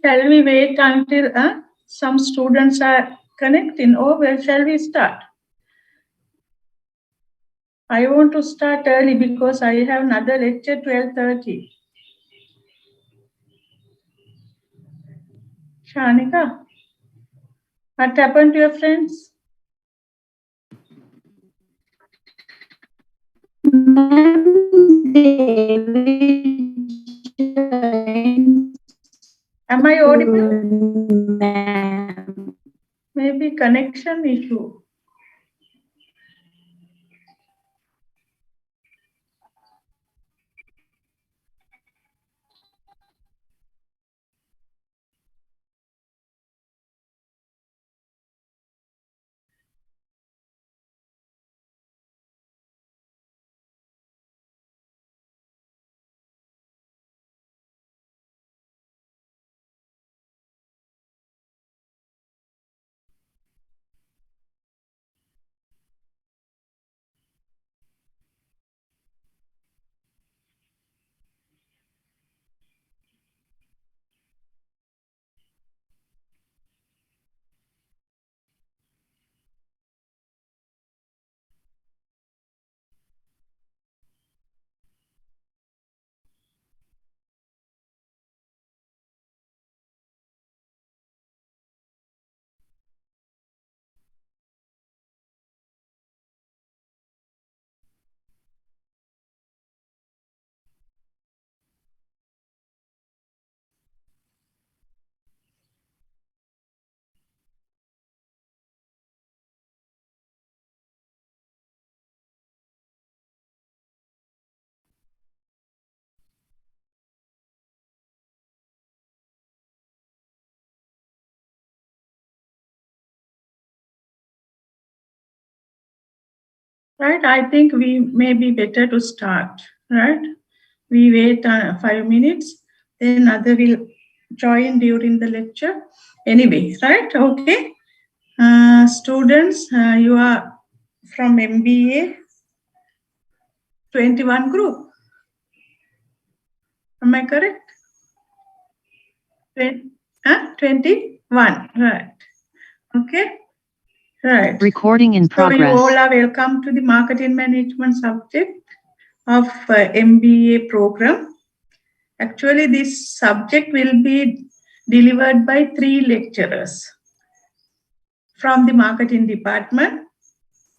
Shall we wait until some students are connecting, or where shall we start? I want to start early because I have another lecture 12:30. Shanika, what happened to your friends? Am I audible? Maybe connection issue. Right, I think we may be better to start, right? We wait 5 minutes, then other will join during the lecture. Anyway, right, okay. Students, you are from MBA 21 group. Am I correct? 21, right. Okay, right. Recording in progress. So you all are welcome to the marketing management subject of MBA program. Actually, this subject will be delivered by 3 lecturers from the marketing department.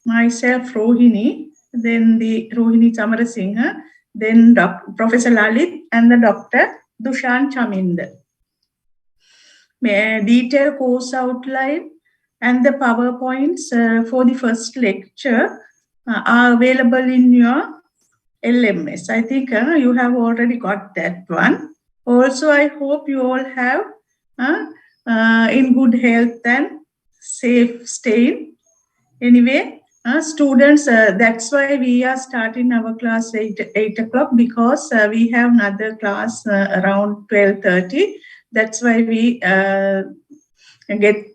Myself, Rohini, then the Rohini Chamarasinghe, then Professor Lalit, and the Dr. Dushan Chaminder. Detailed course outline and the PowerPoints for the first lecture are available in your LMS. I think you have already got that one. Also, I hope you all have in good health and safe staying. Anyway, students, that's why we are starting our class 8 o'clock, because we have another class around 12:30. That's why we get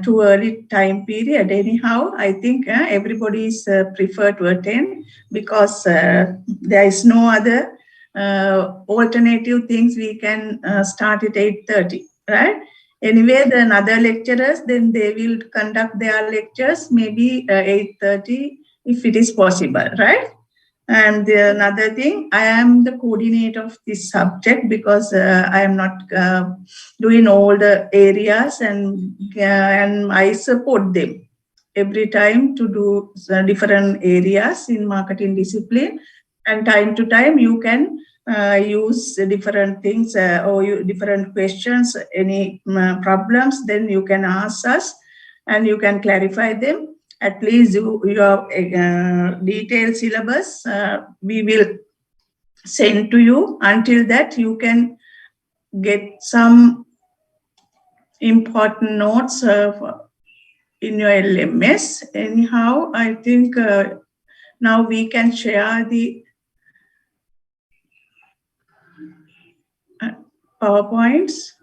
too early time period. Anyhow, I think everybody is prefer to attend, because there is no other alternative things. We can start at 8:30, right? Anyway, then other lecturers, then they will conduct their lectures maybe 8:30 if it is possible, right? And another thing, I am the coordinator of this subject, because I am not doing all the areas, and I support them every time to do different areas in marketing discipline. And time to time, you can use different things or different questions, any problems, then you can ask us and you can clarify them. At least your detailed syllabus we will send to you. Until that, you can get some important notes in your LMS. Anyhow, I think now we can share the PowerPoints.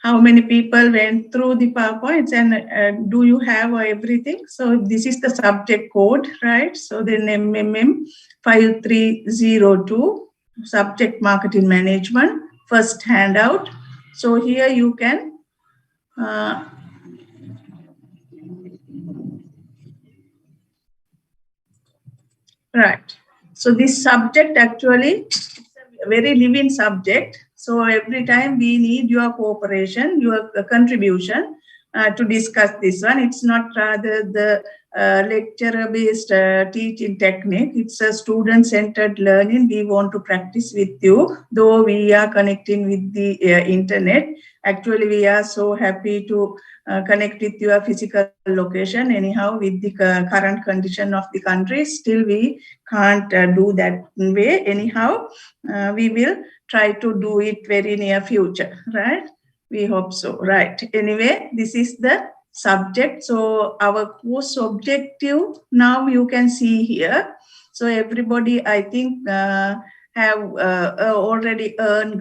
How many people went through the PowerPoints, and do you have everything? So this is the subject code, right? So then MMM 5302, subject marketing management, first handout. So here you can right. So this subject actually is a very living subject. So every time we need your cooperation, your contribution to discuss this one. It's not rather the lecturer-based teaching technique. It's a student-centered learning. We want to practice with you, though we are connecting with the internet. Actually, we are so happy to connect with your physical location. Anyhow, with the current condition of the country, still we can't do that way. Anyhow, we will try to do it very near future, right? We hope so, right? Anyway, this is the subject. So our course objective now you can see here. So everybody, I think, have already earned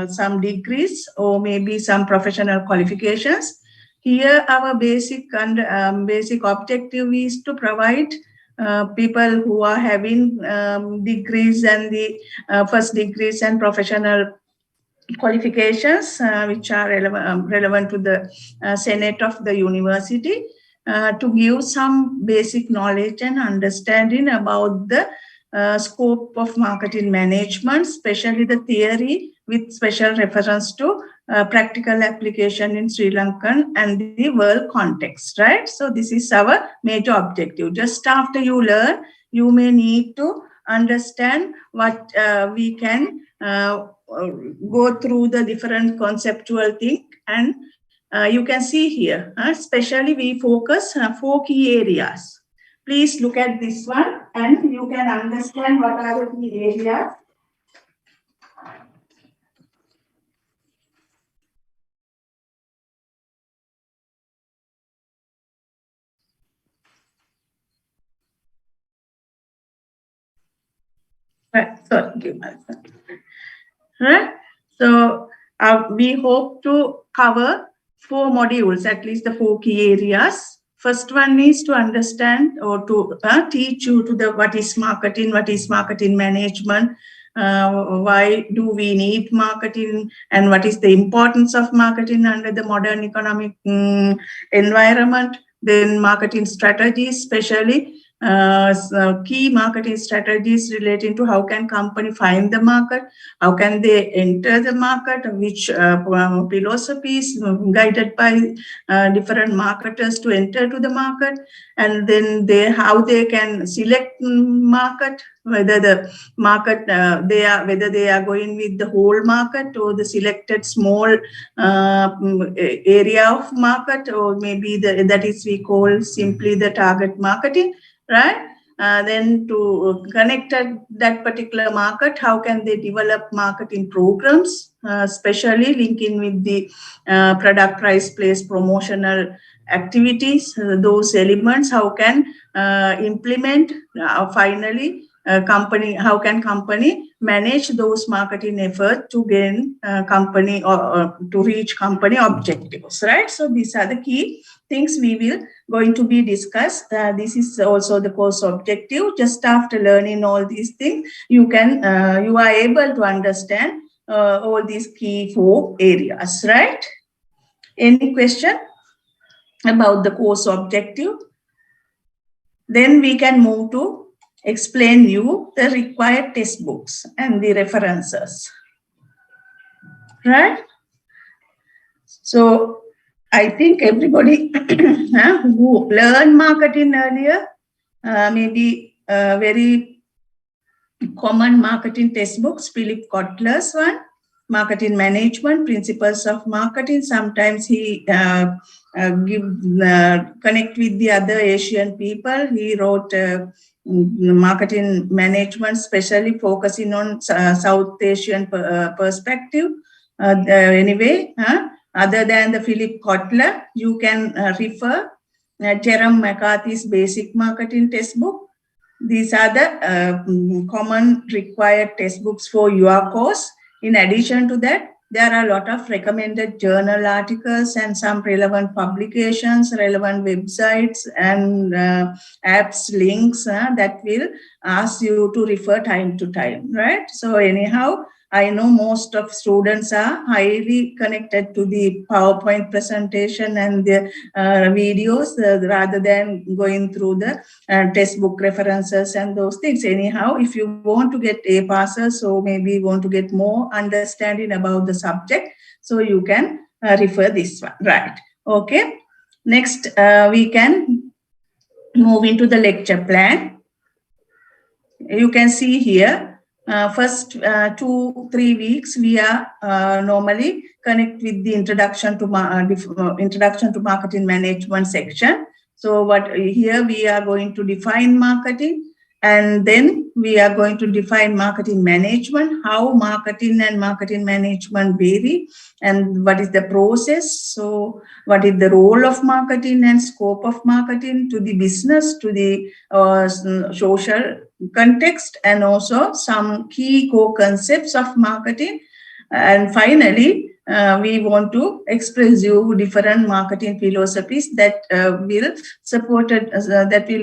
some degrees or maybe some professional qualifications. Here, our basic objective is to provide people who are having degrees and the first degrees and professional qualifications which are relevant to the Senate of the university to give some basic knowledge and understanding about the scope of marketing management, especially the theory with special reference to practical application in Sri Lankan and the world context, right? So this is our major objective. Just after you learn, you may need to understand what we can go through the different conceptual thing, and you can see here, especially we focus 4 key areas. Please look at this one and you can understand what are the key areas. Right. So, right? So we hope to cover 4 modules, at least the 4 key areas. First one is to understand or to teach you to the what is marketing management, why do we need marketing, and what is the importance of marketing under the modern economic environment. Then marketing strategies, especially key marketing strategies relating to how can company find the market, how can they enter the market, which philosophies guided by different marketers to enter to the market, and then how they can select market, whether the market whether they are going with the whole market or the selected small area of market, or maybe that is we call simply the target marketing, right? Then to connect that particular market, how can they develop marketing programs, especially linking with the product, price, place, promotional activities, those elements, how can implement finally company, how can company manage those marketing efforts to gain company or to reach company objectives, right? So these are the key things we will going to be discussed. This is also the course objective. Just after learning all these things, you are able to understand all these key 4 areas, right? Any question about the course objective? Then we can move to explain you the required textbooks and the references, right? So I think everybody who learned marketing earlier, maybe very common marketing textbooks, Philip Kotler's one, Marketing Management, Principles of Marketing. Sometimes he connect with the other Asian people. He wrote marketing management, especially focusing on South Asian perspective. Anyway, other than the Philip Kotler, you can refer Jerome McCarthy's Basic Marketing Textbook. These are the common required textbooks for your course. In addition to that, there are a lot of recommended journal articles and some relevant publications, relevant websites and apps links that will ask you to refer time to time, right? So anyhow, I know most of students are highly connected to the PowerPoint presentation and the videos rather than going through the textbook references and those things. Anyhow, if you want to get A passes, or maybe want to get more understanding about the subject, so you can refer this one, right? Okay. Next, we can move into the lecture plan. You can see here, first 2-3 weeks, we are normally connect with the introduction to marketing management section. So what here we are going to define marketing, and then we are going to define marketing management, how marketing and marketing management vary, and what is the process. So what is the role of marketing and scope of marketing to the business, to the social context, and also some key core concepts of marketing. And finally, we want to express you different marketing philosophies that will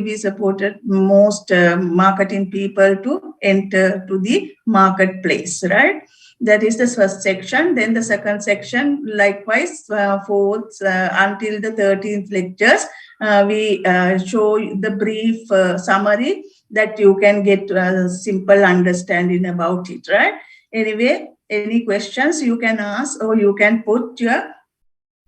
be supported most marketing people to enter to the marketplace, right? That is the first section. Then the second section, likewise, fourth until the 13th lectures, we show the brief summary that you can get a simple understanding about it, right? Anyway, any questions you can ask, or you can put here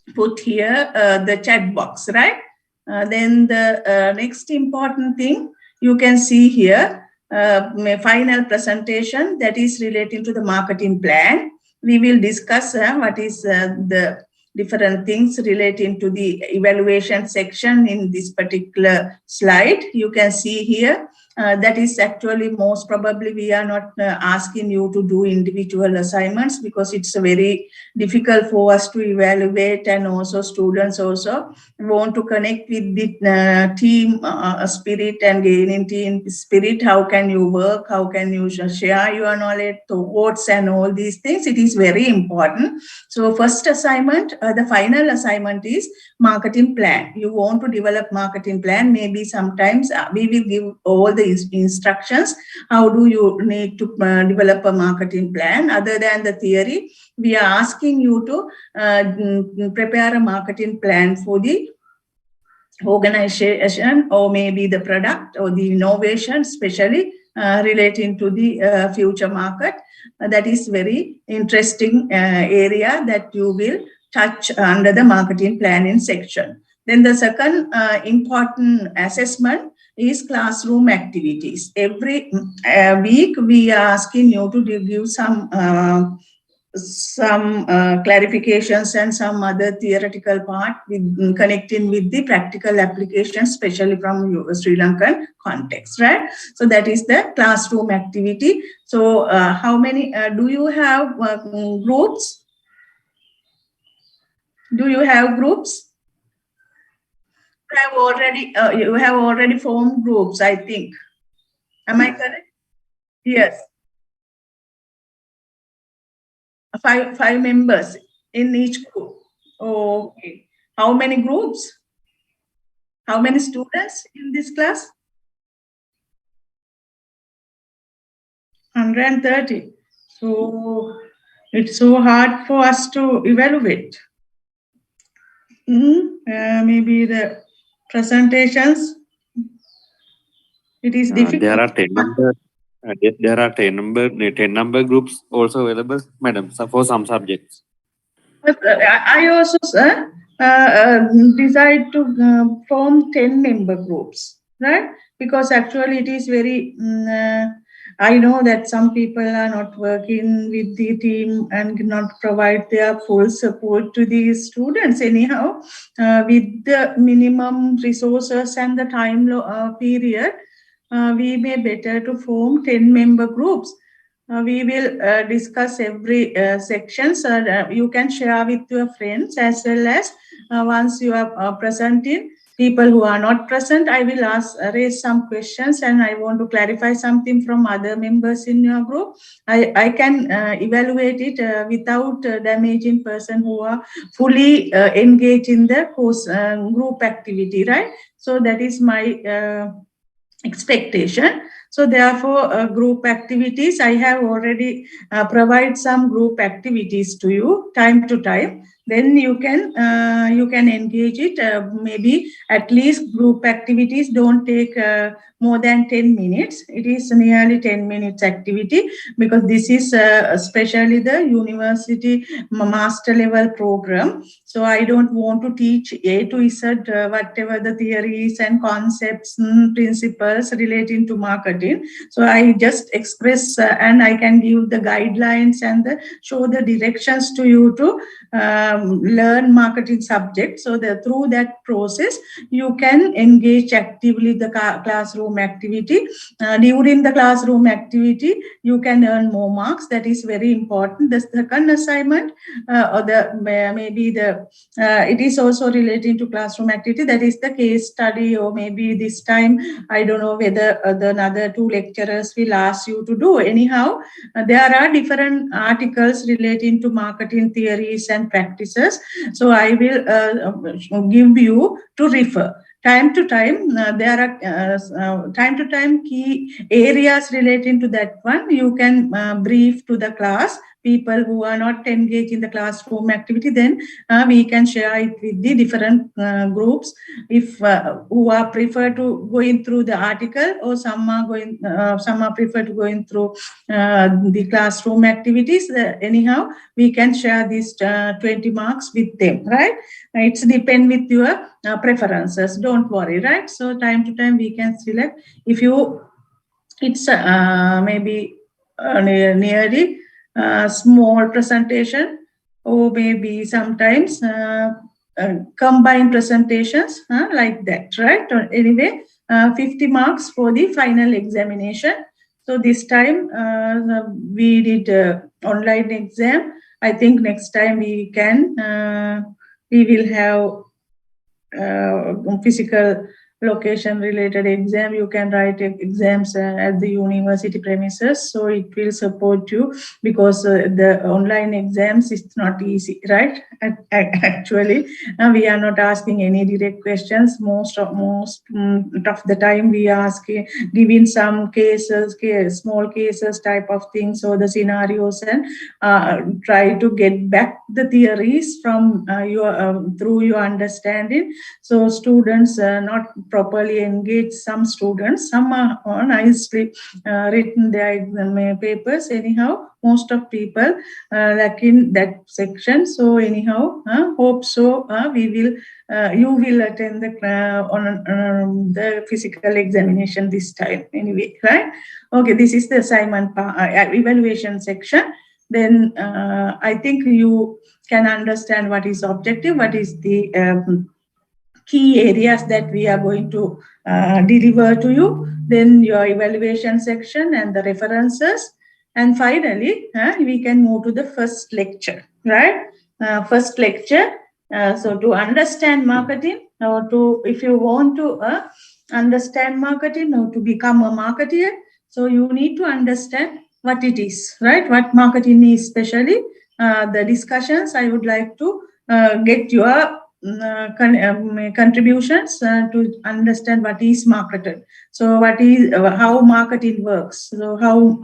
the chat box, right? Then the next important thing you can see here, my final presentation that is relating to the marketing plan. We will discuss what is the different things relating to the evaluation section in this particular slide. You can see here, that is actually most probably we are not asking you to do individual assignments, because it's very difficult for us to evaluate, and also students also want to connect with the team spirit and gaining team spirit. How can you work? How can you share your knowledge, thoughts, and all these things? It is very important. So first assignment, the final assignment is marketing plan. You want to develop marketing plan. Maybe sometimes we will give all the instructions. How do you need to develop a marketing plan? Other than the theory, we are asking you to prepare a marketing plan for the organization, or maybe the product or the innovation, especially relating to the future market. That is very interesting area that you will touch under the marketing planning section. Then the second important assessment is classroom activities. Every week we are asking you to give some clarifications and some other theoretical part with connecting with the practical application, especially from Sri Lankan context, right? So that is the classroom activity. So how many do you have groups? Do you have groups? You have already formed groups, I think. Am I correct? Yes. Five members in each group. Okay. How many groups? How many students in this class? 130. So it's so hard for us to evaluate. Maybe the presentations, it is difficult. There are 10 number groups also available, madam, for some subjects. But I also decide to form 10-member groups, right? Because actually it is very, I know that some people are not working with the team and cannot provide their full support to these students. Anyhow, with the minimum resources and the time period, we may better to form 10-member groups. We will discuss every section, so you can share with your friends, as well as once you are presenting, people who are not present, I will raise some questions, and I want to clarify something from other members in your group. I can evaluate it without damaging person who are fully engaged in the course group activity, right? So that is my expectation. So therefore, group activities, I have already provide some group activities to you time to time. Then you can engage it. Maybe at least group activities don't take more than 10 minutes. It is nearly 10 minutes activity, because this is especially the university master level program. So I don't want to teach A to Z whatever the theories and concepts and principles relating to marketing. So I just express and I can give the guidelines and show the directions to you to learn marketing subject. So that through that process, you can engage actively the classroom activity. During the classroom activity, you can earn more marks. That is very important. The second assignment, or the maybe the it is also relating to classroom activity. That is the case study, or maybe this time I don't know whether the another two lecturers will ask you to do. Anyhow, there are different articles relating to marketing theories and practices. So I will give you to refer. Time to time, there are time to time key areas relating to that one. You can brief to the class. People who are not engaged in the classroom activity, then we can share it with the different groups. If who are prefer to going through the article, or some are prefer to going through the classroom activities. Anyhow, we can share these 20 marks with them, right? It's depend with your preferences. Don't worry, right? So time to time we can select. If you, it's maybe nearly small presentation, or maybe sometimes combined presentations, like that, right? Or anyway, 50 marks for the final examination. So this time we did online exam. I think next time we will have physical location related exam. You can write exams at the university premises, so it will support you, because the online exams is not easy, right? Actually, we are not asking any direct questions. Most of the time we ask giving some cases, small cases type of things, or the scenarios, and try to get back the theories from your through your understanding. So students not properly engaged. Some students, some are nicely written their exam papers. Anyhow, most of people lack in that section. So anyhow, hope so. We will. You will attend on the physical examination this time. Anyway, right? Okay, this is the assignment evaluation section. Then I think you can understand what is objective, what is the key areas that we are going to deliver to you, then your evaluation section and the references, and finally we can move to the first lecture, right? First lecture. So to understand marketing, or to, if you want to understand marketing or to become a marketer, so you need to understand what it is, right? What marketing is, especially the discussions. I would like to get your contributions to understand what is marketed. So what is how marketing works. So how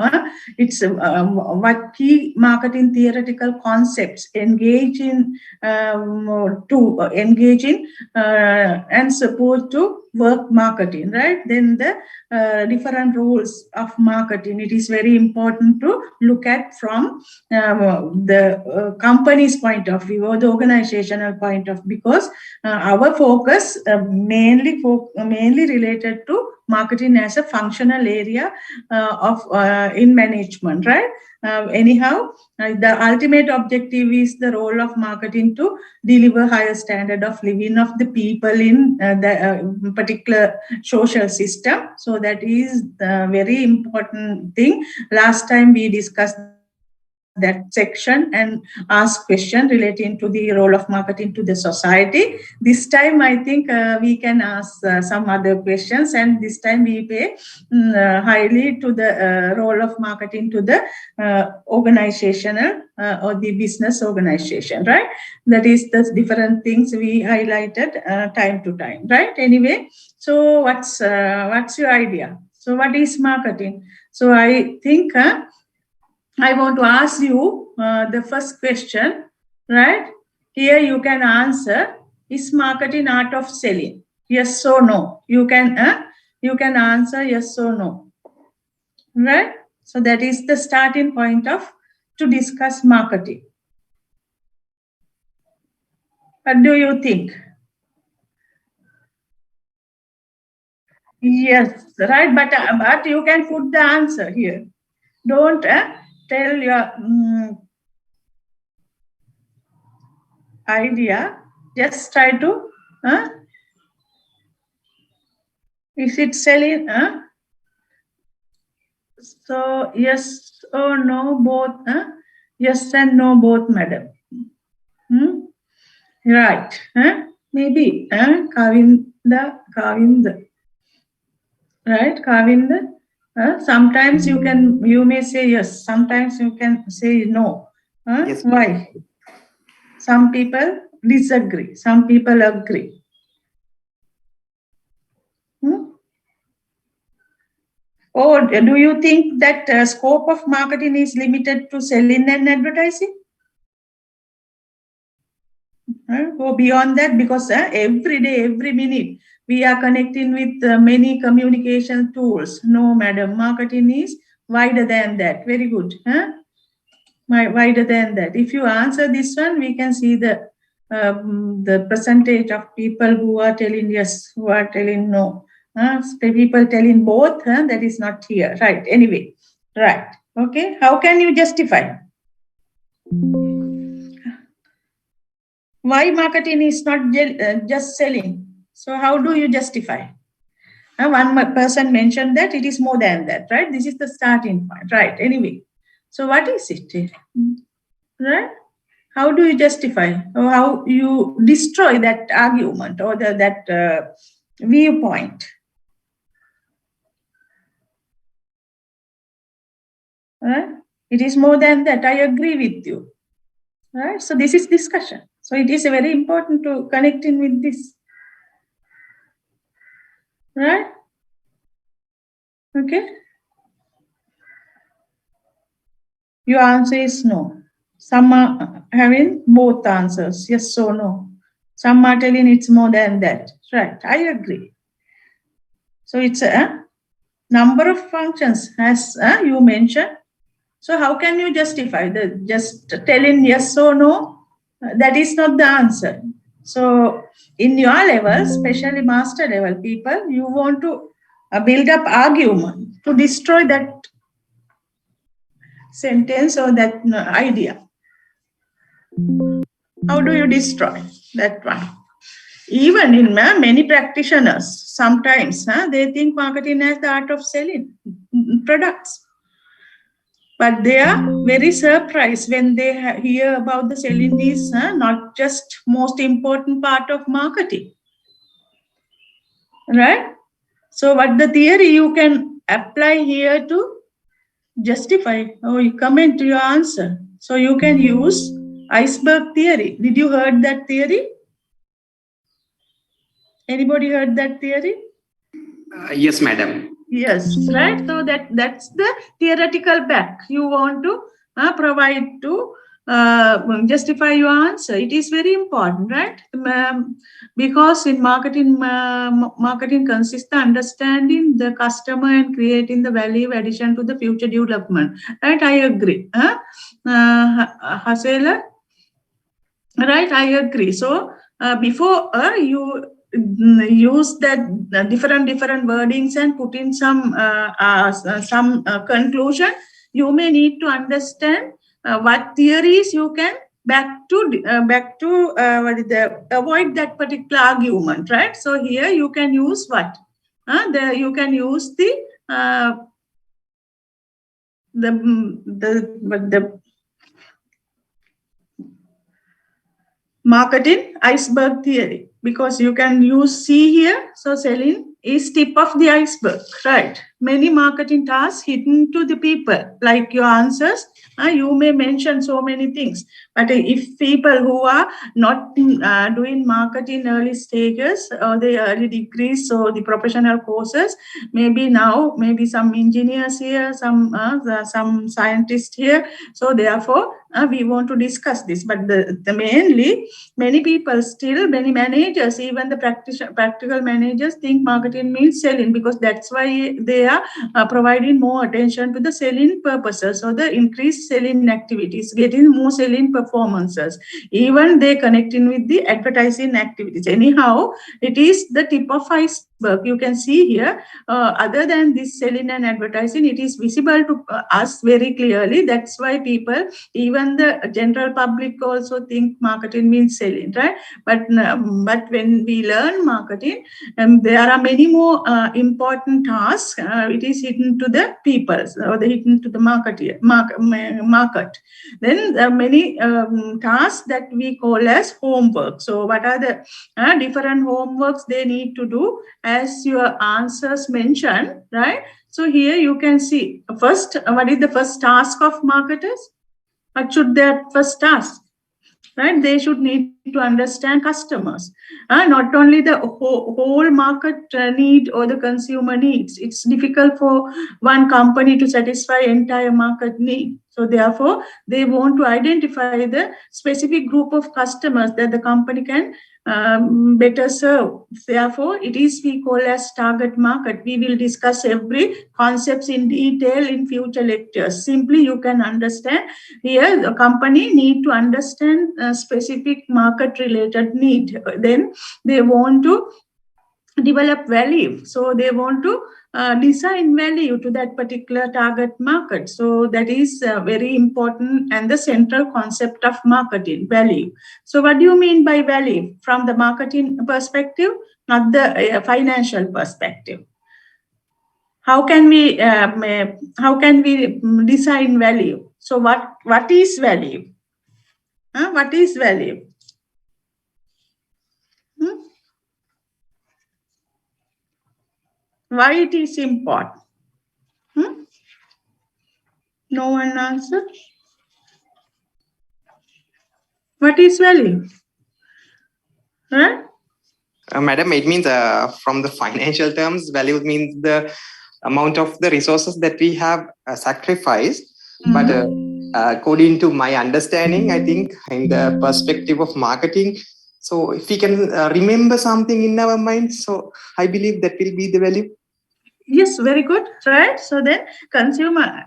it's what key marketing theoretical concepts engage in to engage in and support to work marketing, right? Then the different roles of marketing. It is very important to look at from the company's point of view, or the organizational point of view, because our focus mainly related to marketing as a functional area of in management, right? Anyhow, the ultimate objective is the role of marketing to deliver higher standard of living of the people in the particular social system. So that is the very important thing. Last time we discussed that section and asked question relating to the role of marketing to the society. This time I think we can ask some other questions, and this time we pay highly to the role of marketing to the organizational or the business organization, right? That is the different things we highlighted time to time, right? Anyway, so what's your idea? So what is marketing? So I think I want to ask you the first question, right? Here you can answer, is marketing art of selling? Yes or no? You can answer yes or no, right? So that is the starting point of to discuss marketing. What do you think? Yes, right. But you can put the answer here. Don't tell your idea. Just try to. Is it selling? So yes or no, both. Yes and no, both, madam. Right. Maybe. Kavinda. Right, Kavinda. Sometimes you may say yes. Sometimes you can say no. Yes. Why? Some people disagree. Some people agree. Or do you think that scope of marketing is limited to selling and advertising? Go beyond that, because every day, every minute, we are connecting with many communication tools. No, madam, marketing is wider than that. Very good. Wider than that. If you answer this one, we can see the percentage of people who are telling yes, who are telling no. People telling both, that is not here. Right. Anyway, right. Okay. How can you justify? Why marketing is not just selling? So how do you justify? One person mentioned that it is more than that, right? This is the starting point, right? Anyway, so what is it? Right? How do you justify, or how you destroy that argument or that viewpoint? Right? It is more than that. I agree with you. Right? So this is discussion. So it is very important to connect in with this. Right? Okay. Your answer is no. Some are having both answers, yes or no. Some are telling it's more than that. Right, I agree. So it's a number of functions, as you mentioned. So how can you justify the just telling yes or no? That is not the answer. So in your level, especially master level people, you want to build up argument to destroy that sentence or that idea. How do you destroy that one? Even in many practitioners, sometimes they think marketing as the art of selling products. But they are very surprised when they hear about the selling is not just most important part of marketing. Right? So what the theory you can apply here to justify or you comment to your answer. So you can use Iceberg Theory. Did you heard that theory? Anybody heard that theory? Yes, madam. Yes, right. So that's the theoretical back you want to provide to justify your answer. It is very important, right? Because in marketing, marketing consists the understanding the customer and creating the value addition to the future development. Right? I agree. Hasela? Right, I agree. So before you use that different wordings and put in some conclusion, you may need to understand what theories you can back to avoid that particular argument, right? So here you can use what? You can use the marketing iceberg theory. because you can use C here. So selling is tip of the iceberg, right? Many marketing tasks hidden to the people, like your answers. You may mention so many things, but if people who are not doing marketing early stages or the early degrees or the professional courses, maybe now, maybe some engineers here, some scientists here. So therefore, we want to discuss this. But the mainly, many people still, many managers, even the practical managers think marketing means selling, because that's why they are providing more attention to the selling purposes or the increased selling activities, getting more selling performances. Even they connecting with the advertising activities. Anyhow, it is the tip of iceberg. You can see here, other than this selling and advertising, it is visible to us very clearly. That's why people, even the general public, also think marketing means selling, right? But when we learn marketing, there are many more important tasks. It is hidden to the people or hidden to the market. Then there are many tasks that we call as homework. So what are the different homeworks they need to do, as your answers mention, right? So here you can see first, what is the first task of marketers? What should their first task? Right? They should need to understand customers. Not only the whole market need or the consumer needs. It's difficult for one company to satisfy entire market need. So therefore, they want to identify the specific group of customers that the company can better serve. Therefore, it is we call as target market. We will discuss every concepts in detail in future lectures. Simply, you can understand here the company need to understand a specific market related need. Then they want to develop value. So they want to design value to that particular target market. So that is very important and the central concept of marketing, value. So what do you mean by value from the marketing perspective, not the financial perspective? How can we design value? So what is value? What is value? Why it is important? No one answer. What is value? Madam, it means from the financial terms, value means the amount of the resources that we have sacrificed. But according to my understanding, I think in the perspective of marketing, so if we can remember something in our mind, so I believe that will be the value. Yes, very good, right? So then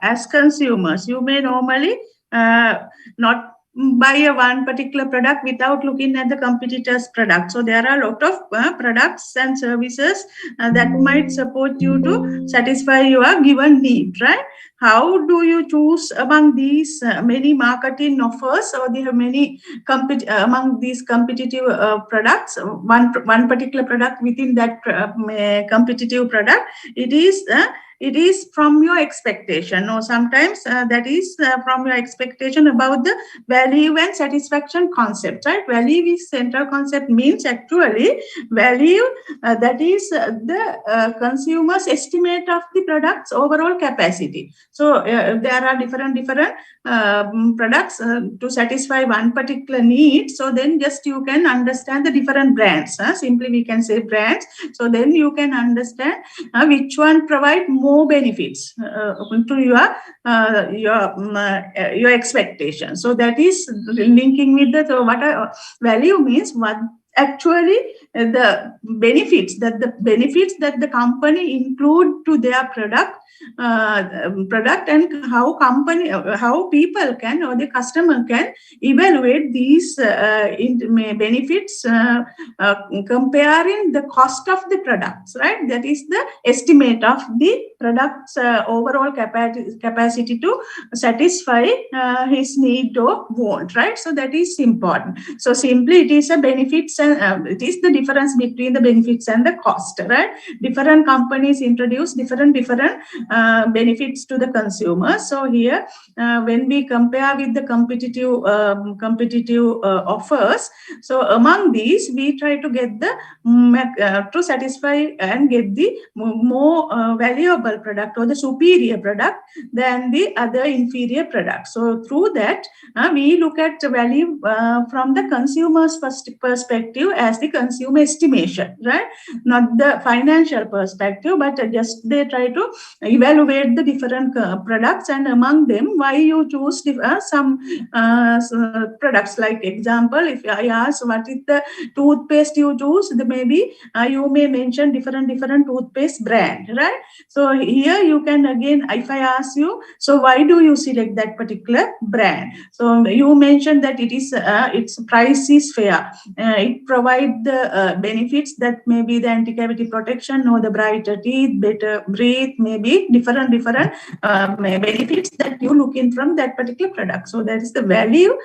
as consumers, you may normally not buy one particular product without looking at the competitor's product. So there are a lot of products and services that might support you to satisfy your given need, right? How do you choose among these many marketing offers, or there are many among these competitive products, one particular product within that competitive product? It is from your expectation, or sometimes that is from your expectation about the value and satisfaction concept, right? Value is central concept, means actually value that is the consumer's estimate of the product's overall capacity. So there are different products to satisfy one particular need. So then just you can understand the different brands. Simply we can say brands. So then you can understand which one provide more benefits to your expectation. So that is linking with the, so what value means, what actually the benefits that the company include to their product and how people can, or the customer can evaluate these benefits comparing the cost of the products, right? That is the estimate of the product's overall capacity to satisfy his need or want, right? So that is important. So simply it is a benefits and it is the difference between the benefits and the cost, right? Different companies introduce different benefits to the consumer. So here, when we compare with the competitive offers, so among these, we try to get the to satisfy and get the more valuable product or the superior product than the other inferior product. So through that, we look at the value from the consumer's perspective as the consumer estimation, right? Not the financial perspective, but just they try to evaluate the different products, and among them, why you choose some products. Like example, if I ask what is the toothpaste you choose, maybe you may mention different toothpaste brand, right? So here you can again, if I ask you, so why do you select that particular brand? So you mentioned that it is its price is fair. It provides the benefits that may be the anti-cavity protection or the brighter teeth, better breath, maybe different benefits that you look in from that particular product. So that is the value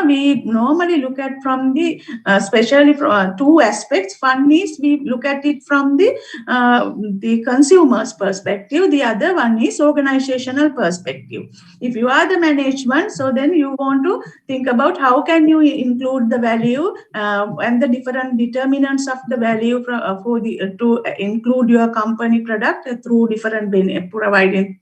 we normally look at from the especially from two aspects. One is we look at it from the consumer's perspective. The other one is organizational perspective. If you are the management, so then you want to think about how can you include the value and the different determinants of the value to include your company product through different providing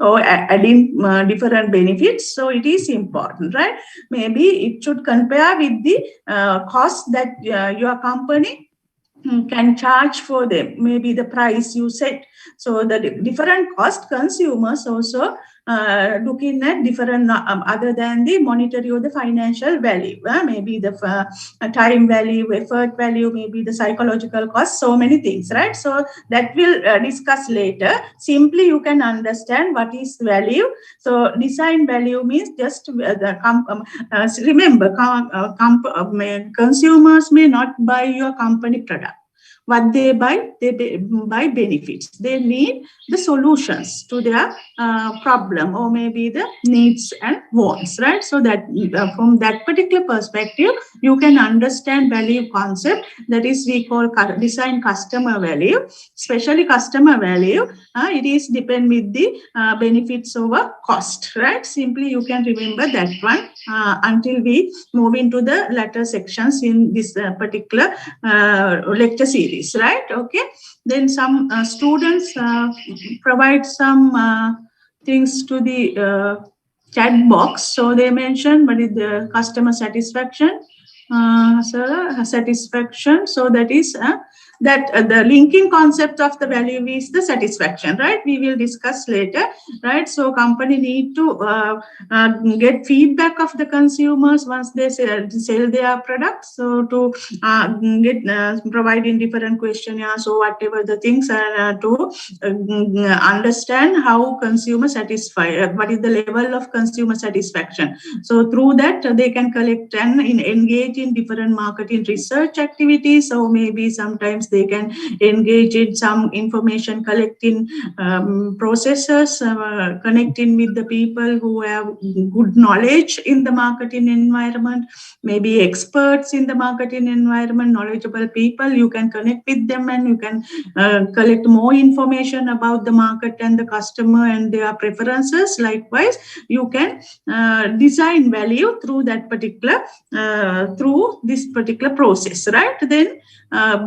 or adding different benefits. So it is important, right? Maybe it should compare with the cost that your company can charge for them, maybe the price you set. So the different cost, consumers also looking at different other than the monetary or the financial value, maybe the time value, effort value, maybe the psychological cost, so many things, right? So that we'll discuss later. Simply you can understand what is value. So design value means just remember, consumers may not buy your company product. What they buy benefits. They need the solutions to their problem, or maybe the needs and wants, right? So that from that particular perspective, you can understand value concept. That is, we call design customer value. Especially customer value, it is depend with the benefits over cost, right? Simply you can remember that one until we move into the latter sections in this particular lecture series, right? Okay. Then some students provide some things to the chat box. So they mentioned, but the customer satisfaction, satisfaction. So that is that the linking concept of the value is the satisfaction, right? We will discuss later, right? So company need to get feedback of the consumers once they sell their products. So to get providing different questionnaires or whatever the things are to understand how consumer satisfy, what is the level of consumer satisfaction. So through that they can collect and engage in different marketing research activities. So maybe sometimes they can engage in some information collecting processes, connecting with the people who have good knowledge in the marketing environment, maybe experts in the marketing environment, knowledgeable people. You can connect with them and you can collect more information about the market and the customer and their preferences. Likewise, you can design value through that particular through this particular process, right? Then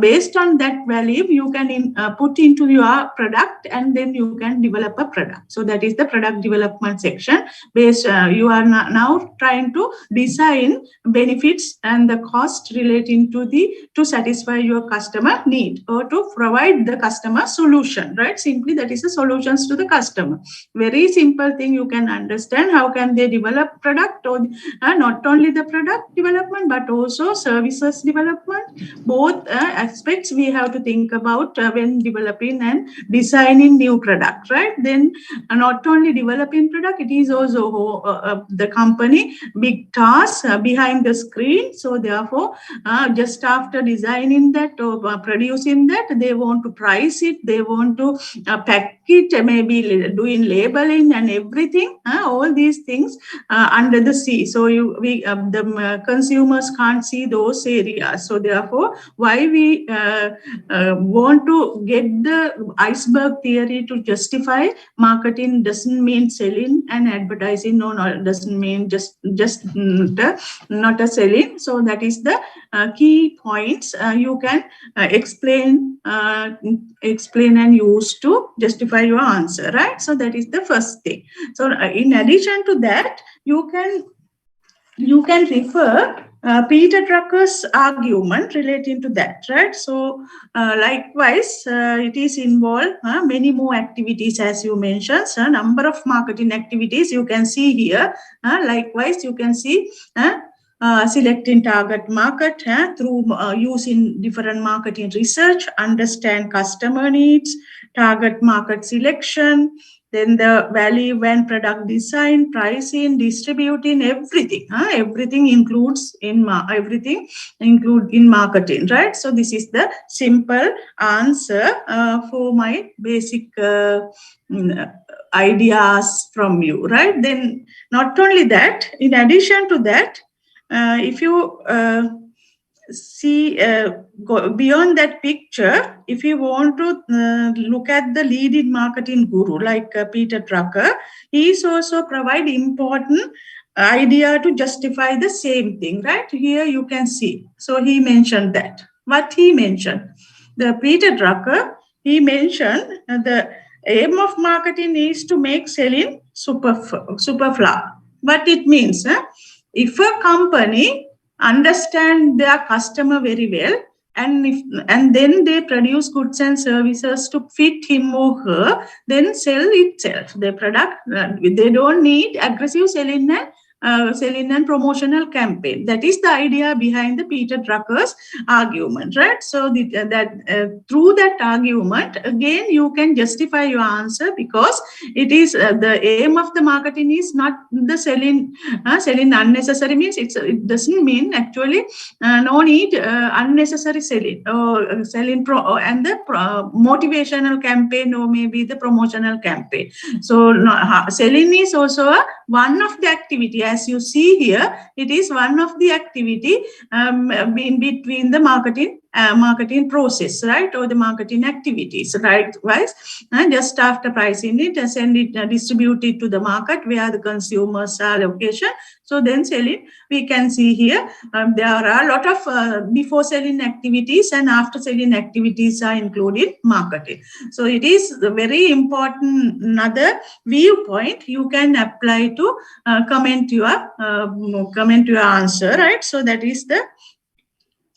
based on that value, you can put into your product, and then you can develop a product. So that is the product development section. Based you are now trying to design benefits and the cost relating to satisfy your customer need or to provide the customer solution, right? Simply that is the solutions to the customer. Very simple thing you can understand. How can they develop product, or not only the product development but also services development. Both aspects we have to think about when developing and designing new product, right? Then not only developing product, it is also the company big task behind the screen. So therefore just after designing that or producing that, they want to price it, they want to pack it, maybe doing labeling and everything, all these things under the sea. So the consumers can't see those areas. So therefore, why why we want to get the iceberg theory to justify marketing doesn't mean selling and advertising. No, doesn't mean just not a selling. So that is the key points you can explain and use to justify your answer, right? So that is the first thing. So in addition to that, you can refer Peter Drucker's argument relating to that, right? So likewise, it is involved many more activities, as you mentioned, number of marketing activities you can see here. Likewise, you can see selecting target market through using different marketing research, understand customer needs, target market selection, then the value and product design, pricing, distributing, everything. Everything includes in everything include in marketing, right? So this is the simple answer for my basic ideas from you, right? Then not only that, in addition to that, if you see go beyond that picture, if you want to look at the leading marketing guru like Peter Drucker, he is also provide important idea to justify the same thing, right? Here you can see. So he mentioned that. What he mentioned, the Peter Drucker, he mentioned the aim of marketing is to make selling superfluous. What it means, if a company understand their customer very well, and then they produce goods and services to fit him or her, then sell itself. The product, they don't need aggressive selling and promotional campaign. That is the idea behind the Peter Drucker's argument, right? So through that argument, again, you can justify your answer, because it is the aim of the marketing is not the selling unnecessary means it doesn't mean actually no need unnecessary selling or selling and the motivational campaign or maybe the promotional campaign. So selling is also one of the activity. As you see here, it is one of the activity in between the marketing process, right, or the marketing activities, right? Just after pricing it, send it, distribute it to the market where the consumers are location. So then selling, we can see here there are a lot of before selling activities and after selling activities are included marketing. So it is very important. Another viewpoint you can apply to comment your answer, right? So that is the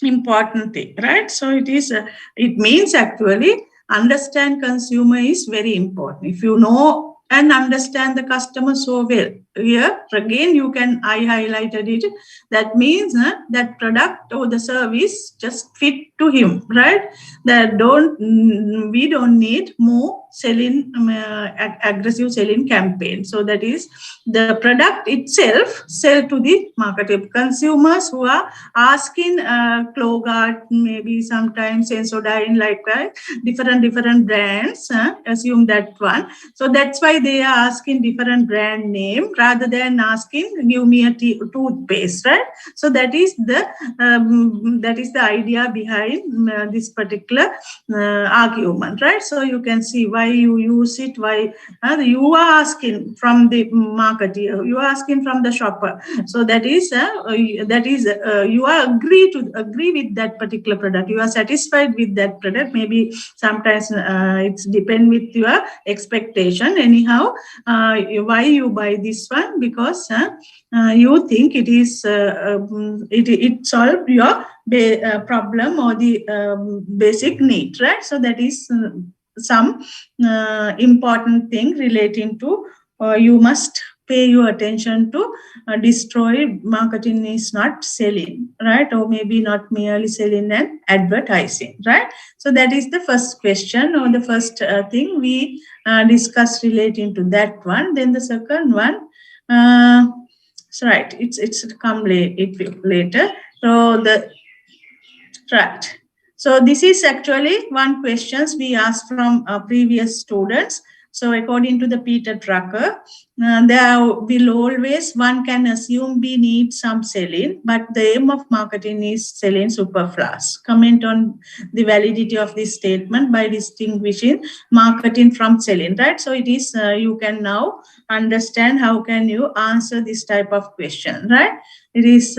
important thing, right? So it means actually understand consumer is very important. If you know and understand the customer so well, here again I highlighted it, that means that product or the service just fit to him, right? We don't need more selling aggressive selling campaign. So that is the product itself sell to the market. Consumers who are asking Klogart, maybe sometimes Sensodyne, like that, different brands, assume that one. So that's why they are asking different brand name rather than asking give me a toothpaste, right? So that is the idea behind this particular argument, right? So you can see why you use it, why you are asking from the market, you are asking from the shopper. So that is you are agree with that particular product, you are satisfied with that product. Maybe sometimes it's depend with your expectation. Anyhow, why you buy this one? Because you think it is it solve your problem or the basic need, right? So that is some important thing relating to you must pay your attention to destroy marketing is not selling, right? Or maybe not merely selling and advertising, right? So that is the first question or the first thing we discussed relating to that one. Then the second one, so right, it's come later. So so this is actually one questions we asked from previous students. So according to the Peter Drucker, there will always, one can assume we need some selling, but the aim of marketing is selling superfluous. Comment on the validity of this statement by distinguishing marketing from selling, right? So it is, you can now understand how can you answer this type of question, right? It is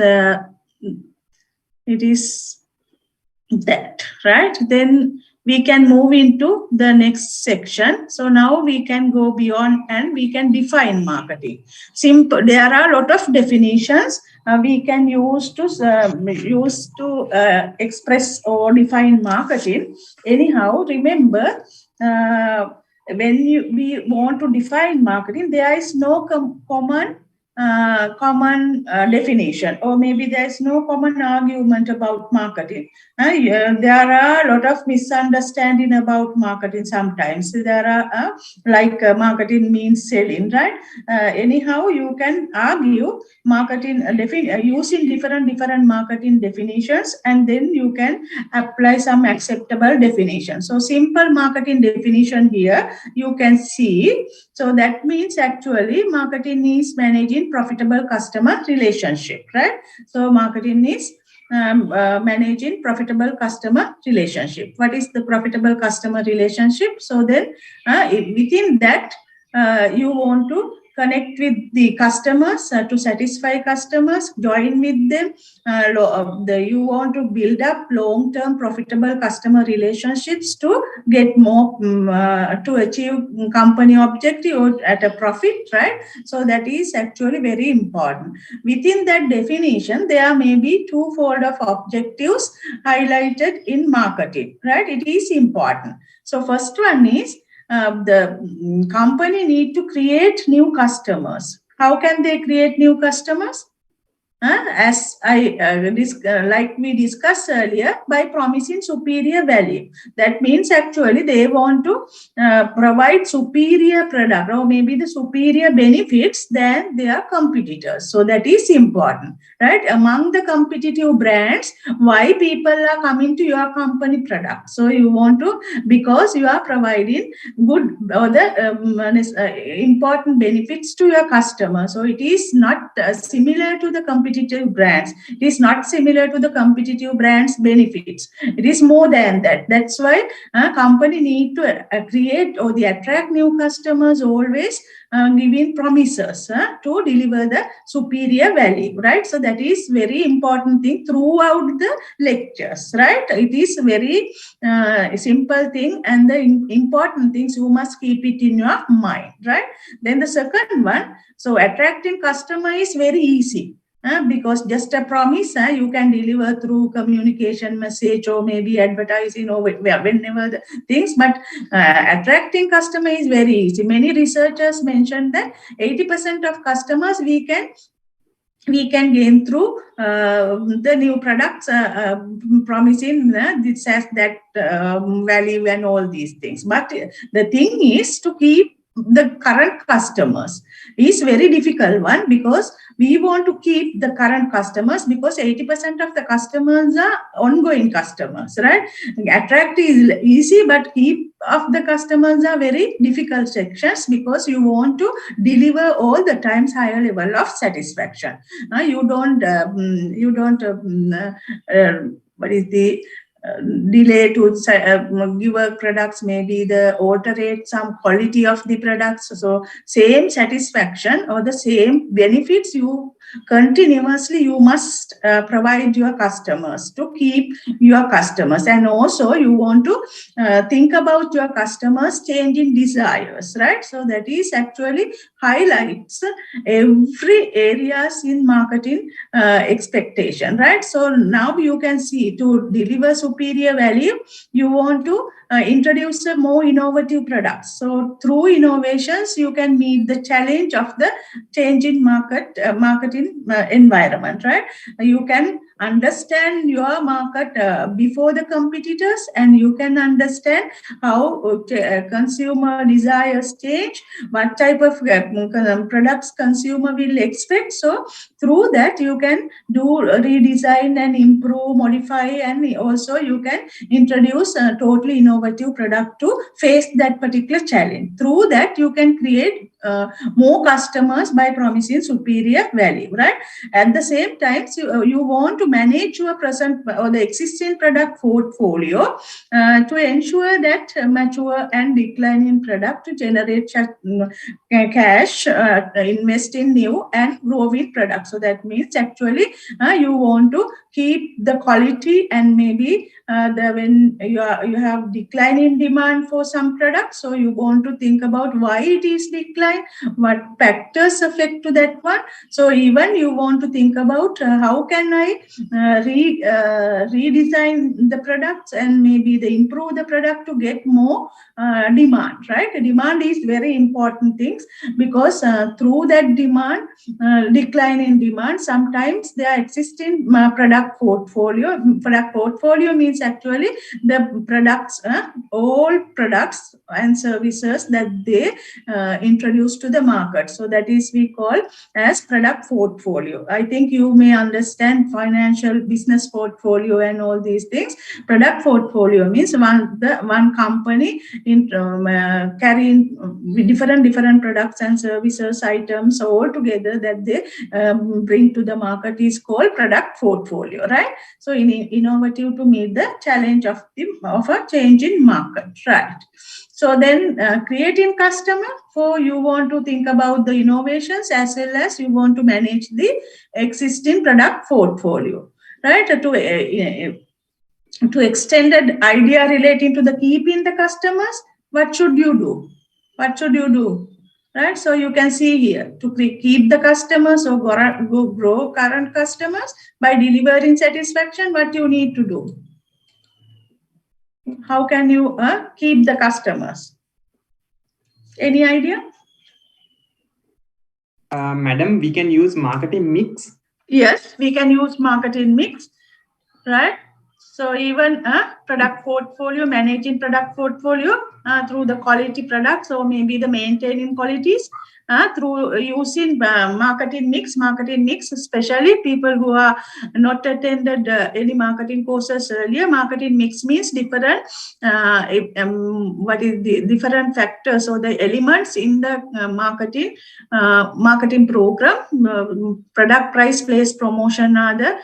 that, right? Then we can move into the next section. So now we can go beyond and we can define marketing. Simple. There are a lot of definitions we can use to express or define marketing. Anyhow, remember, when we want to define marketing, there is no common definition, or maybe there is no common argument about marketing. There are a lot of misunderstanding about marketing sometimes. There are marketing means selling, right? Anyhow, you can argue marketing using different marketing definitions, and then you can apply some acceptable definition. So simple marketing definition here you can see. So that means actually marketing is managing profitable customer relationship, right? So marketing is managing profitable customer relationship. What is the profitable customer relationship? So then within that, you want to connect with the customers to satisfy customers, join with them. You want to build up long-term profitable customer relationships to get more, to achieve company objective or at a profit, right? So that is actually very important. Within that definition, there may be twofold of objectives highlighted in marketing, right? It is important. So first one is, the company need to create new customers. How can they create new customers? As like we discussed earlier, by promising superior value. That means actually they want to provide superior product or maybe the superior benefits than their competitors. So that is important, right? Among the competitive brands, why people are coming to your company product? So you want to, because you are providing good or the important benefits to your customer. So it is not similar to the competitive brands. It is not similar to the competitive brands benefits. It is more than that. That's why a company need to create or the attract new customers, always giving promises to deliver the superior value, right? So that is very important thing throughout the lectures, right? It is very simple thing, and the important things you must keep it in your mind, right? Then the second one, so attracting customer is very easy. Because just a promise you can deliver through communication message or maybe advertising or whenever the things, but attracting customer is very easy. Many researchers mentioned that 80% of customers we can gain through the new products, promising this has that value and all these things. But the thing is to keep the current customers is very difficult one, because we want to keep the current customers, because 80% of the customers are ongoing customers, right? Attract is easy, but keep of the customers are very difficult sections, because you want to deliver all the times higher level of satisfaction. You don't what is the delay to give a products, maybe the alterate some quality of the products. So same satisfaction or the same benefits you continuously you must provide your customers to keep your customers. And also you want to think about your customers changing desires, right? So that is actually highlights every areas in marketing expectation, right? So now you can see, to deliver superior value, you want to introduce more innovative products. So through innovations, you can meet the challenge of the changing marketing environment, right? You can understand your market before the competitors, and you can understand how consumer desires change, what type of products consumer will expect. So through that you can do redesign and improve, modify, and also you can introduce a totally innovative product to face that particular challenge. Through that you can create more customers by promising superior value, right? At the same time, you want to manage your present or the existing product portfolio to ensure that mature and declining product to generate cash, invest in new and grow with products. So that means actually you want to keep the quality, and maybe when you have decline in demand for some products, so you want to think about why it is decline, what factors affect to that one. So even you want to think about how can I redesign the products and maybe improve the product to get more demand, right? Demand is very important things, because through that demand, decline in demand, sometimes their existing product portfolio means actually the products, all products and services that they introduce to the market. So that is we call as product portfolio. I think you may understand financial business portfolio and all these things. Product portfolio means one company in carrying different products and services, items all together that they bring to the market is called product portfolio, right? So innovative to meet the challenge of a change in market, right? So then creating customer, for you want to think about the innovations as well as you want to manage the existing product portfolio, right? To extended idea relating to the keeping the customers, what should you do? What should you do? Right? So you can see here, to keep the customers or grow current customers by delivering satisfaction, what you need to do? How can you keep the customers? Any idea? Madam, we can use marketing mix. Yes, we can use marketing mix, right? So even product portfolio, managing product portfolio through the quality products, or maybe the maintaining qualities through using marketing mix, especially people who are not attended any marketing courses earlier. Marketing mix means different, what is the different factors or the elements in the marketing program. Product, price, place, promotion are the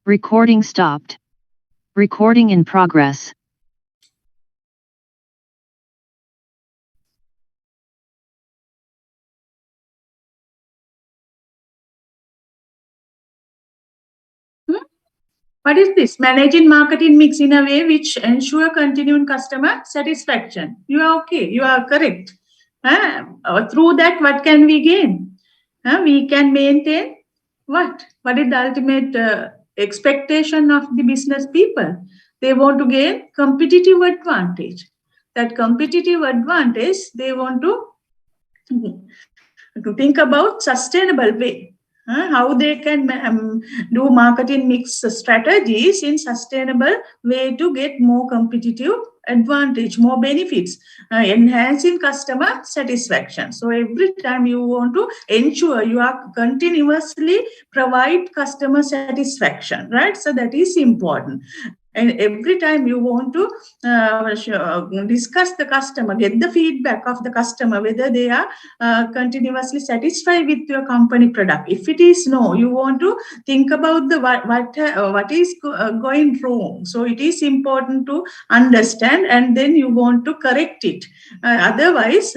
Recording stopped. Recording in progress. What is this? Managing marketing mix in a way which ensure continuing customer satisfaction. You are okay. You are correct. Through that, what can we gain? We can maintain what? What is the ultimate expectation of the business people? They want to gain competitive advantage. That competitive advantage, they want to think about sustainable way. How they can do marketing mix strategies in sustainable way to get more competitive advantage, more benefits, enhancing customer satisfaction. So every time you want to ensure you are continuously provide customer satisfaction, right? So that is important. And every time you want to discuss the customer, get the feedback of the customer, whether they are continuously satisfied with your company product. If it is no, you want to think about the what is going wrong. So it is important to understand, and then you want to correct it. Otherwise,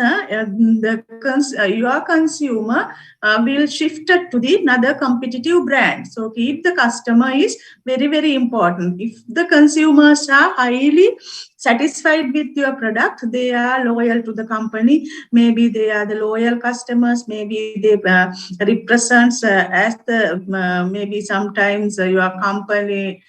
your consumer will shift it to the another competitive brand. So keep the customer is very, very important. If the consumers are highly satisfied with your product, they are loyal to the company. Maybe they are the loyal customers. Maybe they represents as the maybe sometimes your company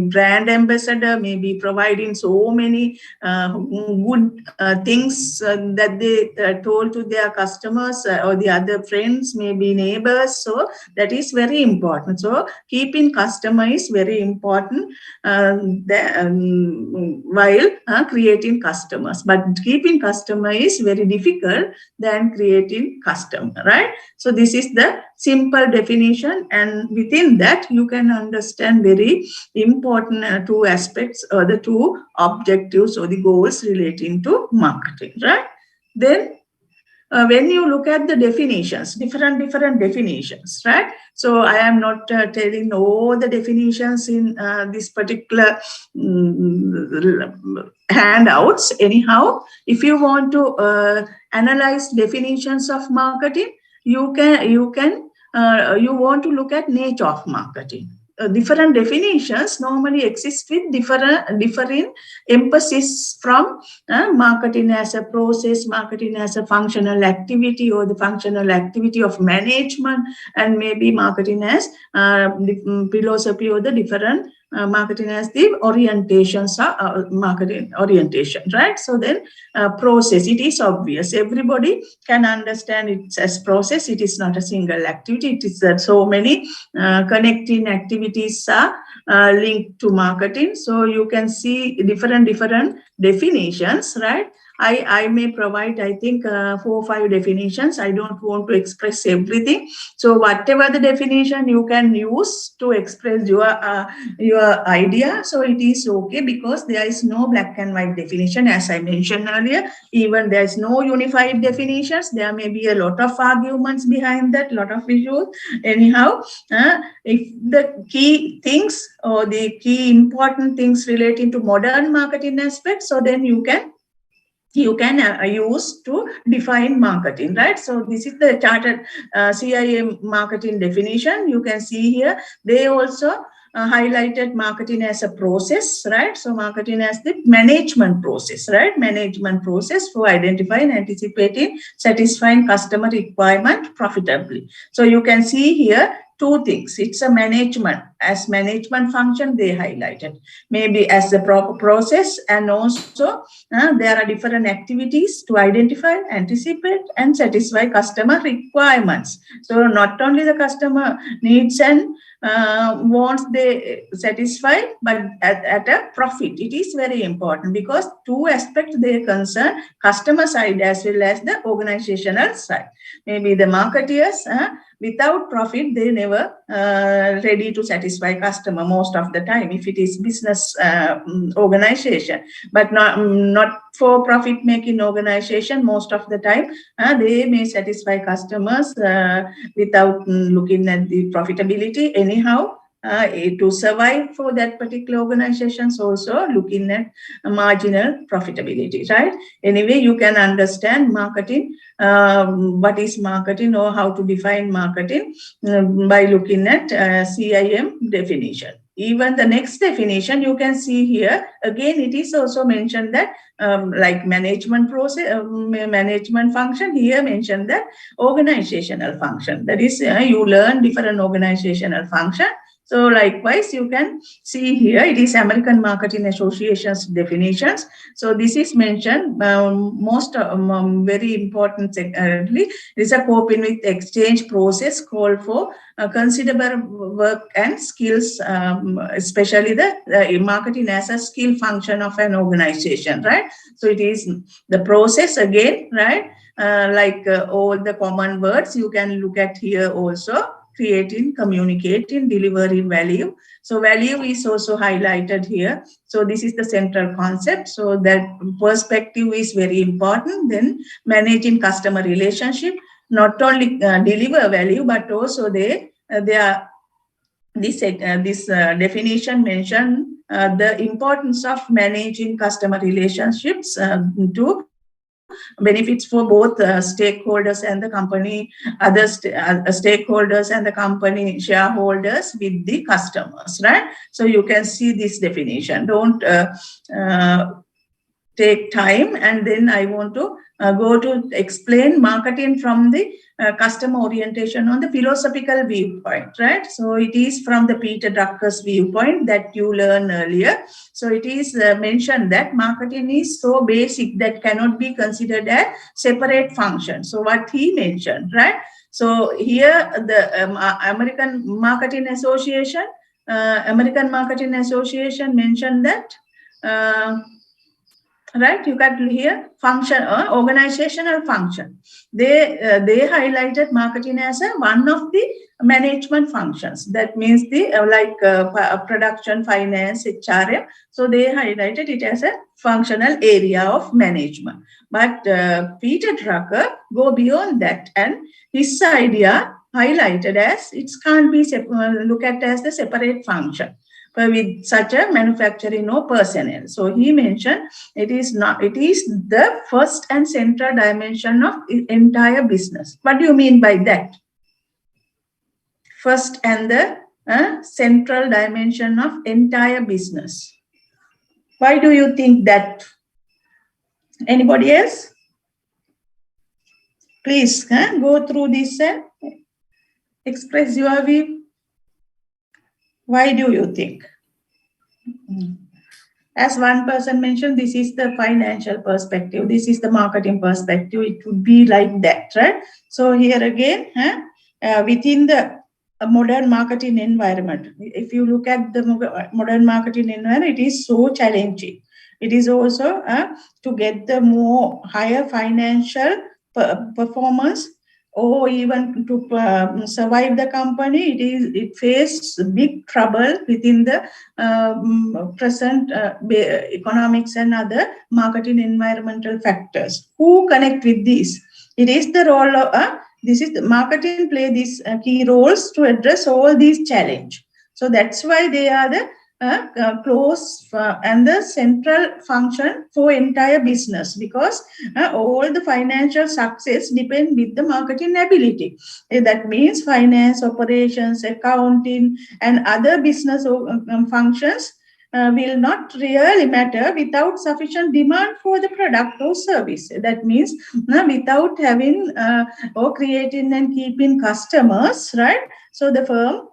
brand ambassador, maybe providing so many good things that they told to their customers or the other friends, maybe neighbors. So that is very important. So keeping customer is very important while creating customers. But keeping customer is very difficult than creating customer, right? So this is the simple definition, and within that you can understand very important two aspects or the two objectives or the goals relating to marketing, right? Then when you look at the definitions, different definitions, right? So I am not telling all the definitions in this particular handouts. Anyhow, if you want to analyze definitions of marketing, you want to look at nature of marketing. Different definitions normally exist with different emphasis from marketing as a process, marketing as a functional activity, or the functional activity of management, and maybe marketing as the philosophy or the different marketing as the orientations are marketing orientation, right? So then process, it is obvious. Everybody can understand it as process. It is not a single activity. It is that so many connecting activities are linked to marketing. So you can see different definitions, right? I may provide, I think, 4 or 5 definitions. I don't want to express everything. So whatever the definition you can use to express your idea, so it is okay, because there is no black and white definition, as I mentioned earlier. Even there is no unified definitions. There may be a lot of arguments behind that, lot of issues. Anyhow, if the key things or the key important things relating to modern marketing aspects, so then you can use to define marketing, right? So this is the chartered CIM marketing definition. You can see here they also highlighted marketing as a process, right? So marketing as the management process, right? Management process for identifying, anticipating, satisfying customer requirement profitably. So you can see here 2 things. It's a management, as management function they highlighted, maybe as a proper process, and also there are different activities to identify, anticipate, and satisfy customer requirements. So not only the customer needs and wants they satisfy, but at a profit. It is very important, because 2 aspects they concern customer side as well as the organizational side. Maybe the marketeers, without profit, they never ready to satisfy customer most of the time, if it is business organization. But not for profit making organization, most of the time they may satisfy customers without looking at the profitability. Anyhow, to survive for that particular organizations, also looking at marginal profitability, right? Anyway, you can understand marketing, what is marketing or how to define marketing by looking at CIM definition. Even the next definition you can see here, again it is also mentioned that like management process, management function, here mentioned that organizational function. That is, you learn different organizational function. So likewise, you can see here, it is American Marketing Association's definitions. So this is mentioned, most very important, it is a coping with exchange process called for considerable work and skills, especially the marketing as a skill function of an organization, right? So it is the process again, right? Like all the common words you can look at here also. creating, communicating, delivering value. So value is also highlighted here. So this is the central concept. So that perspective is very important. Then managing customer relationship, not only deliver value, but also they are this definition mentioned the importance of managing customer relationships to benefits for both stakeholders and the company, other stakeholders and the company shareholders with the customers, right? So you can see this definition. Don't take time, and then I want to go to explain marketing from the customer orientation on the philosophical viewpoint, right? So it is from the Peter Drucker's viewpoint that you learned earlier. So it is mentioned that marketing is so basic that cannot be considered a separate function. So what he mentioned, right? So here the American Marketing Association mentioned that right, you got here function or organizational function. They highlighted marketing as one of the management functions. That means the production, finance, HRM. So they highlighted it as a functional area of management. But Peter Drucker go beyond that, and his idea highlighted as it can't be looked at as the separate function with such a manufacturing or personnel. So he mentioned it is the first and central dimension of the entire business. What do you mean by that? First and the central dimension of entire business. Why do you think that? Anybody else? Please go through this and express your view. Why do you think? As one person mentioned, this is the financial perspective. This is the marketing perspective. It would be like that, right? So here again, within the modern marketing environment, if you look at the modern marketing environment, it is so challenging. It is also to get the more higher financial performance, or even to survive the company, it faces big trouble within the present economics and other marketing environmental factors. Who connect with this? It is the role of this is the marketing play these key roles to address all these challenges. So that's why they are the close and the central function for entire business, because all the financial success depend with the marketing ability. That means finance, operations, accounting, and other business functions will not really matter without sufficient demand for the product or service. That means without having or creating and keeping customers, right? So the firm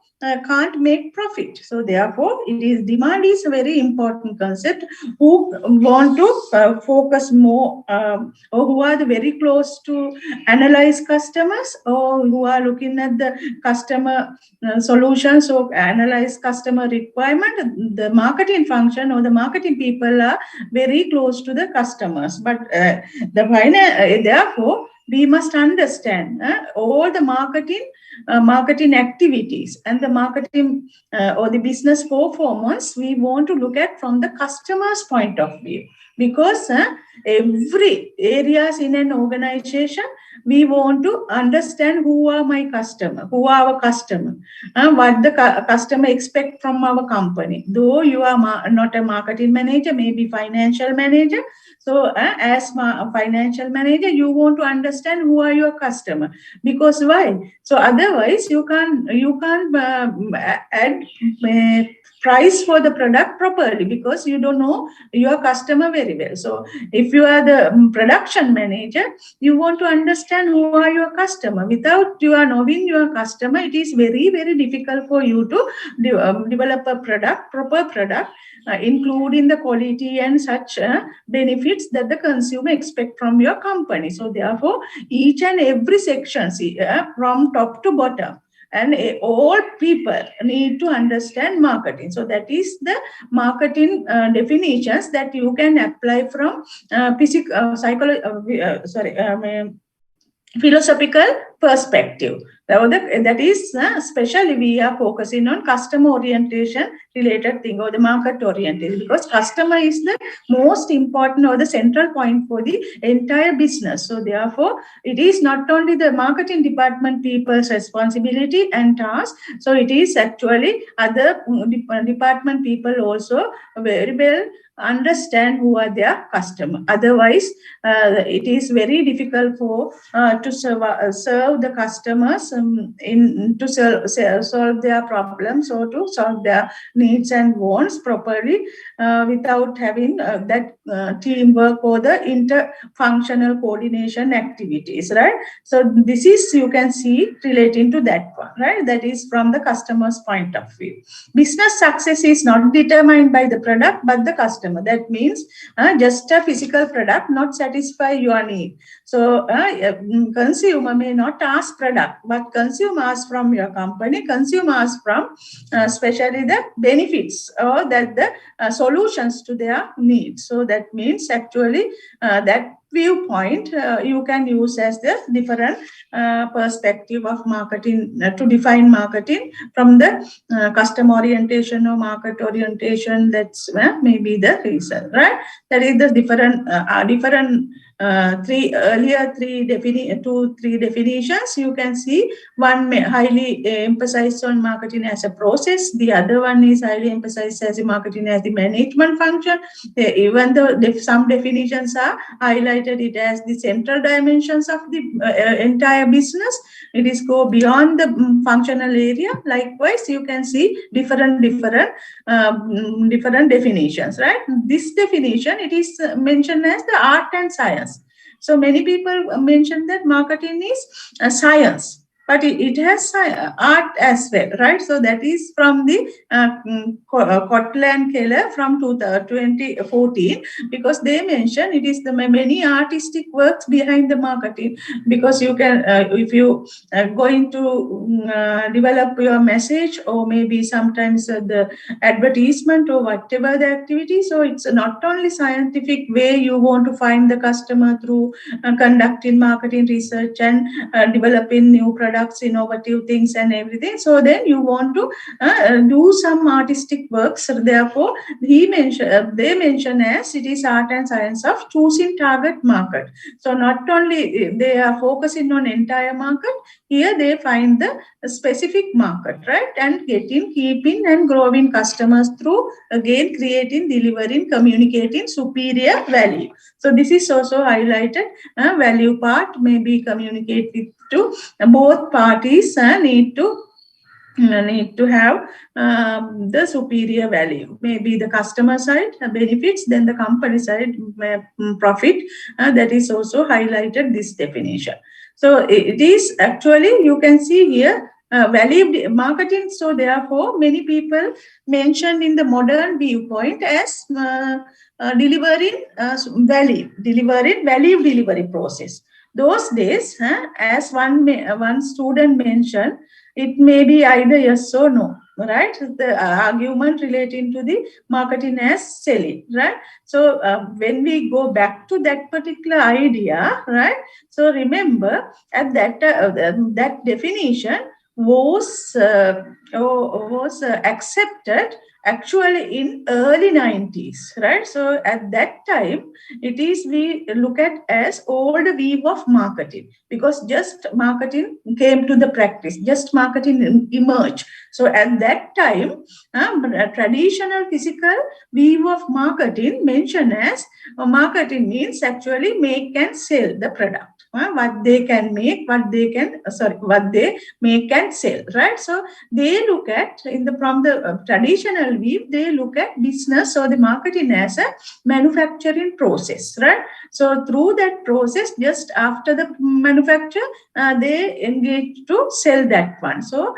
can't make profit. So therefore, demand is a very important concept. Who want to focus more or who are very close to analyze customers, or who are looking at the customer solutions or analyze customer requirement, the marketing function or the marketing people are very close to the customers. But therefore, we must understand all the marketing activities and the marketing or the business performance we want to look at from the customer's point of view, because every areas in an organization we want to understand who are my customer, who are our customer, what the customer expect from our company. Though you are not a marketing manager, maybe financial manager. So as a financial manager, you want to understand who are your customer, because why? So otherwise you can't add price for the product properly, because you don't know your customer very well. So if you are the production manager, you want to understand who are your customer. Without you are knowing your customer, it is very, very difficult for you to develop a proper product, including the quality and such benefits that the consumer expect from your company. So therefore, each and every section, from top to bottom, and all people need to understand marketing. So that is the marketing definitions that you can apply from philosophical perspective. That is, especially we are focusing on customer orientation related thing, or the market orientation, because customer is the most important or the central point for the entire business. So therefore, it is not only the marketing department people's responsibility and task. So it is actually other department people also very well understand who are their customer. Otherwise, it is very difficult for to serve the customers to solve their problems or to solve their needs and wants properly without having that teamwork or the inter-functional coordination activities, right? So this is, you can see, relating to that one, right? That is from the customer's point of view. Business success is not determined by the product but the customer. That means just a physical product not satisfy your need. So consumer may not ask product, but consumer asks from your company, consumer asks from especially the benefits or that the solutions to their needs. So that means actually that viewpoint you can use as the different perspective of marketing to define marketing from the customer orientation or market orientation. That's maybe the reason, right? That is the different three definitions. You can see one highly emphasized on marketing as a process. The other one is highly emphasized as a marketing as the management function. Even though some definitions are highlighted it as the central dimensions of the entire business, it is go beyond the functional area. Likewise, you can see different definitions, right? This definition, it is mentioned as the art and science. So many people mention that marketing is a science, but it has art as well, right? So that is from the Kotler and Keller from 2014, because they mention it is the many artistic works behind the marketing. Because you can, if you are going to develop your message, or maybe sometimes the advertisement or whatever the activity, so it's not only scientific way you want to find the customer through conducting marketing research and developing new products, innovative things and everything. So then you want to do some artistic works. Therefore, they mention as it is art and science of choosing target market. So not only they are focusing on entire market, here they find the specific market, right? And keeping and growing customers through, again, creating, delivering, communicating superior value. So this is also highlighted. Value part may be communicated to both parties. Need to have the superior value. Maybe the customer side benefits, then the company side profit. That is also highlighted this definition. So it is actually, you can see here, value marketing. So therefore, many people mentioned in the modern viewpoint as delivering value delivery process. Those days, as one student mentioned, it may be either yes or no, right? The argument relating to the marketing as selling, right? So when we go back to that particular idea, right? So remember, at that that definition was accepted actually in early 90s, right? So at that time, it is, we look at as old view of marketing, because just marketing came to the practice, just marketing emerged. So at that time, a traditional physical view of marketing mentioned as marketing means actually make and sell the product. What they can make, what they make and sell, right? So they look at, from the traditional view, they look at business or the marketing as a manufacturing process, right? So through that process, just after the manufacture, they engage to sell that one. So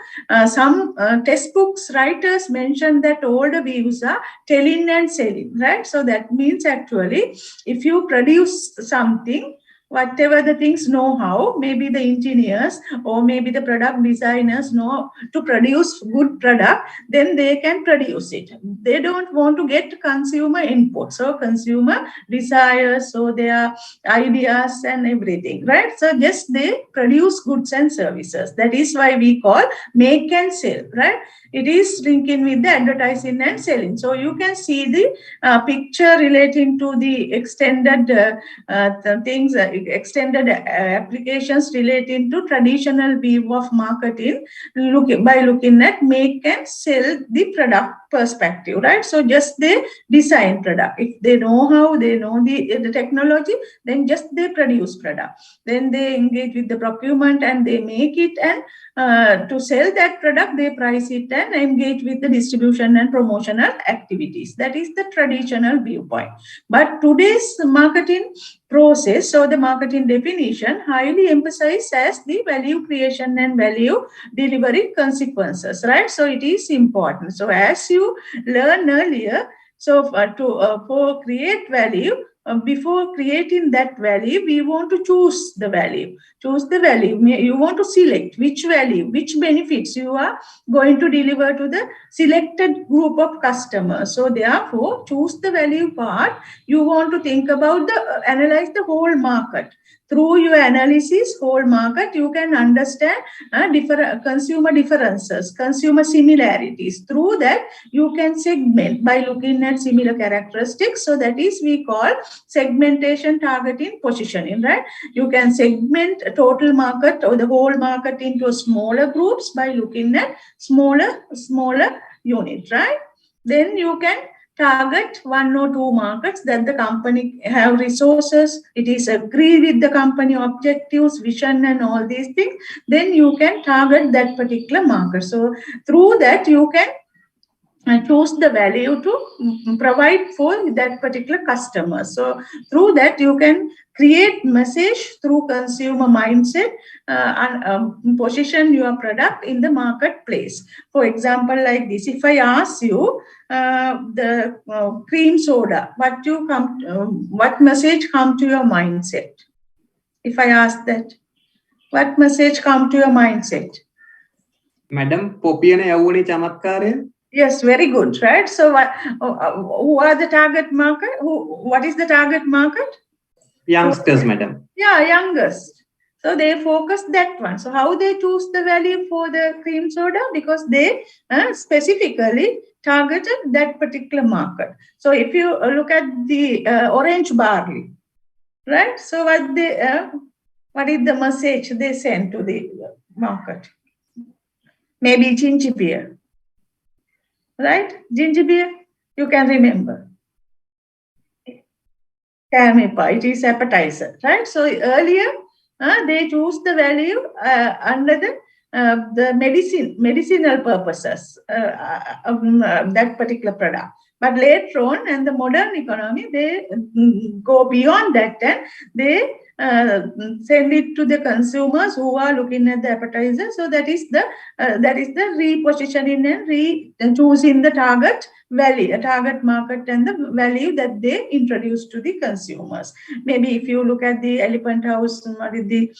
some textbooks writers mention that older views are telling and selling, right? So that means actually, if you produce something, whatever the things know how, maybe the engineers or maybe the product designers know to produce good product, then they can produce it. They don't want to get consumer input, so consumer desires, so their ideas and everything, right? So just they produce goods and services. That is why we call make and sell, right? It is linking with the advertising and selling. So you can see the picture relating to the extended things, extended applications relating to traditional view of marketing, by looking at make and sell the product perspective, right? So just they design product. If they know how, they know the technology, then just they produce product. Then they engage with the procurement and they make it, and to sell that product, they price it and engage with the distribution and promotional activities. That is the traditional viewpoint. But today's marketing process, so the marketing definition, highly emphasized as the value creation and value delivery consequences, right? So it is important. So as you learned earlier, so for create value, before creating that value, we want to choose the value. Choose the value. You want to select which value, which benefits you are going to deliver to the selected group of customers. So therefore, choose the value part. You want to think about analyze the whole market. Through your analysis, whole market, you can understand different consumer differences, consumer similarities. Through that, you can segment by looking at similar characteristics. So that is we call segmentation, targeting, positioning, right? You can segment a total market or the whole market into smaller groups by looking at smaller units, right? Then you can target one or two markets that the company have resources, it is agree with the company objectives, vision and all these things, then you can target that particular market. So through that you can choose the value to provide for that particular customer. So through that you can create message through consumer mindset and position your product in the marketplace. For example, like this, if I ask you the cream soda, what message come to your mindset? If I ask that, what message come to your mindset? Madam, popiyana yawune chamatkare. Yes, very good, right? So, who are the target market? What is the target market? Youngsters, madam. Yeah, youngest. So they focus that one. So how they choose the value for the cream soda? Because they specifically targeted that particular market. So if you look at the orange barley, right? So what is the message they send to the market? Maybe ginger beer. Right? Ginger beer, you can remember. Carmipa, it is appetizer, right? So earlier, they choose the value under the medicinal purposes, that particular product. But later on, in the modern economy, they go beyond that and they send it to the consumers who are looking at the appetizer. So that is the repositioning and choosing the target value, a target market and the value that they introduce to the consumers. Maybe if you look at the Elephant House with the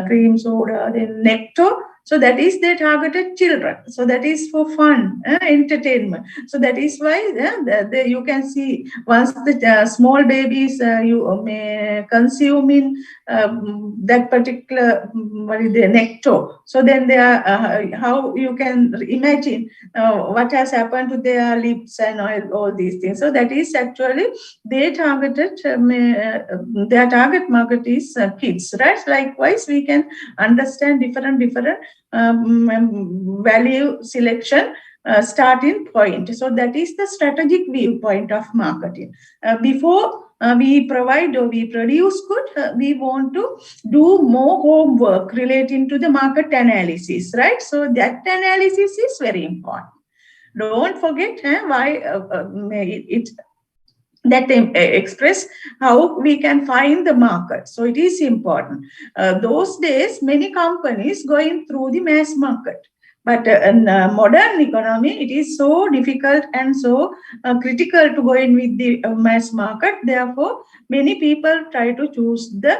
cream soda, then Nectar, so that is they targeted children. So that is for fun, entertainment. So that is why you can see once the small babies you may consume in that particular nectar. So then they are how you can imagine what has happened to their lips and all these things. So that is actually they targeted their target market is kids, right? Likewise, we can understand different value selection starting point. So that is the strategic viewpoint of marketing. Before we provide or we produce good, we want to do more homework relating to the market analysis, right? So that analysis is very important. Don't forget why that express how we can find the market. So it is important. Those days, many companies going through the mass market. But in modern economy, it is so difficult and so critical to go in with the mass market. Therefore, many people try to choose the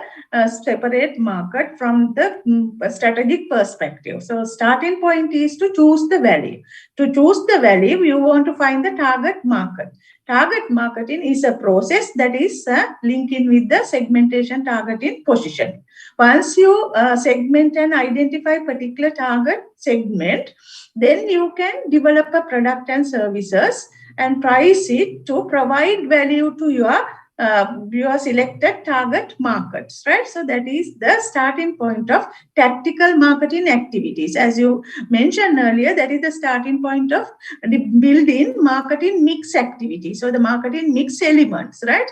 separate market from the strategic perspective. So starting point is to choose the value. To choose the value, you want to find the target market. Target marketing is a process that is linking with the segmentation, targeting, positioning. Once you segment and identify particular target segment, then you can develop a product and services and price it to provide value to your selected target markets, right? So that is the starting point of tactical marketing activities. As you mentioned earlier, that is the starting point of the building marketing mix activity. So the marketing mix elements, right?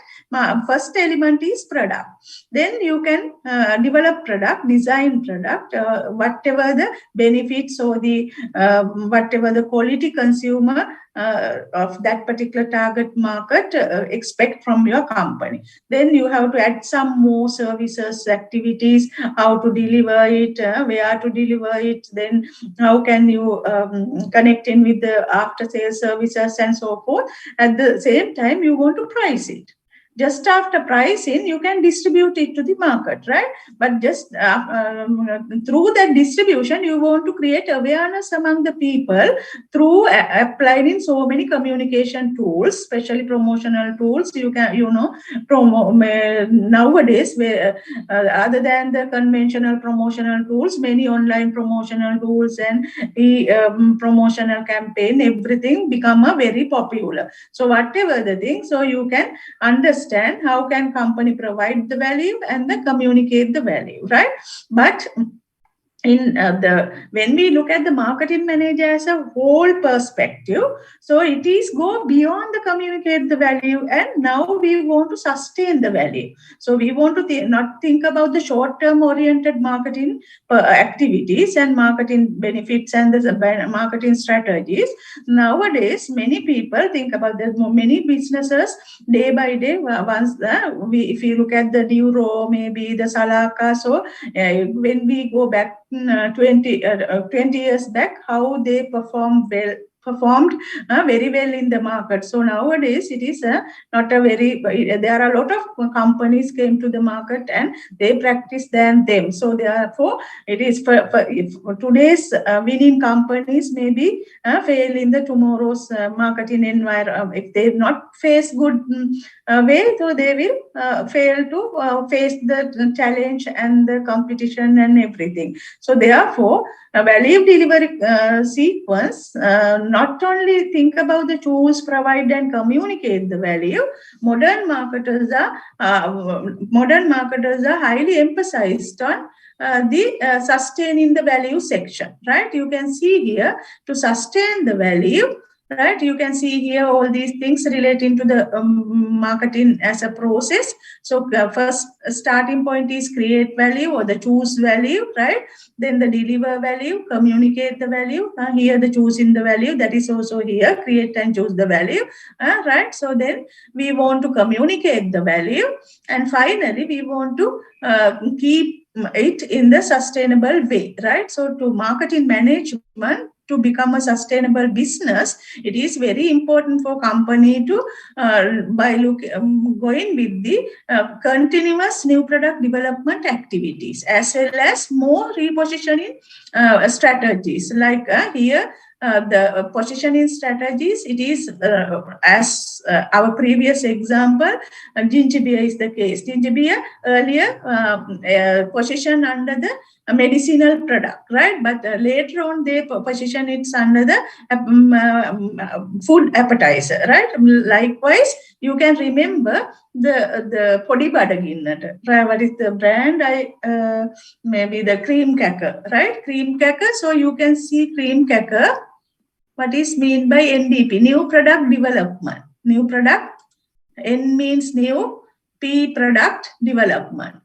First element is product. Then you can develop product, design product, whatever the benefits or the whatever the quality consumer of that particular target market expect from your company. Then you have to add some more services, activities, how to deliver it, where to deliver it, then how can you connect in with the after sales services and so forth. At the same time, you want to price it. Just after pricing, you can distribute it to the market, right? But just through that distribution, you want to create awareness among the people through applying so many communication tools, especially promotional tools. You can, nowadays, where other than the conventional promotional tools, many online promotional tools and the promotional campaign, everything become a very popular. So whatever the thing, so you can understand how can company provide the value and then communicate the value, right? But in when we look at the marketing manager as a whole perspective, so it is go beyond the communicate the value, and now we want to sustain the value. So we want to not think about the short term oriented marketing activities and marketing benefits and the marketing strategies. Nowadays many people think about the many businesses day by day. Once if you look at the Neuro, maybe the Salaka, so when we go back 20 years back, how they performed very well in the market. So nowadays it is not a very, there are a lot of companies came to the market and they practice them. So therefore it is for today's winning companies maybe fail in the tomorrow's marketing environment. If they not face good way, so they will fail to face the challenge and the competition and everything. So therefore, a value delivery sequence not only think about the tools, provide and communicate the value. Modern marketers are highly emphasized on the sustaining the value section, right? You can see here to sustain the value. Right, you can see here all these things relating to the marketing as a process. So first starting point is create value or the choose value, right? Then the deliver value, communicate the value. Here the choosing the value, that is also here, create and choose the value, right? So then we want to communicate the value, and finally we want to keep it in the sustainable way, right? So to marketing management, to become a sustainable business, it is very important for company to going with the continuous new product development activities, as well as more repositioning strategies. Like here, the positioning strategies, it is as our previous example, ginger beer is the case. Ginger beer earlier positioned under the a medicinal product, right? But later on they position it under the food appetizer, right? Likewise, you can remember the Podi Badaginnata, right? What is the brand? Maybe the cream cracker, right? Cream cracker. So you can see cream cracker. What is mean by NDP? New product development. New product. N means new. P product development.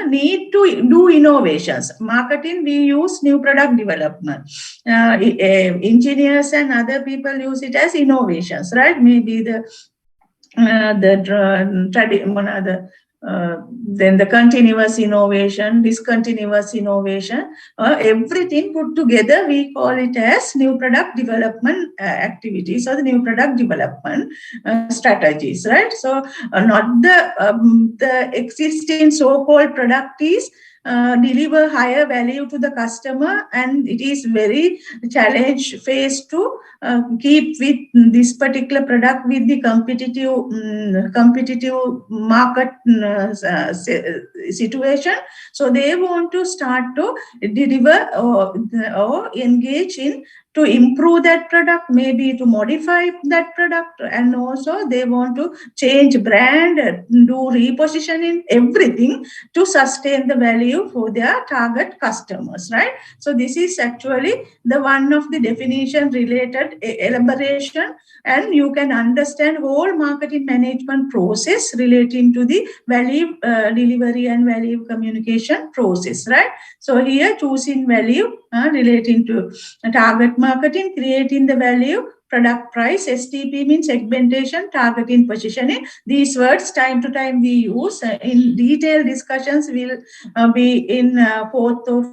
Need to do innovations. Marketing, we use new product development. Engineers and other people use it as innovations, right? Maybe the then the continuous innovation, discontinuous innovation, everything put together, we call it as new product development activities or the new product development strategies, right? So not the existing so-called product is deliver higher value to the customer, and it is very challenge phase to keep with this particular product with the competitive market situation. So they want to start to deliver or engage in to improve that product, maybe to modify that product, and also they want to change brand, do repositioning, everything to sustain the value for their target customers, right? So this is actually the one of the definition related elaboration, and you can understand whole marketing management process relating to the value delivery and value communication process, right? So here choosing value relating to target marketing, creating the value, product price, STP means segmentation, targeting, positioning. These words time to time we use. In detailed discussions will be in fourth or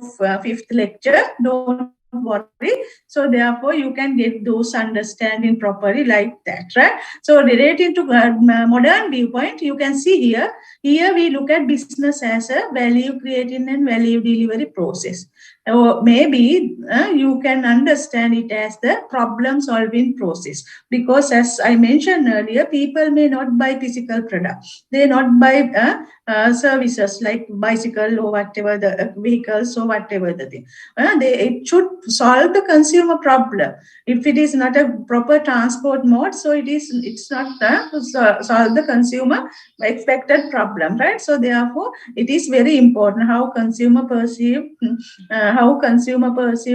fifth lecture. Don't worry. So therefore you can get those understanding properly like that, right? So relating to modern viewpoint, you can see here we look at business as a value creating and value delivery process. Or maybe you can understand it as the problem solving process, because as I mentioned earlier, people may not buy physical products, they not buy services like bicycle or whatever the vehicles or whatever the thing. It should solve the consumer problem. If it is not a proper transport mode, so it's not solve the consumer expected problem, right? So therefore it is very important how consumer perceived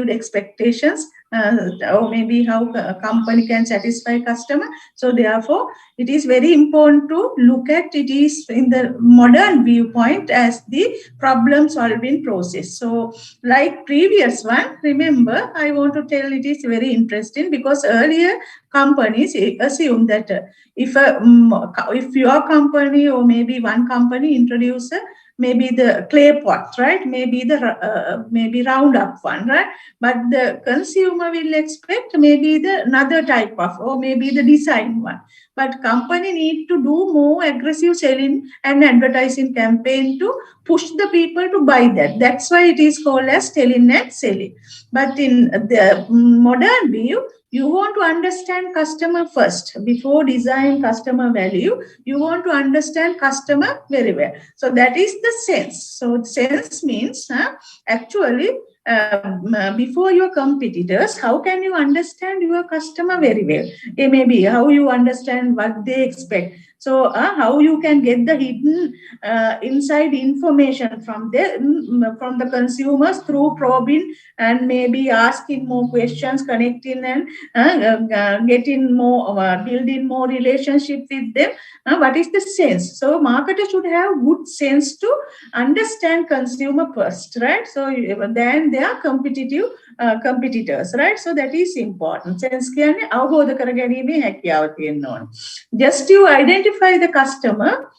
expectations, or maybe how a company can satisfy customer. So therefore it is very important to look at it is in the modern viewpoint as the problem solving process. So like previous one, remember, I want to tell it is very interesting, because earlier companies assume that if your company or maybe one company introduce maybe the clay pot, right? Maybe the maybe roundup one, right? But the consumer will expect maybe the another type of, or maybe the design one. But company need to do more aggressive selling and advertising campaign to push the people to buy that. That's why it is called as telling and selling. But in the modern view, you want to understand customer first before design customer value. You want to understand customer very well. So that is the sense. So sense means actually before your competitors, how can you understand your customer very well? It may be how you understand what they expect. So how you can get the hidden inside information from the consumers through probing and maybe asking more questions, connecting and getting more, building more relationship with them. What is the sense? So marketers should have good sense to understand consumer first, right? So then they are competitors, right? So that is important. Sense කියන්නේ අවබෝධ කර ගැනීමේ හැකියාව තියෙන්න ඕන. Just you identify the customer,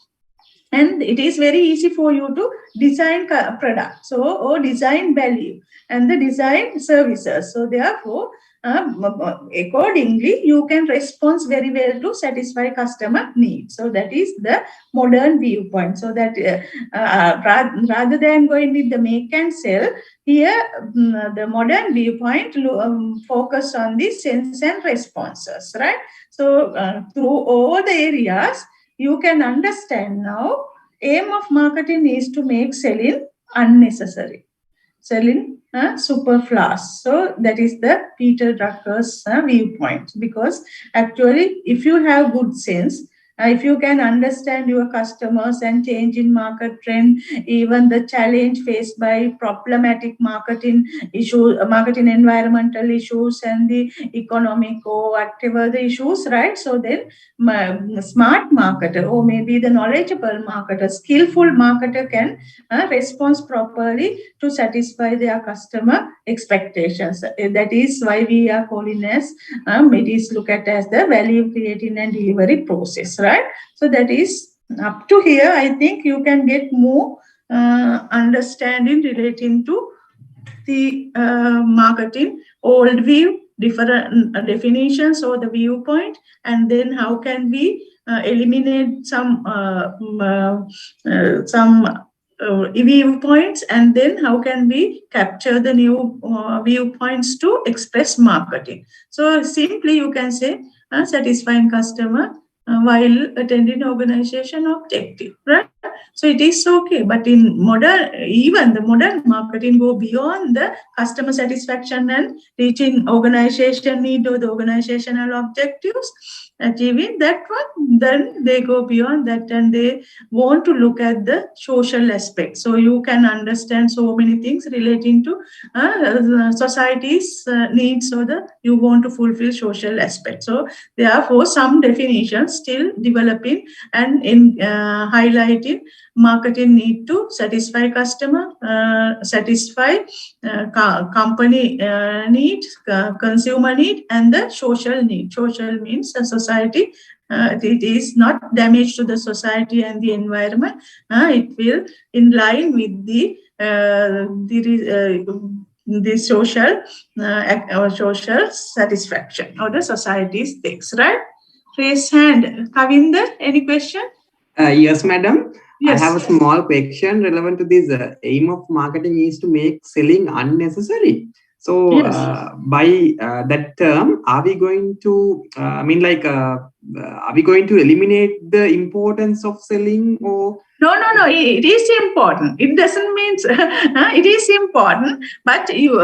and it is very easy for you to design products or design value and the design services. So therefore, accordingly, you can respond very well to satisfy customer needs. So that is the modern viewpoint. So that rather than going with the make and sell, here the modern viewpoint focus on the sense and responses, right? So through all the areas, you can understand now, aim of marketing is to make selling unnecessary, selling superfluous. So that is the Peter Drucker's viewpoint, because actually if you have good sense, if you can understand your customers and change in market trend, even the challenge faced by problematic marketing issues, marketing environmental issues and the economic or whatever the issues, right? So then smart marketer or maybe the knowledgeable marketer, skillful marketer can respond properly to satisfy their customer expectations. That is why we are calling as, it is looked at as the value creating and delivery process, right? So that is Up to here, I think you can get more understanding relating to the marketing old view, different definitions or the viewpoint, and then how can we eliminate some viewpoints, and then how can we capture the new viewpoints to express marketing. So simply you can say satisfying customer while attending organization objective, right? So it is okay, but in modern, even the modern marketing go beyond the customer satisfaction and reaching organization need or the organizational objectives, achieving that one, then they go beyond that and they want to look at the social aspect. So you can understand so many things relating to society's needs, or you want to fulfill social aspect. So therefore, some definitions still developing and in highlighting marketing need to satisfy customer, satisfy company need, consumer need, and the social need. Social means a society. It is not damage to the society and the environment. It will in line with the social satisfaction or the society's things, right? Raise hand. Kavinder, any question? Yes, madam. Yes. I have a small question relevant to this. Aim of marketing is to make selling unnecessary. So, Yes. by that term, are we going to, are we going to eliminate the importance of selling, or? No, it is important. It doesn't mean it is important, but you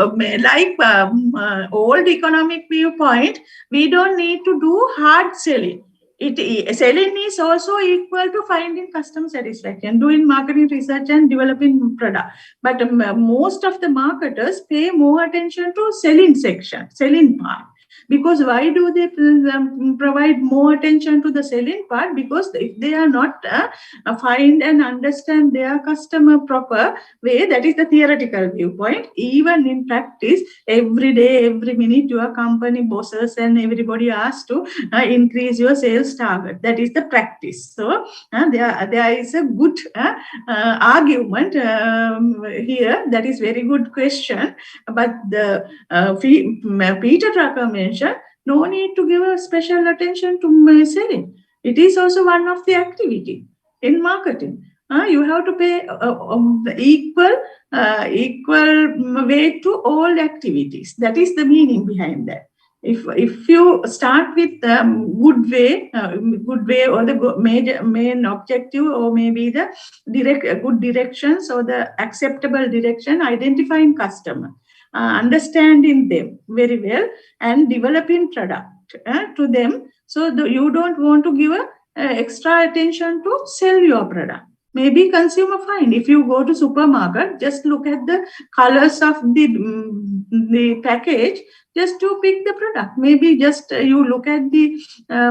old economic viewpoint, we don't need to do hard selling. Selling is also equal to finding customer satisfaction, doing marketing research and developing product. But most of the marketers pay more attention to selling part. Because why do they provide more attention to the selling part? Because if they are not find and understand their customer proper way, that is the theoretical viewpoint. Even in practice, every day, every minute, your company bosses and everybody asks to increase your sales target. That is the practice. So there is a good argument here. That is very good question. But the Peter Drucker mentioned, no need to give a special attention to selling. It is also one of the activity in marketing. You have to pay equal weight to all activities. That is the meaning behind that. If you start with good way or the main objective, or maybe the good directions or the acceptable direction, identifying customer, understanding them very well, and developing product to them. So you don't want to give extra attention to sell your product. Maybe consumer find. If you go to supermarket, just look at the colors of the package just to pick the product. Maybe just you look at the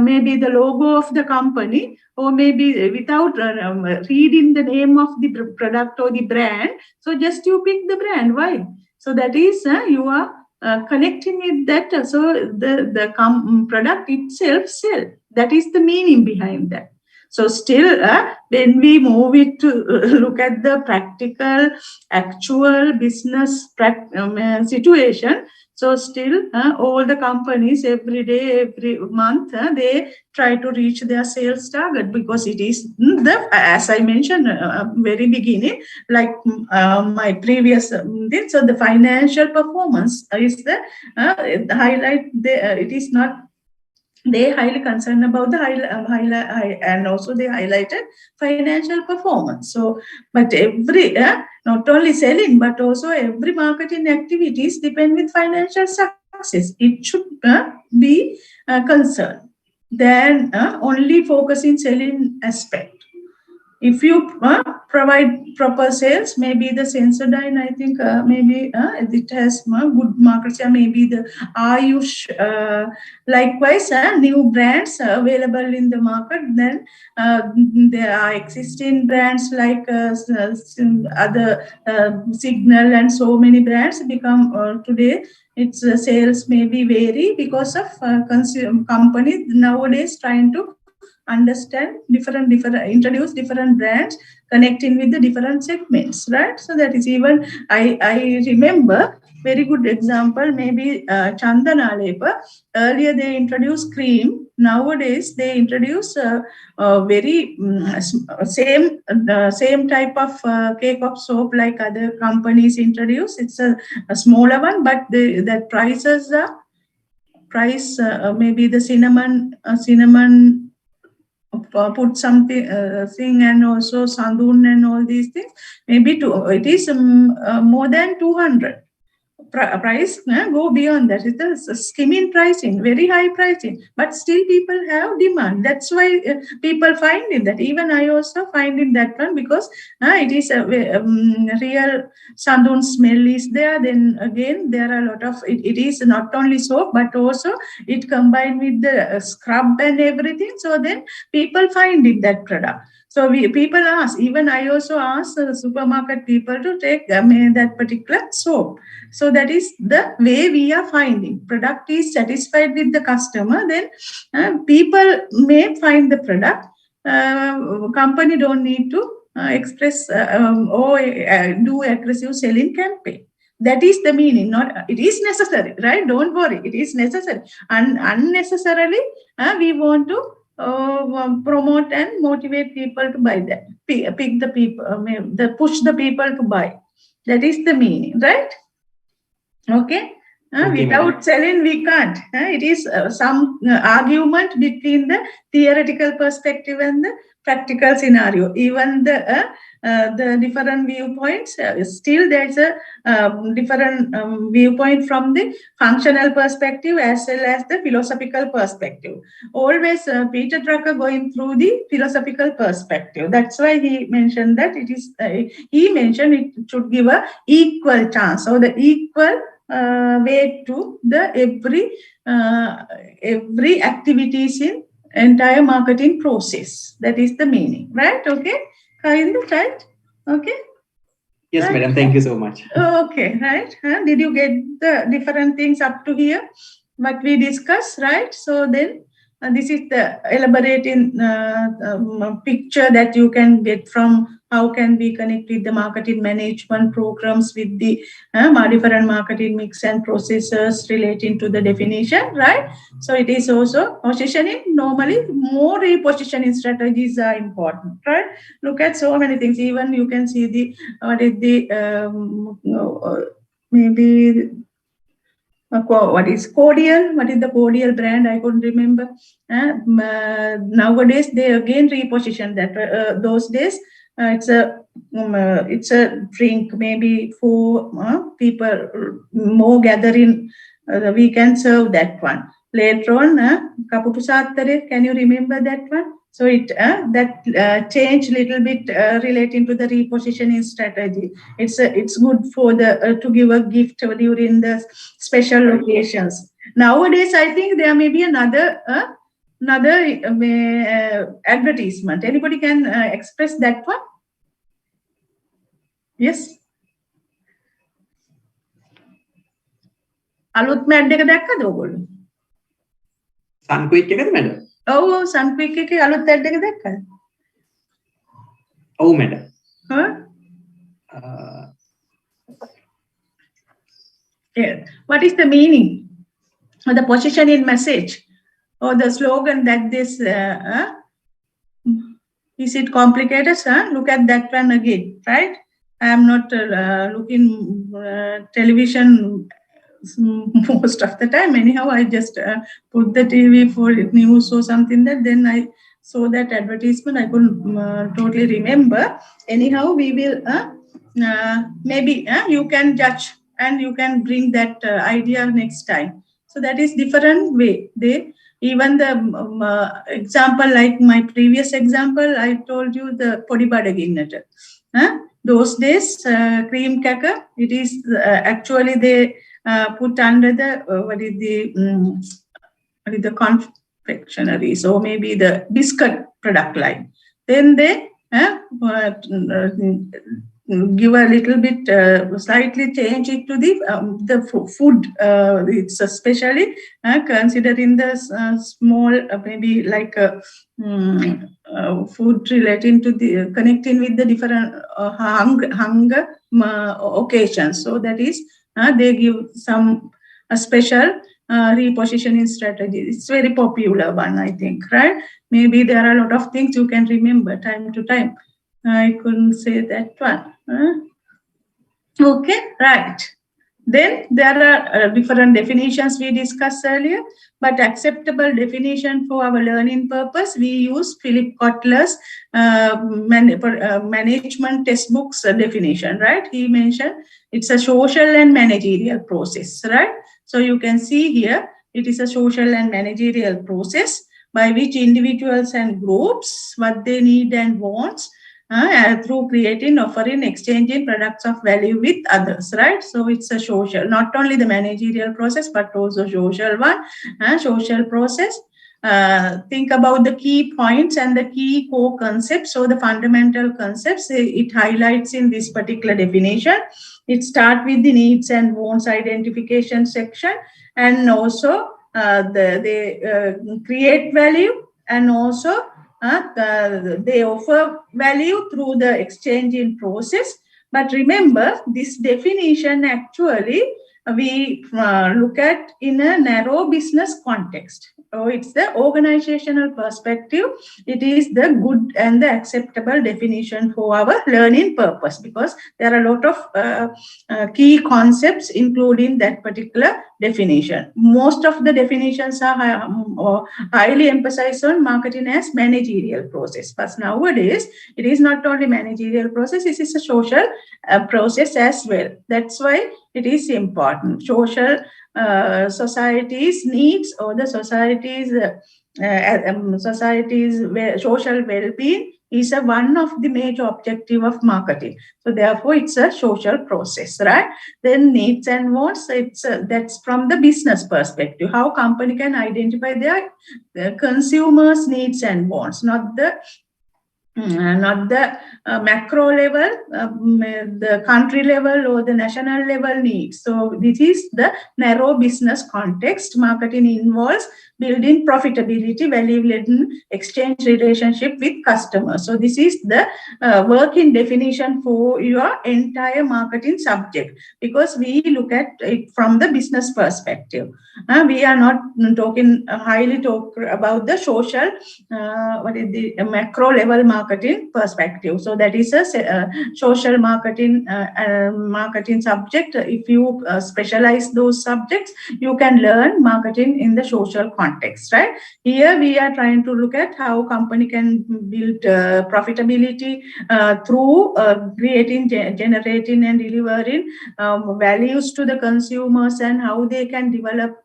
maybe the logo of the company, or maybe without reading the name of the product or the brand. So just you pick the brand. Why? So that is you are connecting with that. So the product itself sell. That is the meaning behind that. So still, when we move it to look at the practical, actual business situation, so still all the companies every day, every month, they try to reach their sales target, because it is as I mentioned very beginning, like my previous thing. So the financial performance is the highlight. It is not. They highly concerned about the and also they highlighted financial performance. So, but every not only selling but also every marketing activities depend with financial success. It should be concerned. Then only focus in selling aspect. If you provide proper sales, maybe the Sensodyne, I think maybe it has good market share, maybe the Ayush, likewise new brands available in the market. Then there are existing brands like other Signal and so many brands become today. Its sales may be vary because of companies nowadays trying to understand introduce different brands connecting with the different segments, right? So that is even, I remember very good example, maybe Chandana Lepa. Earlier they introduced cream. Nowadays they introduce very same type of cake of soap like other companies introduce. It's a smaller one, but the prices are maybe the cinnamon put something thing, and also sandun and all these things. Maybe it is more than 200. Price go beyond that. It's a skimming pricing, very high pricing, but still people have demand. That's why people find it. That even I also find it that one, because it is a real sandun smell is there. Then again there are a lot of it is not only soap but also it combined with the scrub and everything. So then people find it that product. So people ask, even I also ask the supermarket people to take that particular soap. So that is the way we are finding. Product is satisfied with the customer, then people may find the product. Company don't need to express or do aggressive selling campaign. That is the meaning. Not it is necessary, right? Don't worry, it is necessary. And unnecessarily, we want to promote and motivate people to buy that. Pick the people, push the people to buy. That is the meaning, right? Okay. Without selling, we can't. It is some argument between the theoretical perspective and the practical scenario. Even the different viewpoints, still there's a different viewpoint from the functional perspective as well as the philosophical perspective. Always Peter Drucker going through the philosophical perspective. That's why he mentioned that it is. He mentioned it should give a equal chance, or the equal way to the every activities in entire marketing process. That is the meaning, right? Okay, right? Okay. Yes, right. Madam. Thank you so much. Okay, right. Did you get the different things up to here? What we discussed, right? So then this is the elaborating picture that you can get from how can we connect with the marketing management programs with the different marketing mix and processes relating to the definition, right? So it is also positioning. Normally, more repositioning strategies are important, right? Look at so many things. Even you can see the maybe what is cordial? What is the cordial brand? I couldn't remember. Nowadays they again reposition that. Those days it's a drink. Maybe for people more gathering, we can serve that one. Later on, Kaputu Sattare, can you remember that one? So it that change little bit relating to the repositioning strategy. It's good for the to give a gift during the special occasions. Nowadays, I think there may be another advertisement. Anybody can express that one? Yes. අලුත් මැඩ් එක දැක්කද ඔයගොල්ලෝ? Sunquick එකද madam? ඔව් Sunquick එකේ අලුත් add එක දැක්කද? ඔව් madam. Yeah. What is the meaning or the positioning message or the slogan that this is it complicated, sir? Look at that one again, right? I am not looking television most of the time. Anyhow, I just put the TV for news or something that then I saw that advertisement. I couldn't totally remember. Anyhow, we will maybe you can judge and you can bring that idea next time. So that is different way. Even the example, like my previous example, I told you the podi badaginnata. Those days, cream cracker, it is actually they put under the what is the confectionery, so maybe the biscuit product line. Then they give a little bit, slightly change it to the food. It's especially considering the small, maybe like food relating to the connecting with the different hunger occasions. So that is, they give some a special repositioning strategy. It's very popular one, I think, right? Maybe there are a lot of things you can remember time to time. I couldn't say that one. Okay, right. Then there are different definitions we discussed earlier, but acceptable definition for our learning purpose, we use Philip Kotler's management textbooks definition, right? He mentioned it's a social and managerial process, right? So you can see here, it is a social and managerial process by which individuals and groups, what they need and wants, through creating, offering, exchanging products of value with others, right? So it's a social, not only the managerial process, but also social one, social process. Think about the key points and the key core concepts. So the fundamental concepts, it highlights in this particular definition. It starts with the needs and wants identification section, and also they create value, and also they offer value through the exchanging process. But remember, this definition actually we look at in a narrow business context. So it's the organizational perspective. It is the good and the acceptable definition for our learning purpose, because there are a lot of key concepts including that particular definition. Most of the definitions are highly emphasized on marketing as managerial process, but nowadays it is not only managerial process, it is a social process as well. That's why it is important. Social society's needs, or the society's social well-being is one of the major objective of marketing. So therefore, it's a social process, right? Then needs and wants, it's that's from the business perspective, how company can identify their consumers' needs and wants, not the macro level, the country level or the national level needs. So this is the narrow business context. Marketing involves building profitability, value-laden exchange relationship with customers. So this is the working definition for your entire marketing subject, because we look at it from the business perspective. We are not talking highly about the social, what is the macro level marketing perspective. So that is a social marketing marketing subject. If you specialize those subjects, you can learn marketing in the social context, right? Here we are trying to look at how company can build profitability through creating, generating and delivering values to the consumers, and how they can develop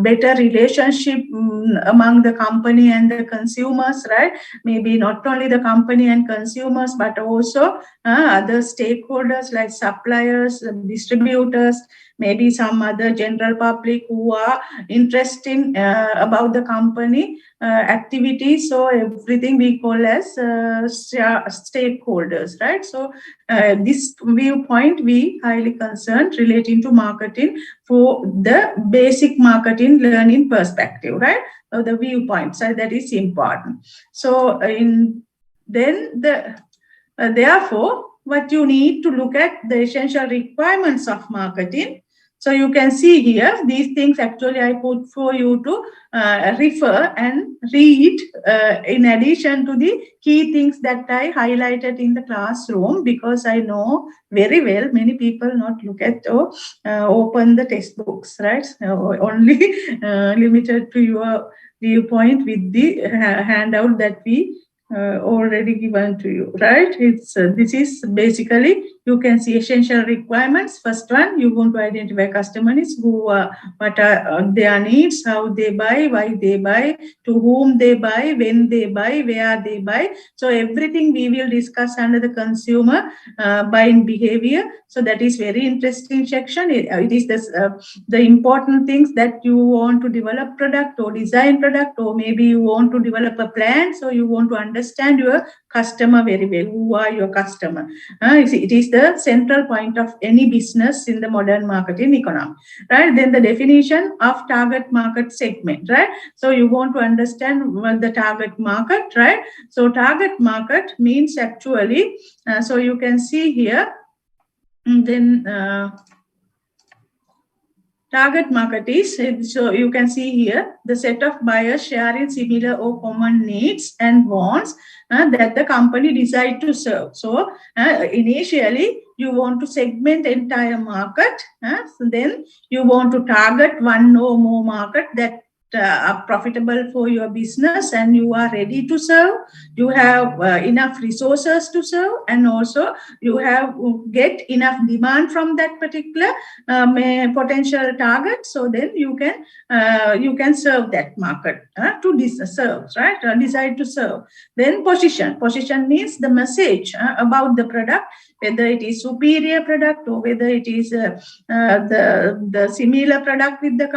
better relationship among the company and the consumers, right? Maybe not only the company and consumers, but also other stakeholders like suppliers, distributors, maybe some other general public who are interested about the company activities. So everything we call as stakeholders, right? So this viewpoint we highly concerned relating to marketing for the basic marketing learning perspective, right? So the viewpoint, so that is important. So therefore, what you need to look at the essential requirements of marketing. So you can see here, these things actually I put for you to refer and read in addition to the key things that I highlighted in the classroom, because I know very well many people not look at or open the textbooks, right? Only limited to your viewpoint with the handout that we already given to you, right? It's this is basically, you can see essential requirements. First one, you want to identify customers who what are their needs, how they buy, why they buy, to whom they buy, when they buy, where they buy. So everything we will discuss under the consumer buying behavior. So that is very interesting section. It is this, the important things that you want to develop product or design product, or maybe you want to develop a plan. So you want to understand your customer very well. Who are your customer? It is the central point of any business in the modern marketing economy, right? Then the definition of target market segment, right? So you want to understand what the target market, right? So target market means actually, so you can see here, then target market is, so you can see here, the set of buyers sharing similar or common needs and wants that the company decide to serve. So initially, you want to segment the entire market. So then you want to target one or more market that are profitable for your business and you are ready to serve. You have enough resources to serve, and also you have get enough demand from that particular potential target. So then you can serve that market to serve, right? Decide to serve. Then position means the message about the product, whether it is superior product or whether it is the similar product with the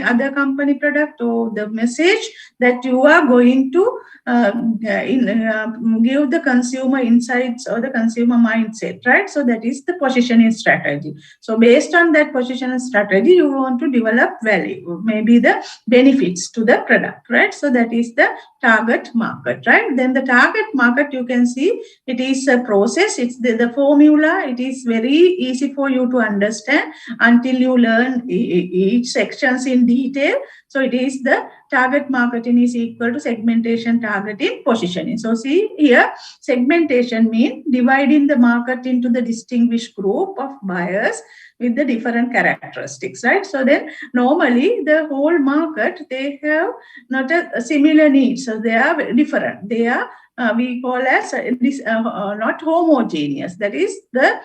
other company product, or the message that you are going to give the consumer insights or the consumer mindset, right? So that is the positioning strategy. So based on that positioning strategy, you want to develop value, maybe the benefits to the product, right? So that is the target market, right? Then the target market, you can see it is a process. It's the formula. It is very easy for you to understand until you learn each sections in detail. So it is the target marketing is equal to segmentation, targeting, positioning. So see here, segmentation means dividing the market into the distinguished group of buyers with the different characteristics, right? So then normally the whole market, they have not a similar needs. So they are different. They are we call as not homogeneous. That is the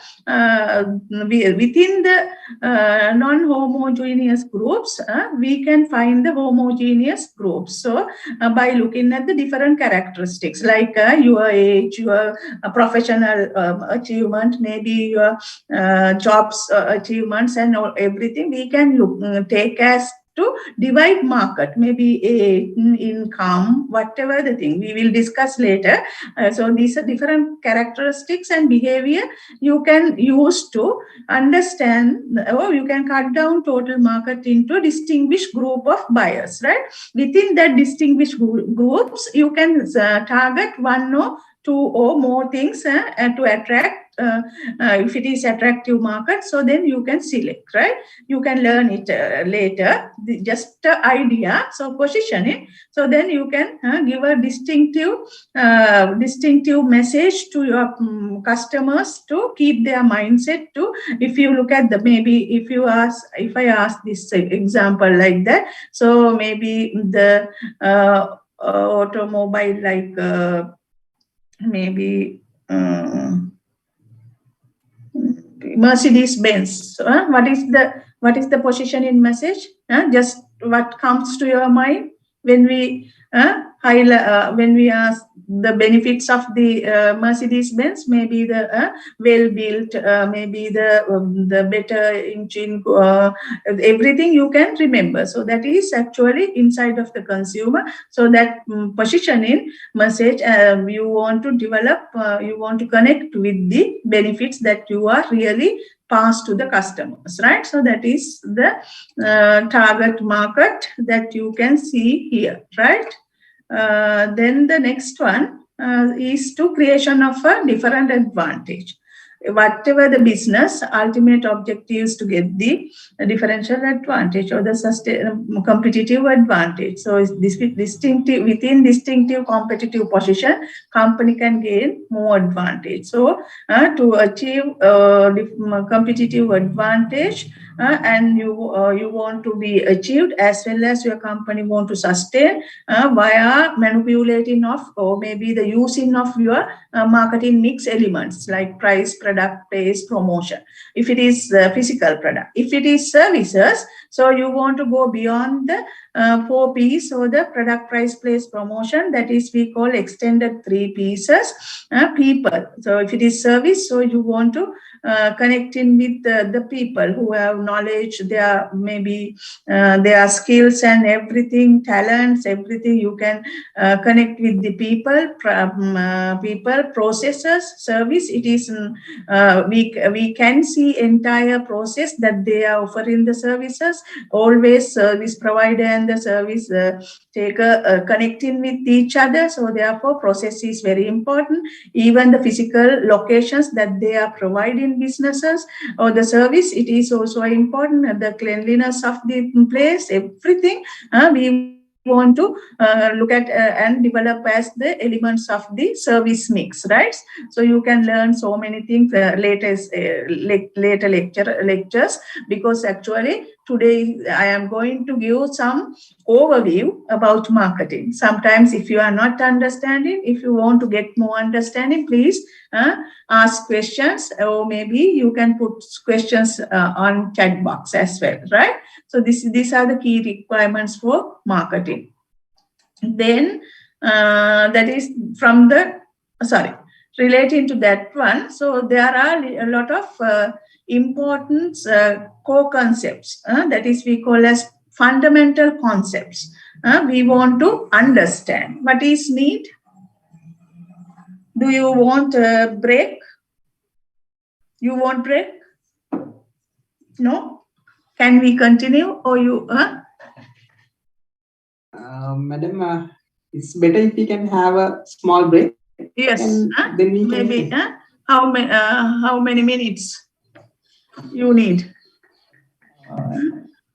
within the non-homogeneous groups, we can find the homogeneous groups. So by looking at the different characteristics like your age, your professional achievement, maybe your jobs achievements and everything, we can take as to divide market, maybe income, whatever the thing we will discuss later. So these are different characteristics and behavior you can use to understand, or you can cut down total market into a distinguished group of buyers, right? Within that distinguished groups, you can target one or two or more things to attract. If it is attractive market, so then you can select, right? You can learn it later, just the idea. So positioning, so then you can give a distinctive message to your customers to keep their mindset to. If you look at the, maybe if I ask this example like that, so maybe the automobile, like maybe Mercedes Benz. So, what is the positioning message? Just what comes to your mind when we when we ask the benefits of the Mercedes Benz? Maybe the well built, maybe the better engine, everything you can remember. So that is actually inside of the consumer. So that positioning message you want to develop, you want to connect with the benefits that you are really pass to the customers, right? So that is the target market that you can see here, right? Then the next one is to creation of a different advantage. Whatever the business, ultimate objective is to get the differential advantage or the competitive advantage. So this within distinctive competitive position, company can gain more advantage. So to achieve competitive advantage, and you want to be achieved, as well as your company want to sustain via manipulating of, or maybe the using of your marketing mix elements like price, product, place, promotion. If it is physical product, if it is services, so you want to go beyond the 4 P's, so the product, price, place, promotion, that is we call extended 3 pieces. People, so if it is service, so you want to connect in with the people who have knowledge, their maybe their skills and everything, talents, everything. You can connect with the people, processes, service. It is we can see entire process that they are offering the services. Always service provider and the service taker connecting with each other. So therefore, process is very important. Even the physical locations that they are providing businesses or the service, it is also important. The cleanliness of the place, everything we want to look at and develop as the elements of the service mix, right? So you can learn so many things later lectures, because actually today I am going to give some overview about marketing. Sometimes if you are not understanding, if you want to get more understanding, please ask questions, or maybe you can put questions on chat box as well, right? So these are the key requirements for marketing. Then that is from the, relating to that one. So there are a lot of important core concepts that is we call as fundamental concepts. We want to understand what is need. Do you want a break? You want break? No? Can we continue, or you? Madam, it's better if we can have a small break. Yes. Then we maybe. can. How many minutes you need?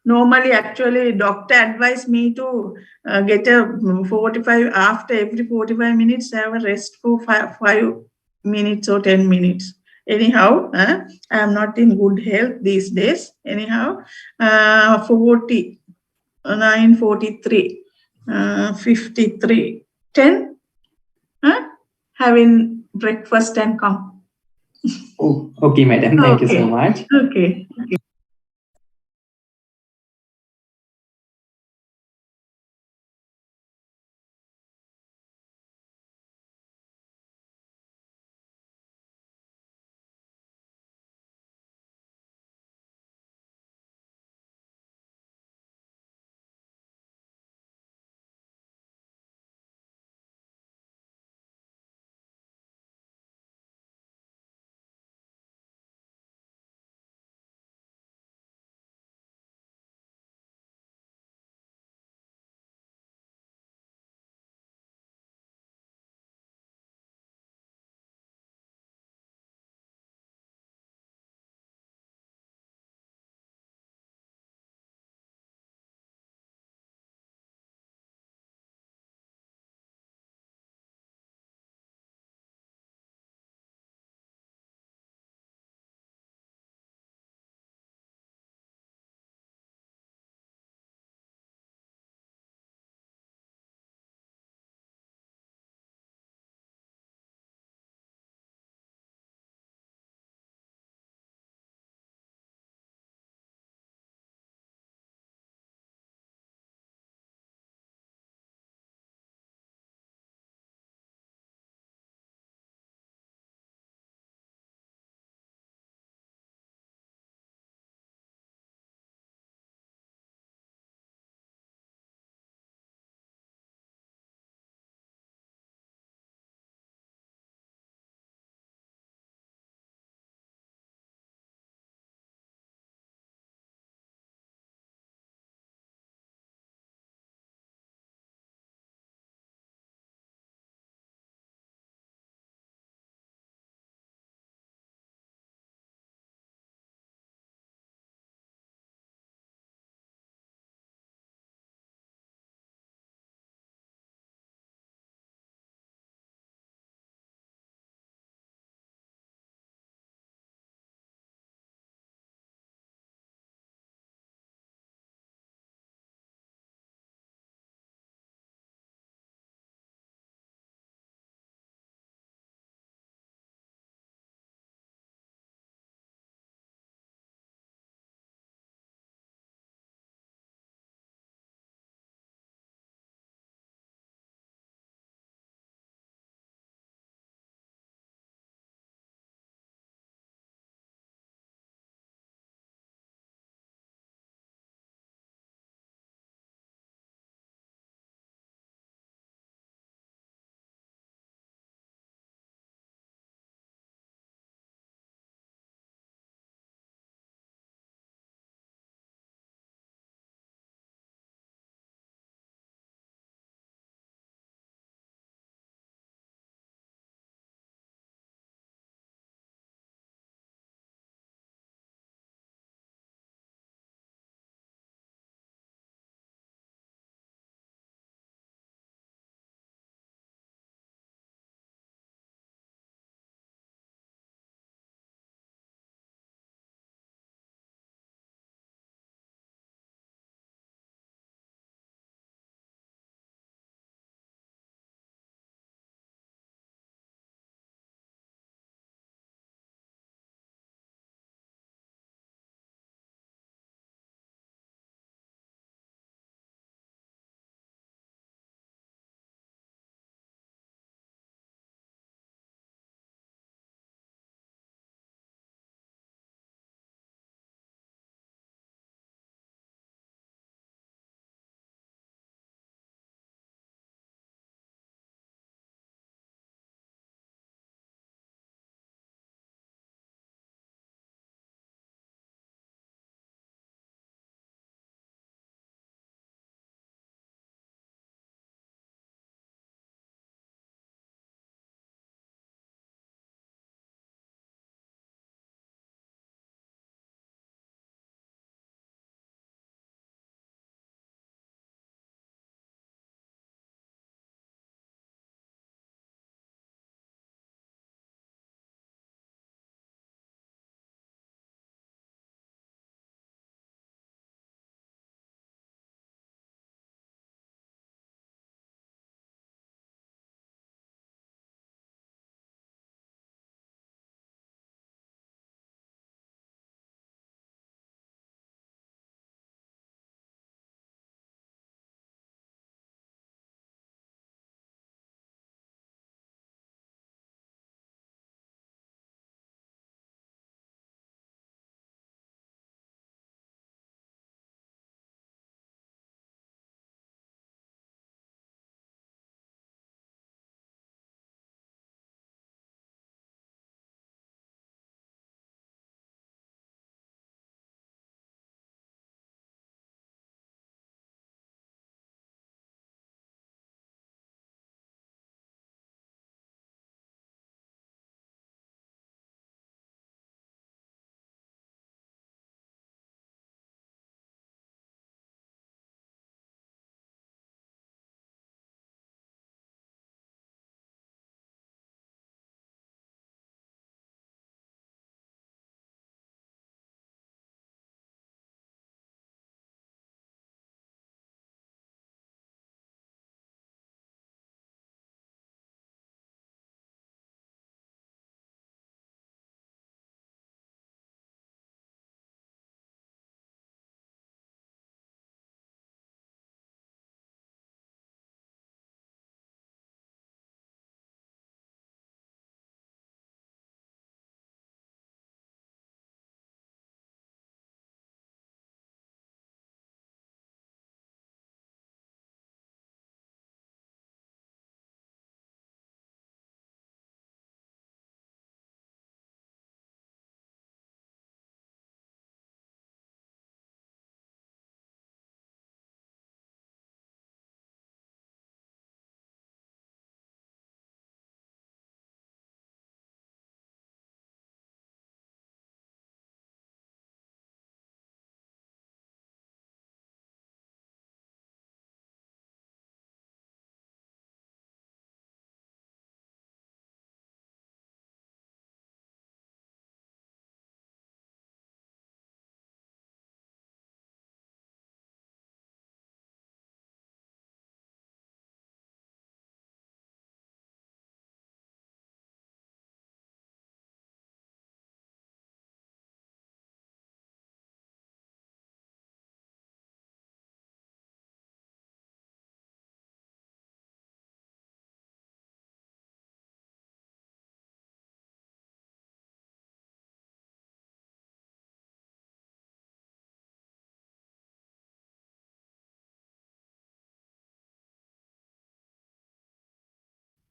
Normally, actually, doctor advised me to get a 45, after every 45 minutes, have a rest for 5 minutes or 10 minutes. Anyhow, I am not in good health these days. Anyhow, 40, 9, 43, 53, 10, having breakfast and come. Oh, okay, madam. Thank you so much. Okay.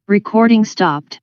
Recording stopped.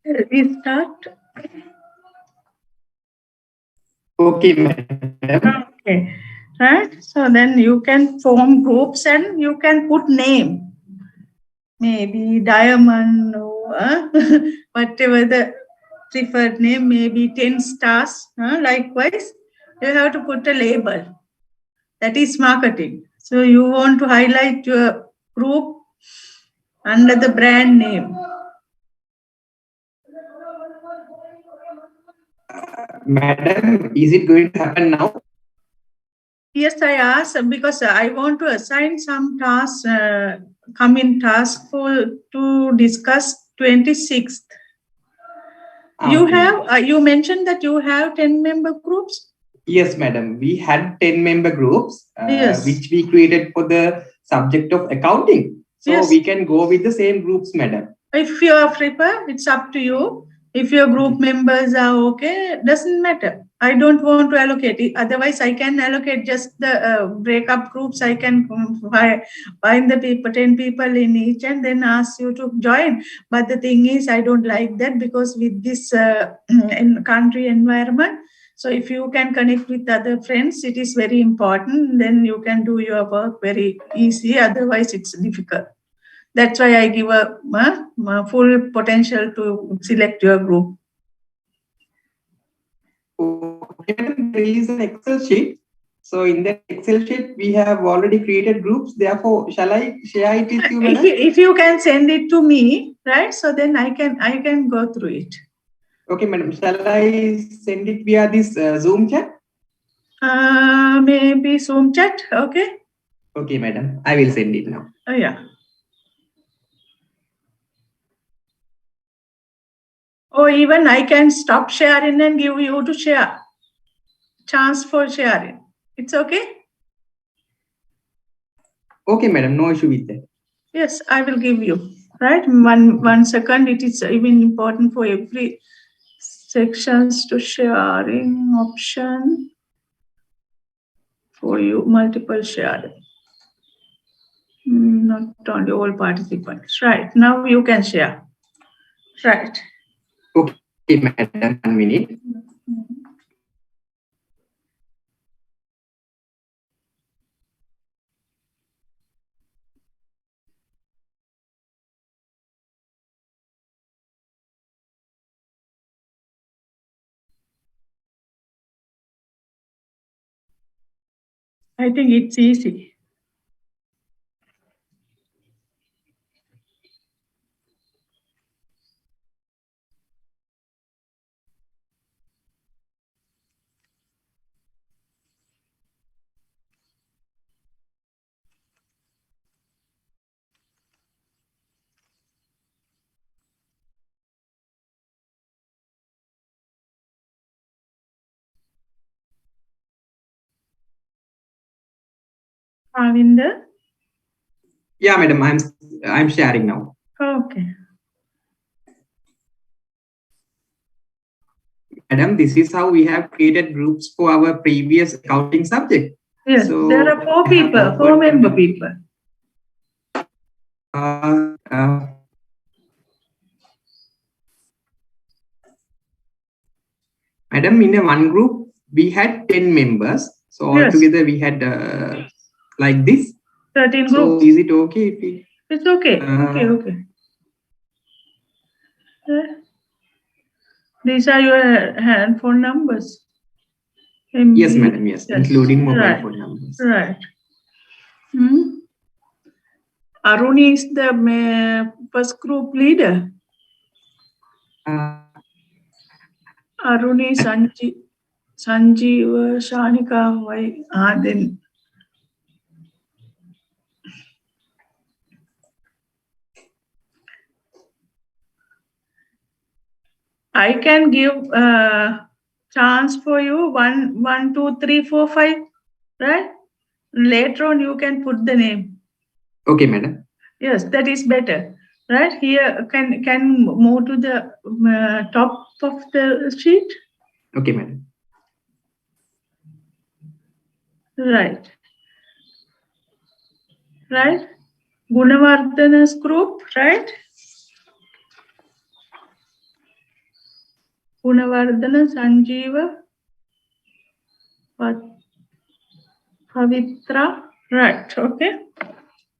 We start. Okay, madam. Okay. Right. So then you can form groups and you can put name. Maybe diamond or whatever the preferred name, maybe 10 stars. Likewise, you have to put a label. That is marketing. So you want to highlight your group under the brand name. Madam, is it going to happen now? Yes, I asked because I want to assign some tasks, come in task to discuss 26th. You have, you mentioned that you have 10-member groups? Yes, madam. We had 10-member groups, Yes. which we created for the subject of accounting. So Yes. we can go with the same groups, madam. If you are prepared, it's up to you. If your group members are okay, doesn't matter. I don't want to allocate it. Otherwise, I can allocate just the breakup groups. I can find the people, 10 people in each, and then ask you to join. But the thing is, I don't like that because with this country environment, so if you can connect with other friends, it is very important. Then you can do your work very easy. Otherwise, it's difficult. That's why I give a full potential to select your group. Okay, there is an Excel sheet. So in that Excel sheet, we have already created groups. Therefore, shall I share it with you, madam? If you can send it to me, right? So then I can go through it. Okay, madam. Shall I send it via this Zoom chat? Maybe Zoom chat. Okay. Okay, madam. I will send it now. Oh, yeah. Or even I can stop sharing and give you to share. Chance for sharing. It's okay? Okay, madam. No issue with that. Yes, I will give you. Right? One second. It is even important for every sections to sharing option for you, multiple sharing. Not only all participants. Right. Now you can share. Right. Okay, madam. 1 minute. I think it's easy. Avinder? Yeah, madam. I'm sharing now. Okay. Madam, this is how we have created groups for our previous accounting subject. Yes, So there are 4 people, 4 member people. Madam, in a one group, we had 10 members. So Yes. altogether we had like this. 13 So groups. is it okay if we... It's okay. Okay. These are your handphone numbers. Yes, madam. Yes, including mobile phone numbers. Right. Arun is the first group leader. Arun is Sanjeev, Shanika, why? Then I can give chance for you 1, 2, 3, 4, 5, right? Later on, you can put the name. Okay, madam. Yes, that is better, right? Here, can move to the top of the sheet. Okay, madam. Right. Gunavardhana's group, right? Punavardhana, Sanjeeva, Pavitra. Right, okay.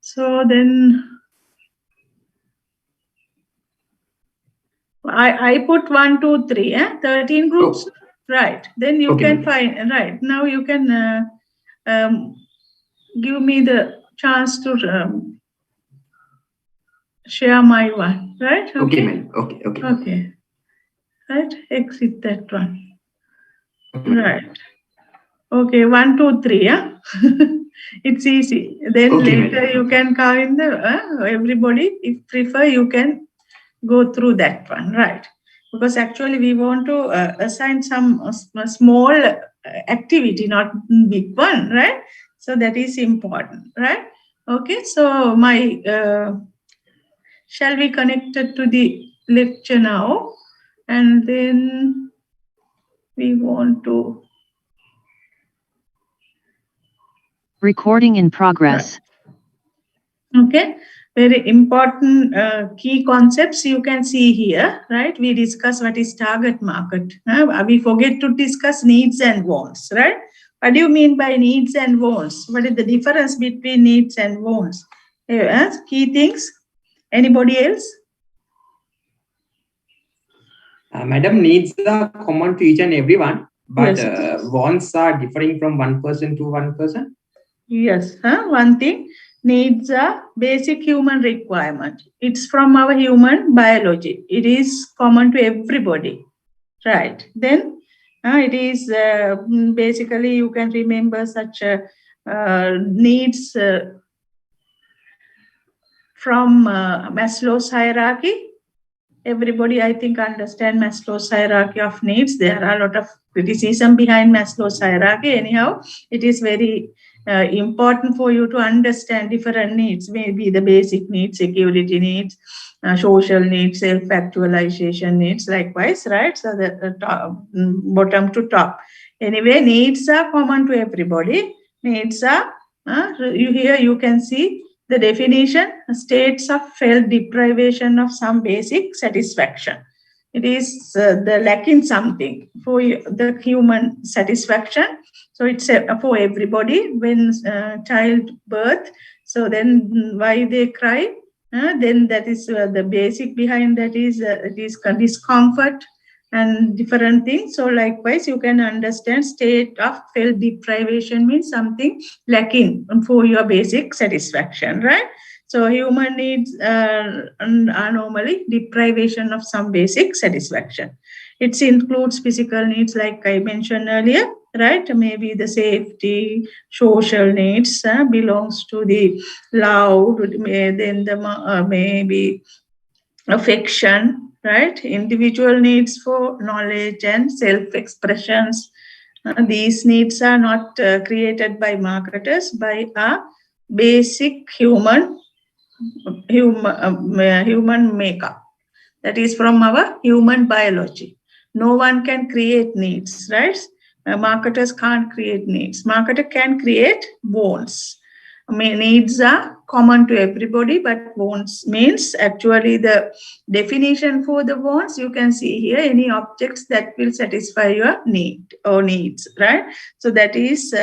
So then I put 1, 2, 3, 13 groups. Oh. Right. Then you Okay, can madam. find, right. Now you can give me the chance to share my one, right? Okay, madam. Okay, okay. Okay. Right. Exit that one. Okay, madam. Right. Okay. 1, 2, 3. Yeah. It's easy. Then Okay, later madam. you can count in the everybody. If prefer, you can go through that one, right? Because actually we want to assign some small activity, not big one, right? So that is important, right? Okay. So my shall we connect it to the lecture now, and then we want to Recording in progress. okay, very important key concepts you can see here, right? We discuss what is target market. We forget to discuss needs and wants, right? What do you mean by needs and wants? What is the difference between needs and wants? Key things. Anybody else? Madam, needs are common to each and everyone, but Yes. wants are differing from one person to one person. Yes, one thing, needs a basic human requirement. It's from our human biology. It is common to everybody, right? Then it is basically you can remember such needs from Maslow's hierarchy. Everybody, I think, understand Maslow's hierarchy of needs. There are a lot of criticism behind Maslow's hierarchy. Anyhow, it is very important for you to understand different needs, maybe the basic needs, security needs, social needs, self-actualization needs, likewise, right? So the bottom to top. Anyway, needs are common to everybody. Needs are, here you can see the definition, states of felt deprivation of some basic satisfaction. It is the lacking something for the human satisfaction. So it's for everybody when childbirth. So then why they cry? Then that is the basic behind that is discomfort and different things. So likewise, you can understand state of felt deprivation means something lacking for your basic satisfaction, right? So human needs are normally deprivation of some basic satisfaction. It includes physical needs, like I mentioned earlier, right? Maybe the safety, social needs belongs to the love, then the maybe affection, right? Individual needs for knowledge and self-expressions. These needs are not created by marketers, by a basic human makeup. That is from our human biology. No one can create needs, right? Marketers can't create needs. Marketer can create wants. Needs are common to everybody, but wants means actually the definition for the wants, you can see here, any objects that will satisfy your need or needs, right? So that is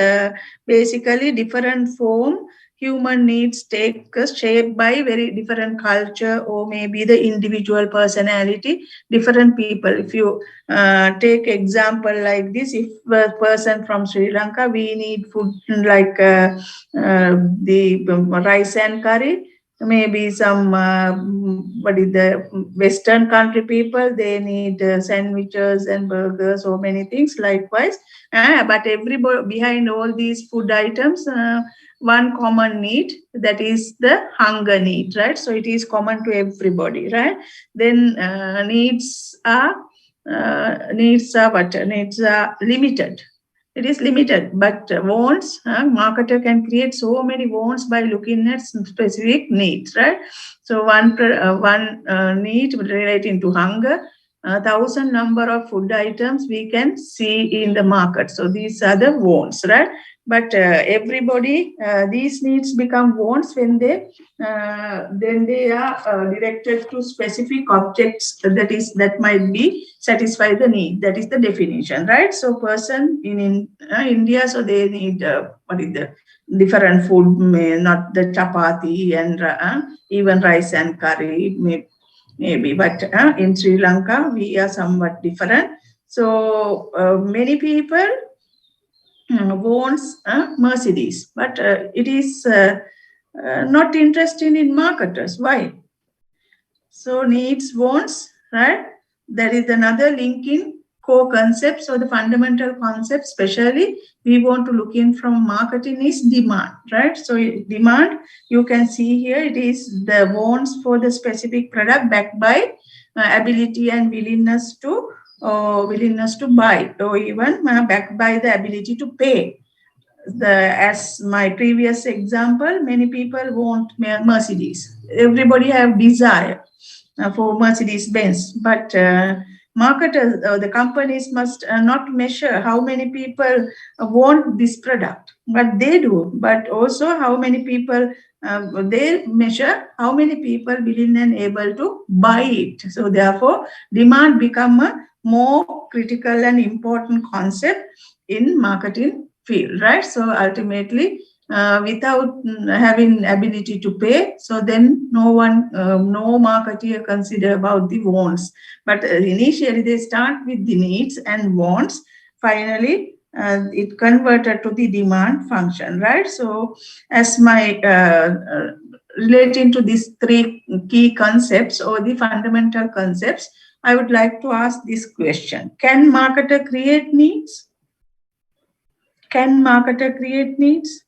basically different form. Human needs take shape by very different culture or maybe the individual personality, different people. If you take example like this, if a person from Sri Lanka, we need food like the rice and curry. Maybe some what is the Western country people, they need sandwiches and burgers or many things likewise. But everybody behind all these food items, one common need, that is the hunger need, right? So it is common to everybody, right? Then needs are what? Needs are limited. It is limited, but wants, marketer can create so many wants by looking at some specific needs, right? So one need relating to hunger, 1,000 number of food items we can see in the market. So these are the wants, right? But everybody, these needs become wants when they then they are directed to specific objects that might be satisfy the need. That is the definition, right? So person in India, so they need what is the different food, not the chapati and even rice and curry, maybe. But in Sri Lanka, we are somewhat different. So many people wants Mercedes, but it is not interested in marketers. Why? So needs, wants, right? There is another link in core concepts or the fundamental concept, especially we want to look in from marketing is demand, right? So demand, you can see here, it is the wants for the specific product backed by ability and willingness to buy, or even backed by the ability to pay. As my previous example, many people want Mercedes. Everybody have desire for Mercedes Benz, but marketers, the companies must not measure how many people want this product, but they do. But also how many people they measure how many people willing and able to buy it. So therefore, demand become a more critical and important concept in marketing field, right? So ultimately, without having ability to pay, so then no marketer consider about the wants. But initially they start with the needs and wants. Finally, it converted to the demand function, right? So as my relating to these three key concepts or the fundamental concepts, I would like to ask this question: can marketer create needs? Can marketer create needs?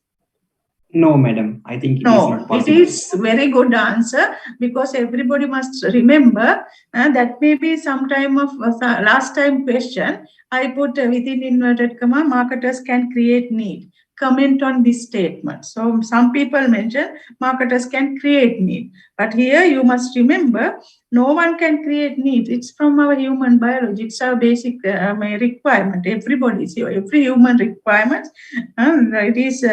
No, madam. I think it is not possible. It is very good answer, because everybody must remember that maybe some time of last time question I put within inverted comma, marketers can create need. Comment on this statement. So some people mention marketers can create need, but here you must remember no one can create need. It's from our human biology. It's our basic requirement. Everybody's here. Every human requirement. It is,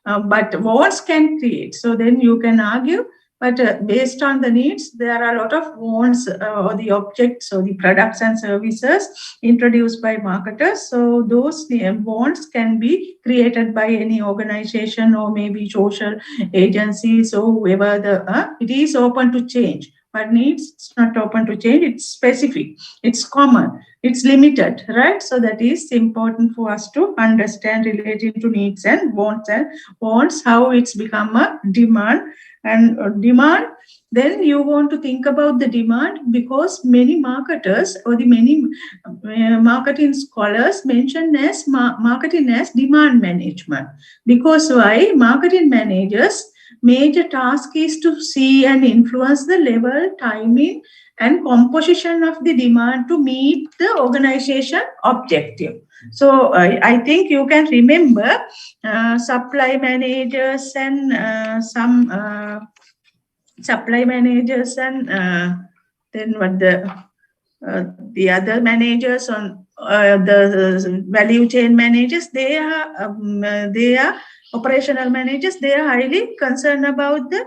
but wants can create. So then you can argue. But based on the needs, there are a lot of wants or the objects or the products and services introduced by marketers. So those wants can be created by any organization or maybe social agencies or whoever it is open to change. But needs, it's not open to change. It's specific. It's common. It's limited, right? So that is important for us to understand relating to needs and wants, how it's become a demand. And demand, then you want to think about the demand, because many marketers or the many marketing scholars mention as marketing as demand management. Because why? Marketing managers' major task is to see and influence the level, timing, and composition of the demand to meet the organization objective. So I think you can remember supply managers and some supply managers and then what the other managers on the value chain managers, they are operational managers. They are highly concerned about the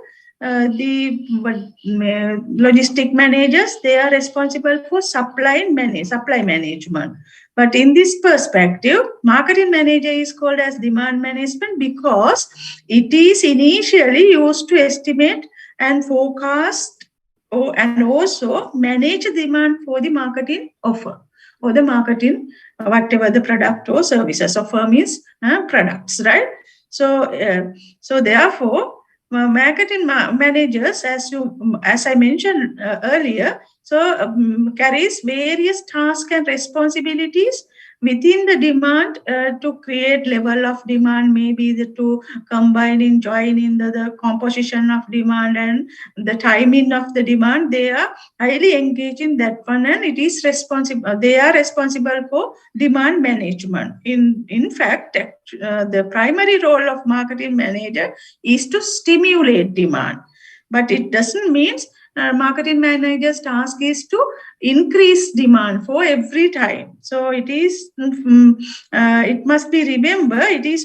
logistic managers. They are responsible for supply management. But in this perspective, marketing manager is called as demand management, because it is initially used to estimate and forecast and also manage demand for the marketing offer or the marketing, whatever the product or services. Offer means products, right? So therefore, marketing managers, as I mentioned earlier, so carries various tasks and responsibilities within the demand to create level of demand, maybe to join in the composition of demand and the timing of the demand. They are highly engaged in that one, and it is responsible. They are responsible for demand management. In fact, the primary role of marketing manager is to stimulate demand, but it doesn't mean marketing manager's task is to increase demand for every time. So it is, it must be remembered, it is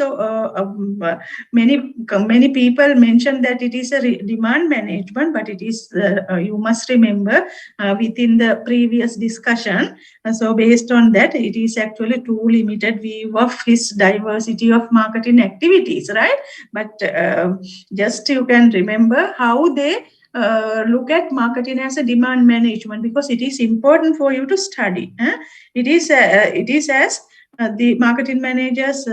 many people mention that it is a demand management, but it is, you must remember within the previous discussion. So based on that, it is actually too limited view of his diversity of marketing activities, right? But just you can remember how they look at marketing as a demand management, because it is important for you to study. It is as the marketing managers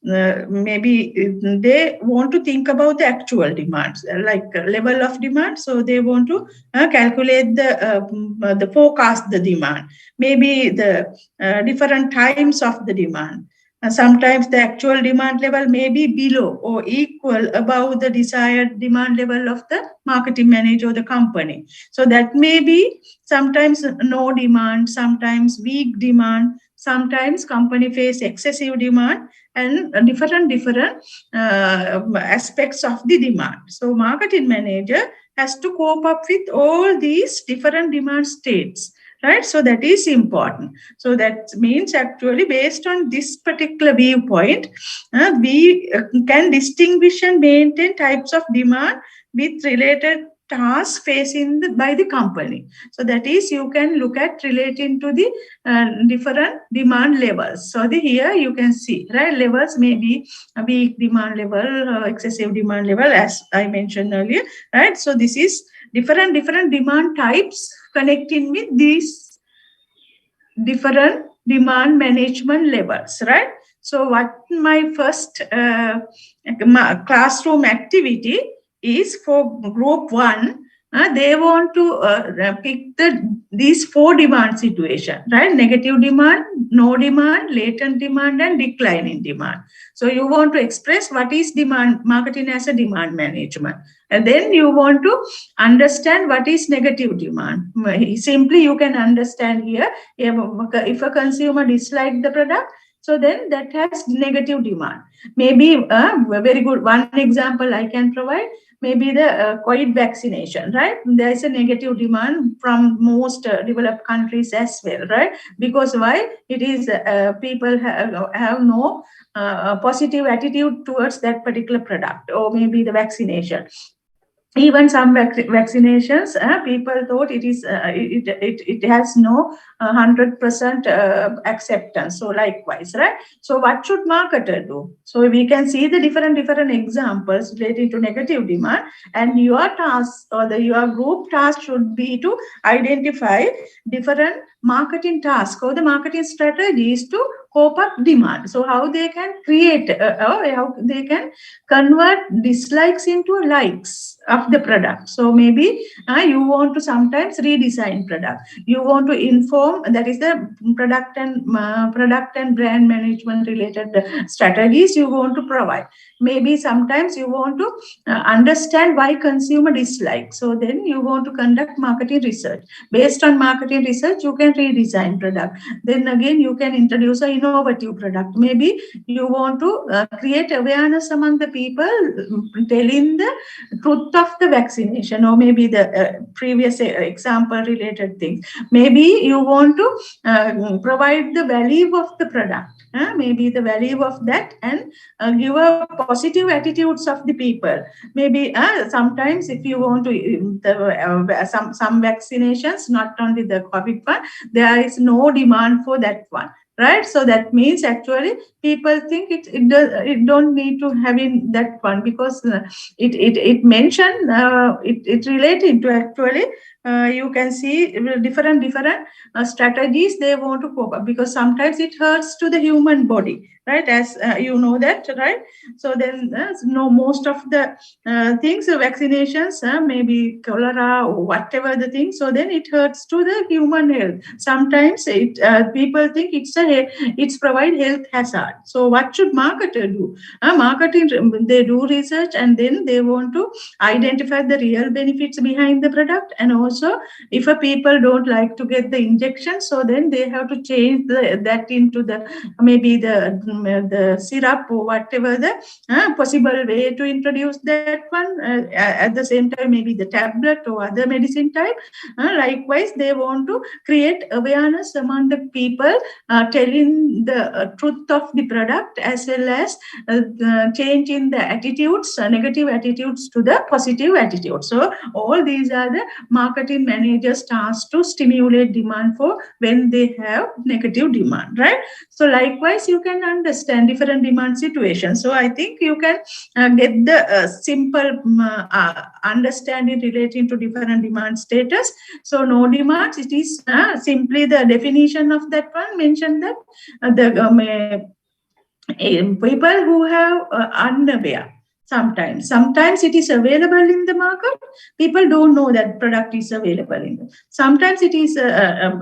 maybe they want to think about the actual demands, like level of demand. So they want to calculate the forecast the demand, maybe the different times of the demand. Sometimes the actual demand level may be below or equal above the desired demand level of the marketing manager or the company. So that may be sometimes no demand, sometimes weak demand, sometimes company face excessive demand, and different aspects of the demand. So marketing manager has to cope up with all these different demand states, right? So that is important. So that means actually based on this particular viewpoint, we can distinguish and maintain types of demand with related tasks facing by the company. So that is, you can look at relating to the different demand levels. So here you can see, right, levels may be a weak demand level, excessive demand level, as I mentioned earlier, right? So this is different demand types connecting with these different demand management levels, right? So what my first classroom activity is for group 1, they want to pick these 4 demand situations, right? Negative demand, no demand, latent demand, and declining demand. So you want to express what is demand marketing as a demand management. And then you want to understand what is negative demand. Simply you can understand here, if a consumer dislikes the product, so then that has negative demand. Maybe a very good one example I can provide, maybe the COVID vaccination, right? There is a negative demand from most developed countries as well, right? Because why? It is people have no positive attitude towards that particular product, or maybe the vaccination. Even some vaccinations, people thought it is it has no 100% acceptance. So likewise, right? So what should marketer do? So we can see the different examples relating to negative demand, and your task or your group task should be to identify different marketing tasks or the marketing strategies to cope up demand. So how they can create, how they can convert dislikes into likes of the product. So maybe you want to sometimes redesign product. You want to inform, that is the product and brand management related strategies you want to provide. Maybe sometimes you want to understand why consumer dislike. So then you want to conduct marketing research. Based on marketing research, you can redesign product. Then again, you can introduce an innovative product. Maybe you want to create awareness among the people, telling the truth of the vaccination, or maybe the previous example related things. Maybe you want to provide the value of the product, maybe the value of that, and give a positive attitudes of the people. Maybe sometimes if you want to some vaccinations, not only the COVID one, there is no demand for that one, right? So that means actually people think it don't need to have in that one, because it mentioned it related to actually you can see different strategies they want to cope up, because sometimes it hurts to the human body, right? As you know that, right? So then most of the things, vaccinations, maybe cholera or whatever the thing, so then it hurts to the human health. Sometimes people think it's provide health hazard. So what should marketer do? Marketing, they do research, and then they want to identify the real benefits behind the product, and also also, if a people don't like to get the injection, so then they have to change that into the maybe the syrup or whatever the possible way to introduce that one. At the same time, maybe the tablet or other medicine type. Likewise, they want to create awareness among the people, telling the truth of the product, as well as changing the attitudes, negative attitudes to the positive attitude. So all these are the marketing managers' tasks to stimulate demand for when they have negative demand, right? So likewise, you can understand different demand situations. So I think you can get the simple understanding relating to different demand status. So no demands, it is simply the definition of that one mentioned that the people who have unaware. Sometimes it is available in the market. People don't know that product is available in the. Sometimes it is not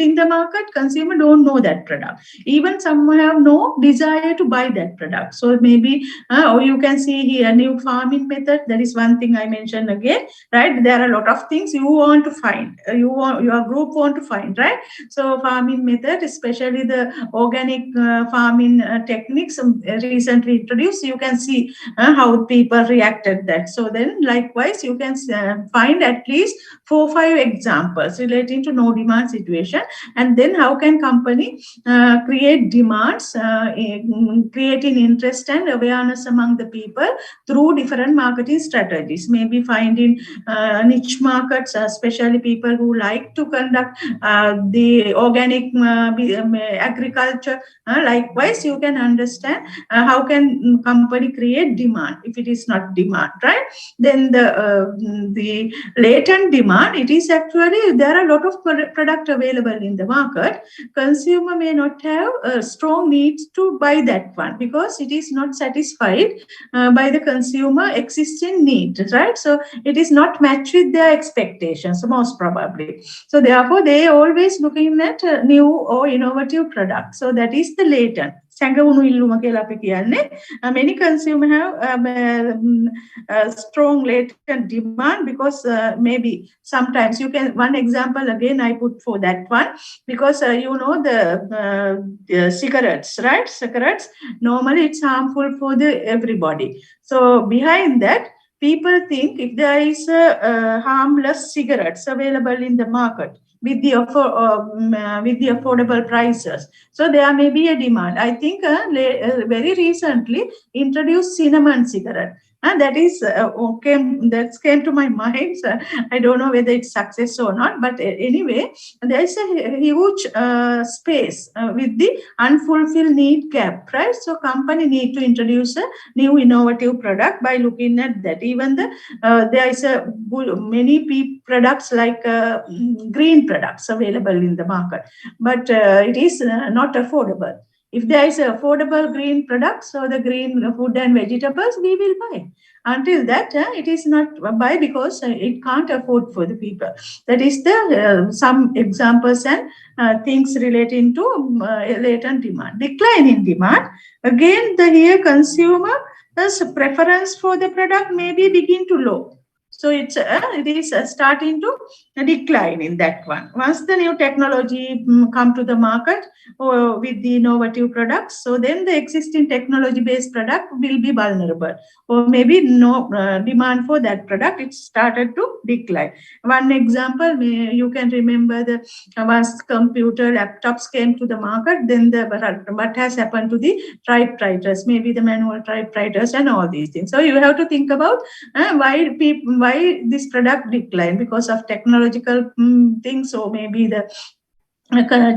in the market. Consumer don't know that product. Even some have no desire to buy that product. So maybe or you can see here new farming method. That is one thing I mentioned again, right? There are a lot of things you want to find. Your group want to find, right? So farming method, especially the organic farming techniques recently introduced. You can see how people reacted that. So then likewise you can find at least 4 or 5 examples relating to no demand situation, and then how can company create demands, creating interest and awareness among the people through different marketing strategies. Maybe finding niche markets, especially people who like to conduct the organic agriculture. Likewise, you can understand how can company create demand if it is not demand, right? Then the latent demand, it is actually there are a lot of product available in the market. Consumer may not have strong needs to buy that one because it is not satisfied by the consumer existing need, right? So it is not matched with their expectations most probably. So therefore they always looking at new or innovative products. So that is the latent. Many consumers have strong latent demand because maybe sometimes you can, one example again I put for that one, because the cigarettes, right? Cigarettes, normally it's harmful for everybody. So behind that, people think if there is harmless cigarettes available in the market with the affordable prices, so there may be a demand. I think very recently introduced cinnamon cigarette. That is that came to my mind. So I don't know whether it's success or not, but anyway, there is a huge space with the unfulfilled need gap, right? So company need to introduce a new innovative product by looking at that. Even there is many products like green products available in the market, but it is not affordable. If there is affordable green products or the green food and vegetables, we will buy. Until that, it is not buy because it can't afford for the people. That is the some examples and things relating to latent demand. Decline in demand. Again, here consumer's preference for the product may be begin to low. So it is starting to decline in that one. Once the new technology come to the market with the innovative products, so then the existing technology-based product will be vulnerable, or maybe no demand for that product. It started to decline. One example, you can remember once computer laptops came to the market, then what has happened to the typewriters, maybe the manual typewriters and all these things. So you have to think about why this product declined, because of technological things, or maybe the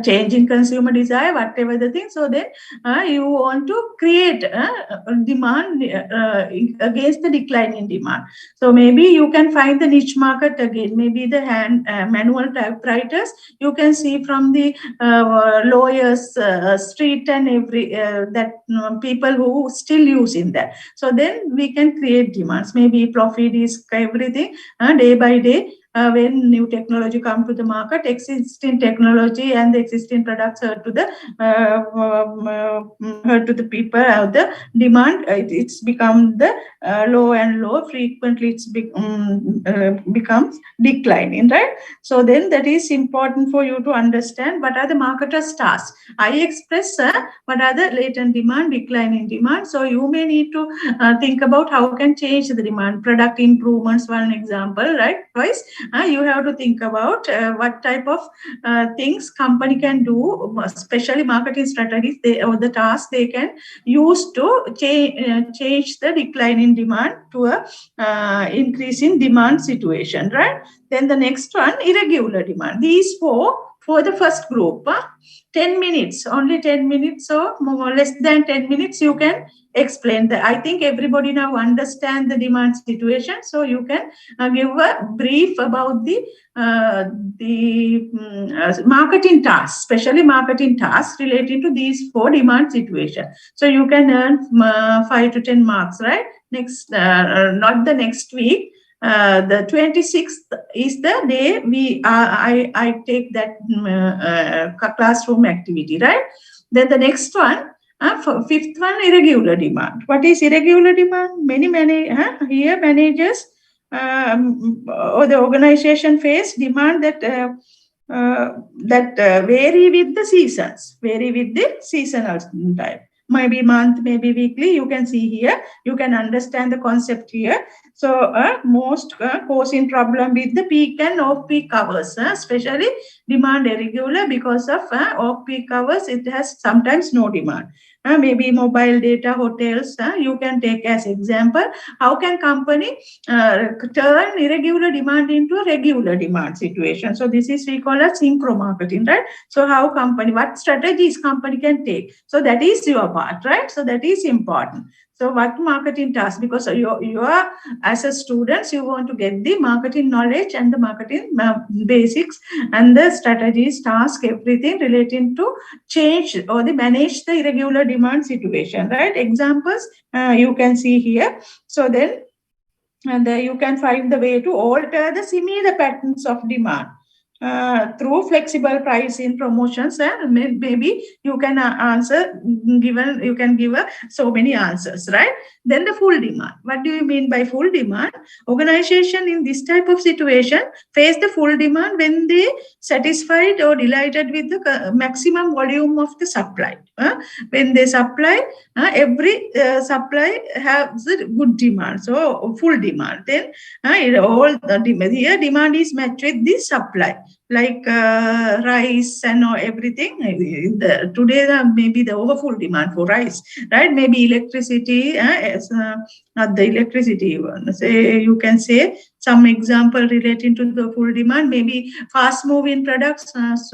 change in consumer desire, whatever the thing. So then you want to create demand against the decline in demand. So maybe you can find the niche market again, maybe the manual typewriters. You can see from the lawyers street and every that people who still use in that. So then we can create demands. Maybe profit is everything day by day. when new technology come to the market, existing technology and the existing products hurt to the people out the demand. It's become the low and low. Frequently, it's becomes declining, right? So then that is important for you to understand what are the marketers' tasks. I express what are the latent demand, declining demand. So you may need to think about how can change the demand. Product improvements, one example, right? Twice, you have to think about what type of things company can do, especially marketing strategies, or the tasks they can use to change the decline in demand to a increase in demand situation, right? Then the next one, irregular demand. These four for the first group, 10 minutes, only 10 minutes or more, less than 10 minutes, you can explain that. I think everybody now understand the demand situation, so you can give a brief about the marketing tasks, especially marketing tasks relating to these four demand situations. So you can earn 5 to 10 marks, right? Next, not the next week. The 26th is the day I take that classroom activity, right? Then the next one, fifth one, irregular demand. What is irregular demand? Many here managers or the organization face demand that vary with the seasons, vary with the seasonal type. Maybe month, maybe weekly. You can see here. You can understand the concept here. So most causing problem with the peak and off-peak hours, especially demand irregular because of off-peak hours. It has sometimes no demand. Maybe mobile data, hotels. You can take as example. How can company turn irregular demand into a regular demand situation? So this is we call as synchro marketing, right? So how company, what strategies company can take? So that is your part, right? So that is important. So what marketing task? Because you are as a students, you want to get the marketing knowledge and the marketing basics and the strategies, task, everything relating to change or the manage the irregular demand situation, right? Examples you can see here. So then, and you can find the way to alter the similar patterns of demand through flexible pricing promotions. Maybe you can answer given, you can give so many answers, right? Then the full demand. What do you mean by full demand? Organization in this type of situation face the full demand when they satisfied or delighted with the maximum volume of the supply. When they supply, every supply has a good demand, so full demand. Then all the demand here, demand is matched with the supply, like rice and everything. Today maybe the overfull demand for rice, right? Maybe electricity, not the electricity one. Say you can say some example relating to the full demand. Maybe fast moving products. Milk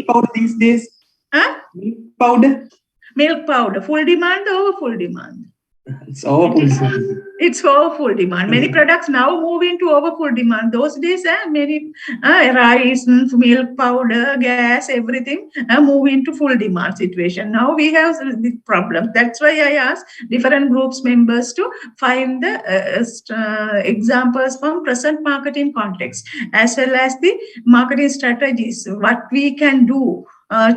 powder these days. Milk powder. Milk powder. Full demand or full demand? It's overfull. It's overfull demand. Many products now move into overfull demand. Those days, many rice, milk powder, gas, everything move into full demand situation. Now we have this problem. That's why I asked different groups members to find the examples from present marketing context, as well as the marketing strategies, what we can do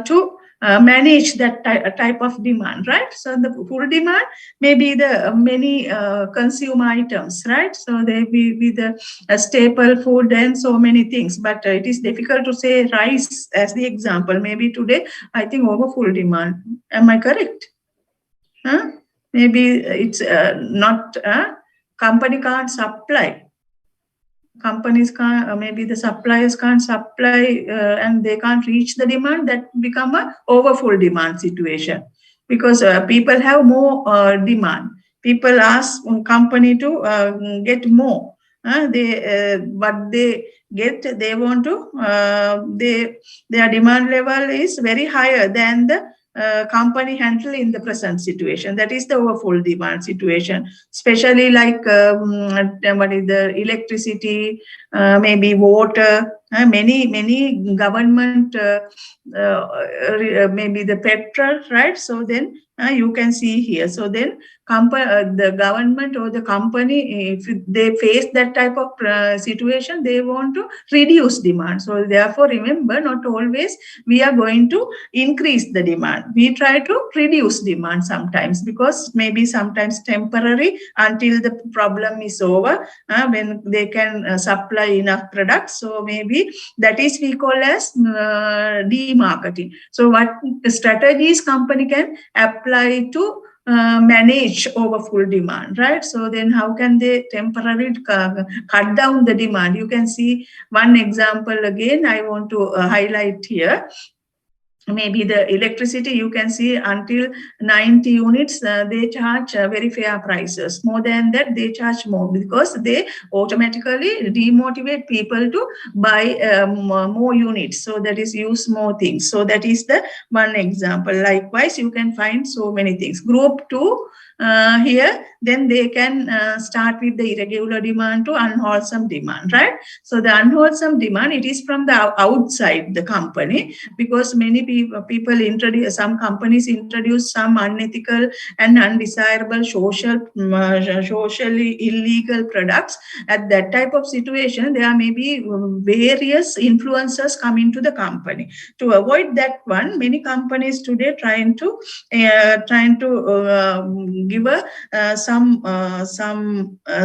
to manage that type of demand, right? So the full demand may be the many consumer items, right? So they be the staple food and so many things, but it is difficult to say rice as the example. Maybe today, I think over full demand. Am I correct? Maybe it's not, company can't supply. Companies can't, maybe the suppliers can't supply and they can't reach the demand. That become a overfull demand situation, because people have more demand. People ask company to get more. What they get, they want to, their demand level is very higher than the company handle in the present situation. That is the overfull demand situation, especially like what is the electricity, maybe water, many government, maybe the petrol, right? So then You can see here. So then the government or the company, if they face that type of situation, they want to reduce demand. So therefore, remember, not always we are going to increase the demand. We try to reduce demand sometimes, because maybe sometimes temporary until the problem is over, when they can supply enough products. So maybe that is we call as demarketing. So what strategies company can apply to manage over full demand, right? So then how can they temporarily cut down the demand? You can see one example again I want to highlight here. Maybe the electricity, you can see until 90 units, they charge very fair prices. More than that, they charge more, because they automatically demotivate people to buy more units. So that is use more things. So that is the one example. Likewise, you can find so many things. Group 2, here, then they can start with the irregular demand to unwholesome demand, right? So the unwholesome demand, it is from the outside the company, because many people introduce, some companies introduce some unethical and undesirable socially illegal products. At that type of situation, there may be various influencers coming to the company. To avoid that one, many companies today trying to give some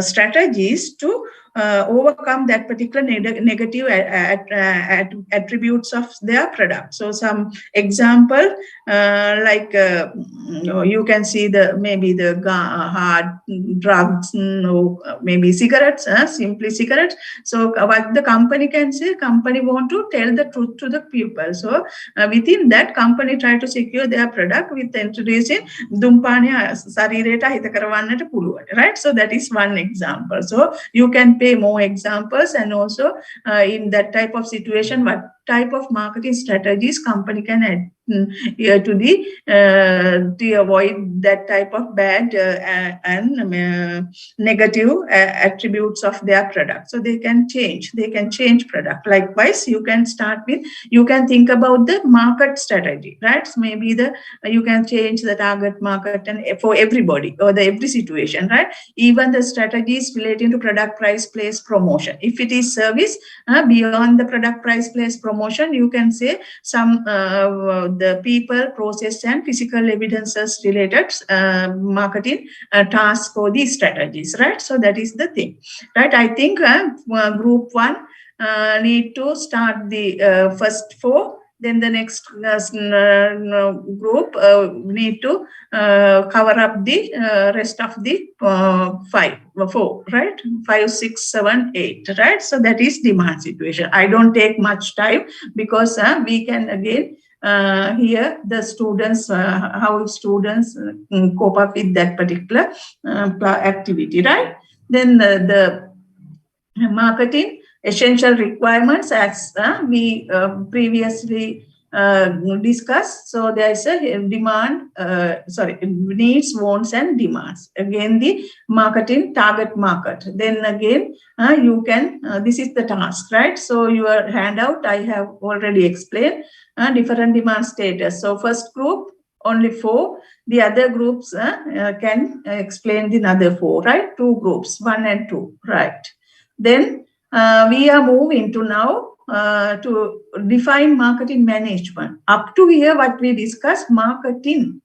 strategies to overcome that particular negative attributes of their product. So some example, like you can see maybe the hard drugs, maybe cigarettes, simply cigarettes. So what the company can say, company want to tell the truth to the people. So within that, company try to secure their product with introducing dumpaniya sarireta hita karawannata puluwan, right? So that is one example. So you can pay more examples, and also in that type of situation, what type of marketing strategies company can add to avoid that type of bad and negative attributes of their product. So they can change product. Likewise, you can start with, you can think about the market strategy, right? So maybe you can change the target market and for everybody or every situation, right? Even the strategies relating to product, price, place, promotion. If it is service, beyond the product, price, place, promotion, you can say some the people, process, and physical evidences related marketing tasks for these strategies, right? So that is the thing, right? I think group 1 need to start the first 4. Then the next group need to cover up the rest of the 4, right? 5, 6, 7, 8, right? So that is demand situation. I don't take much time, because we can again hear the students, how students cope up with that particular activity, right? Then the marketing essential requirements, as we previously discussed. So there is a demand, needs, wants, and demands. Again, the marketing target market. Then again, you can, this is the task, right? So your handout, I have already explained different demand status. So first group, only 4. The other groups can explain the other 4, right? 2 groups, 1 and 2, right? Then we are moving to now to define marketing management. Up to here, what we discussed, marketing.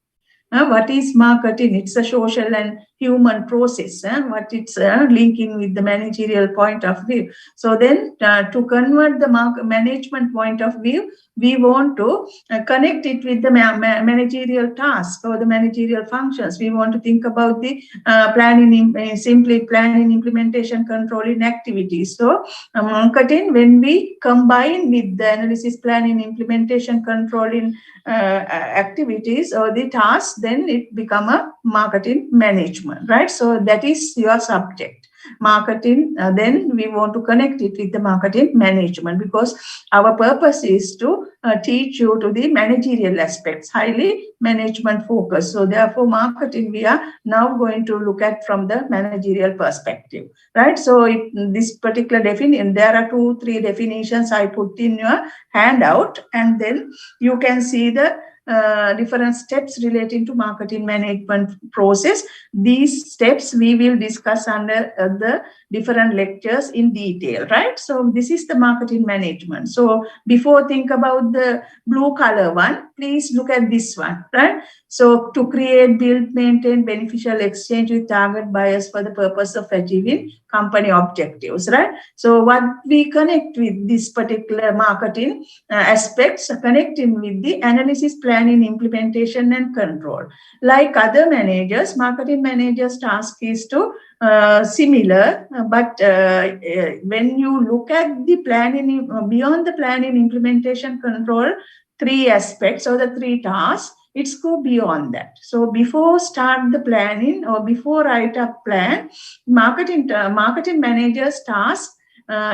What is marketing? It's a social and human process. What it's linking with the managerial point of view. So then to convert the management point of view, we want to connect it with the managerial task or the managerial functions. We want to think about the simply planning, implementation, controlling activities. So marketing, when we combine with the analysis, planning, implementation, controlling activities or the tasks, then it become a marketing management, right? So that is your subject, marketing. Then we want to connect it with the marketing management, because our purpose is to teach you to the managerial aspects, highly management focus. So therefore, marketing we are now going to look at from the managerial perspective, right? So this particular definition, there are 2-3 definitions I put in your handout, and then you can see the different steps relating to marketing management process. These steps we will discuss under the different lectures in detail, right? So this is the marketing management. So before think about the blue color one, please look at this one, right? So to create, build, maintain beneficial exchange with target buyers for the purpose of achieving company objectives, right? So what we connect with this particular marketing aspects, connecting with the analysis, planning, implementation, and control. Like other managers, marketing managers' task is to similar, but when you look at the planning, beyond the planning, implementation, control, three aspects or the three tasks, it's go beyond that. So before start the planning or before write up plan, marketing manager's task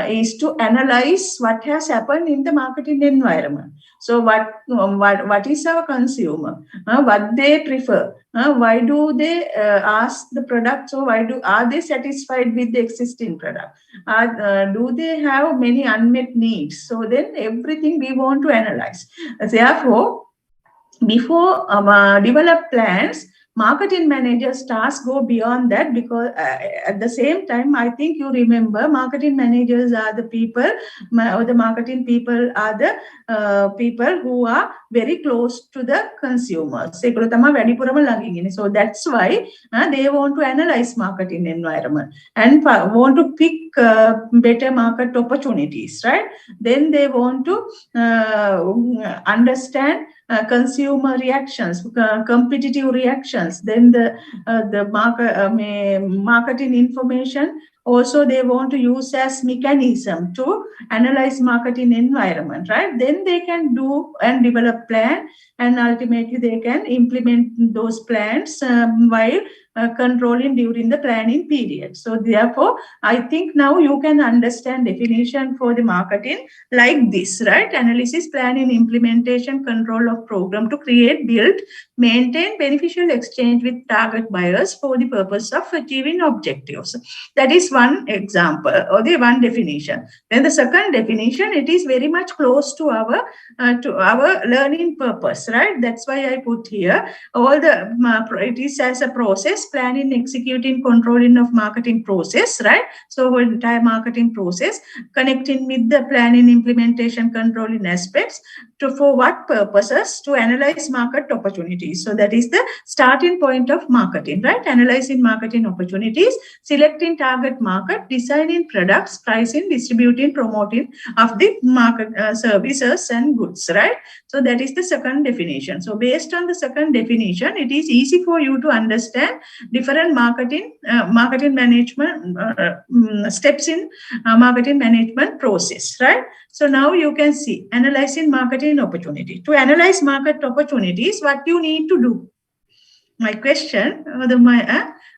is to analyze what has happened in the marketing environment. So what is our consumer? What they prefer? Why do they ask the product? So are they satisfied with the existing product? Do they have many unmet needs? So then everything we want to analyze. Therefore, before develop plans, marketing managers' tasks go beyond that, because at the same time, I think you remember, marketing managers are the people, or the marketing people are the people who are very close to the consumers. So that's why they want to analyze marketing environment and want to pick better market opportunities, right? Then they want to understand consumer reactions, competitive reactions, then the marketing information also they want to use as mechanism to analyze marketing environment, right? Then they can do and develop plan, and ultimately they can implement those plans while controlling during the planning period. So therefore, I think now you can understand definition for the marketing like this, right? Analysis, planning, implementation, control of program to create, build, maintain beneficial exchange with target buyers for the purpose of achieving objectives. That is one example or the one definition. Then the second definition, it is very much close to our learning purpose, right? That's why I put here all the it is as a process, planning, executing, controlling of marketing process, right? So entire marketing process, connecting with the planning, implementation, controlling aspects for what purposes? To analyze market opportunities. So that is the starting point of marketing, right? Analyzing marketing opportunities, selecting target market, designing products, pricing, distributing, promoting of the market services and goods, right? So that is the second definition. So based on the second definition, it is easy for you to understand different marketing management steps in marketing management process, right? So now you can see analyzing marketing opportunity. To analyze market opportunities, what you need to do? My question,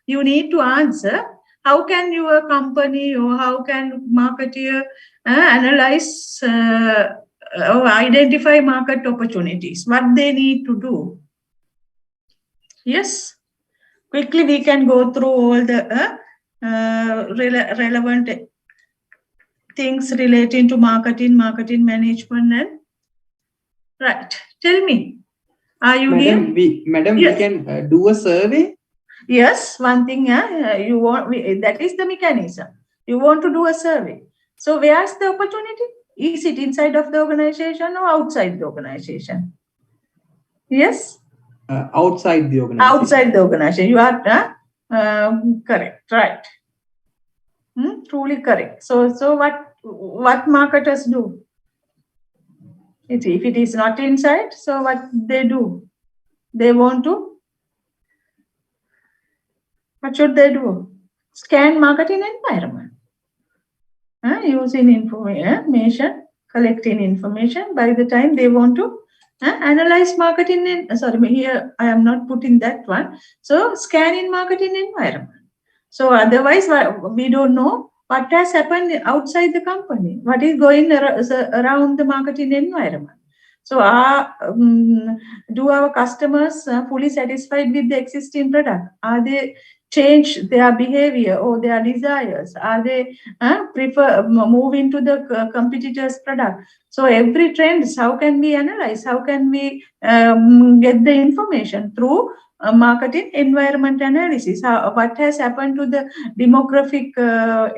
you need to answer, how can your company or how can marketer analyze or identify market opportunities? What they need to do? Yes. Quickly, we can go through all the relevant things relating to marketing management, and right. Tell me, are you Madam, here? Madam, Yes. we can do a survey. Yes, one thing you want, that is the mechanism. You want to do a survey. So where's the opportunity? Is it inside of the organization or outside the organization? Yes. Outside the organization. Outside the organization. You are correct, right? Truly correct. So what marketers do? If it is not inside, so what they do? They want to, what should they do? Scan marketing environment. Using information, collecting information. By the time they want to analyze marketing, here I am not putting that one. So scan in marketing environment. So otherwise, we don't know what has happened outside the company, what is going around the marketing environment. So do our customers fully satisfied with the existing product? Are they change their behavior or their desires? Are they prefer move into the competitor's product? So every trends, how can we analyze? How can we get the information through marketing environment analysis? What has happened to the demographic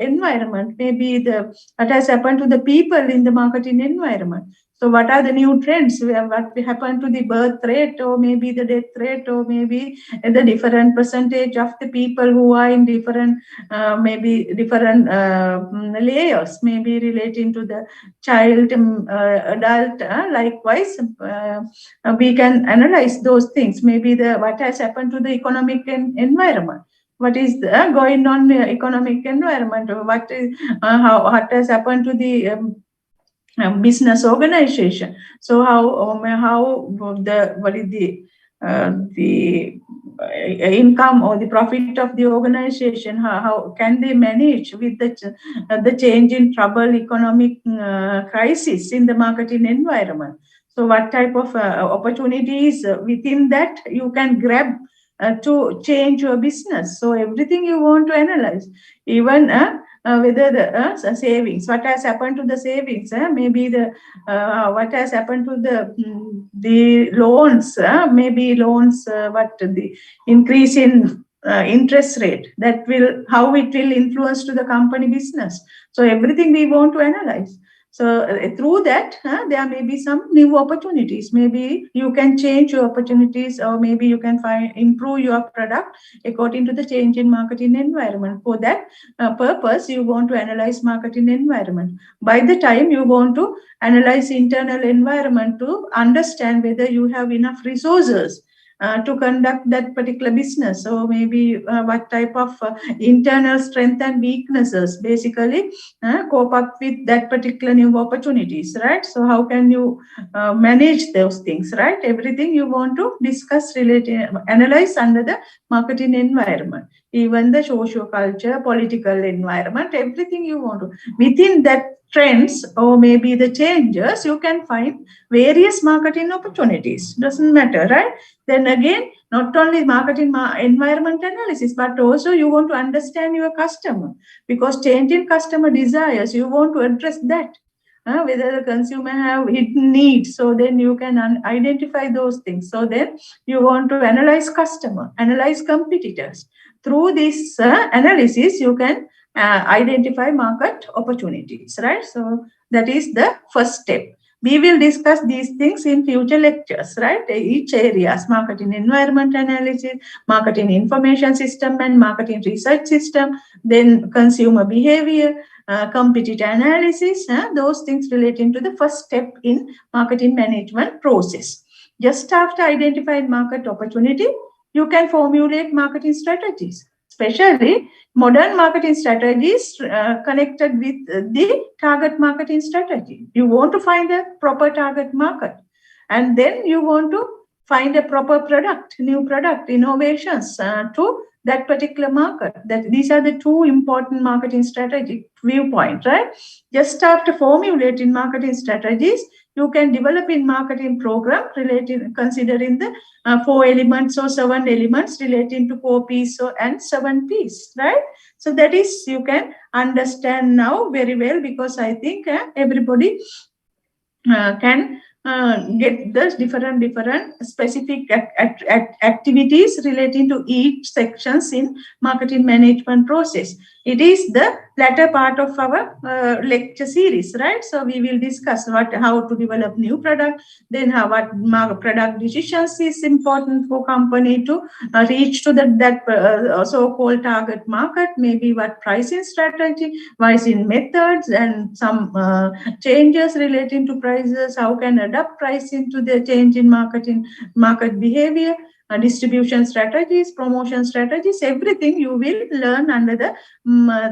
environment? Maybe what has happened to the people in the marketing environment? So what are the new trends? What happened to the birth rate, or maybe the death rate, or maybe the different percentage of the people who are in different, maybe different layers, maybe relating to the child, adult. Likewise, we can analyze those things. Maybe what has happened to the economic environment. What is going on in the economic environment? What has happened to the business organization? So what is the income or the profit of the organization? How can they manage with the change in trouble, economic crisis in the marketing environment? So what type of opportunities within that you can grab to change your business? So everything you want to analyze, even whether the savings, what has happened to the savings, maybe what has happened to the loans, maybe loans, what the increase in interest rate, how it will influence to the company business. So everything we want to analyze. So through that, there may be some new opportunities. Maybe you can change your opportunities, or maybe you can improve your product according to the change in marketing environment. For that purpose, you want to analyze marketing environment. By the time you want to analyze internal environment to understand whether you have enough resources to conduct that particular business, or maybe what type of internal strength and weaknesses basically cope up with that particular new opportunities, right? So how can you manage those things, right? Everything you want to discuss, analyze under the marketing environment, even the socio-culture, political environment, everything you want to. Within that trends or maybe the changes, you can find various marketing opportunities. Doesn't matter, right? Then again, not only marketing environment analysis, but also you want to understand your customer, because changing customer desires, you want to address that. Whether the consumer have hidden needs, so then you can identify those things. So then you want to analyze customer, analyze competitors. Through this analysis, you can identify market opportunities, right? So that is the first step. We will discuss these things in future lectures, right? Each areas: marketing environment analysis, marketing information system and marketing research system, then consumer behavior, competitor analysis, those things relating to the first step in marketing management process. Just after identifying market opportunity, you can formulate marketing strategies, especially modern marketing strategies connected with the target marketing strategy. You want to find a proper target market, and then you want to find a proper product, new product innovations to that particular market. These are the two important marketing strategic viewpoint, right? Just after formulating marketing strategies, you can develop in marketing program considering the 4 elements or 7 elements relating to 4 P's and 7 P's, right? So that is, you can understand now very well, because I think everybody can get the different specific activities relating to each sections in marketing management process. It is the latter part of our lecture series, right? So we will discuss how to develop new product, then what product decisions is important for company to reach to that so-called target market, maybe what pricing strategy, pricing methods, and some changes relating to prices, how can adapt pricing to the change in market behavior, distribution strategies, promotion strategies, everything you will learn under the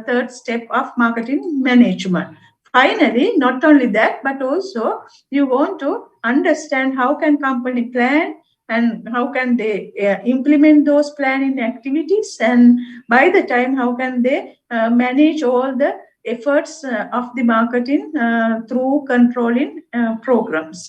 third step of marketing management. Finally, not only that, but also you want to understand how can company plan and how can they implement those planning activities, and by the time how can they manage all the efforts of the marketing through controlling programs,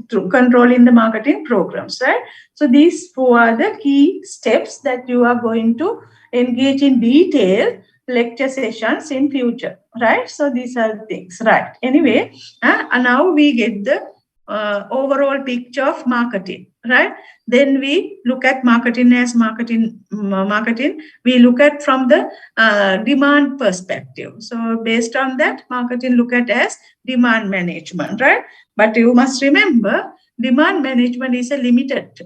through controlling the marketing programs, right? So these four are the key steps that you are going to engage in detail lecture sessions in future, right? So these are the things, right? Anyway, now we get the overall picture of marketing, right? Then we look at marketing as marketing. We look at from the demand perspective. So based on that, marketing look at as demand management, right? But you must remember, demand management is a limited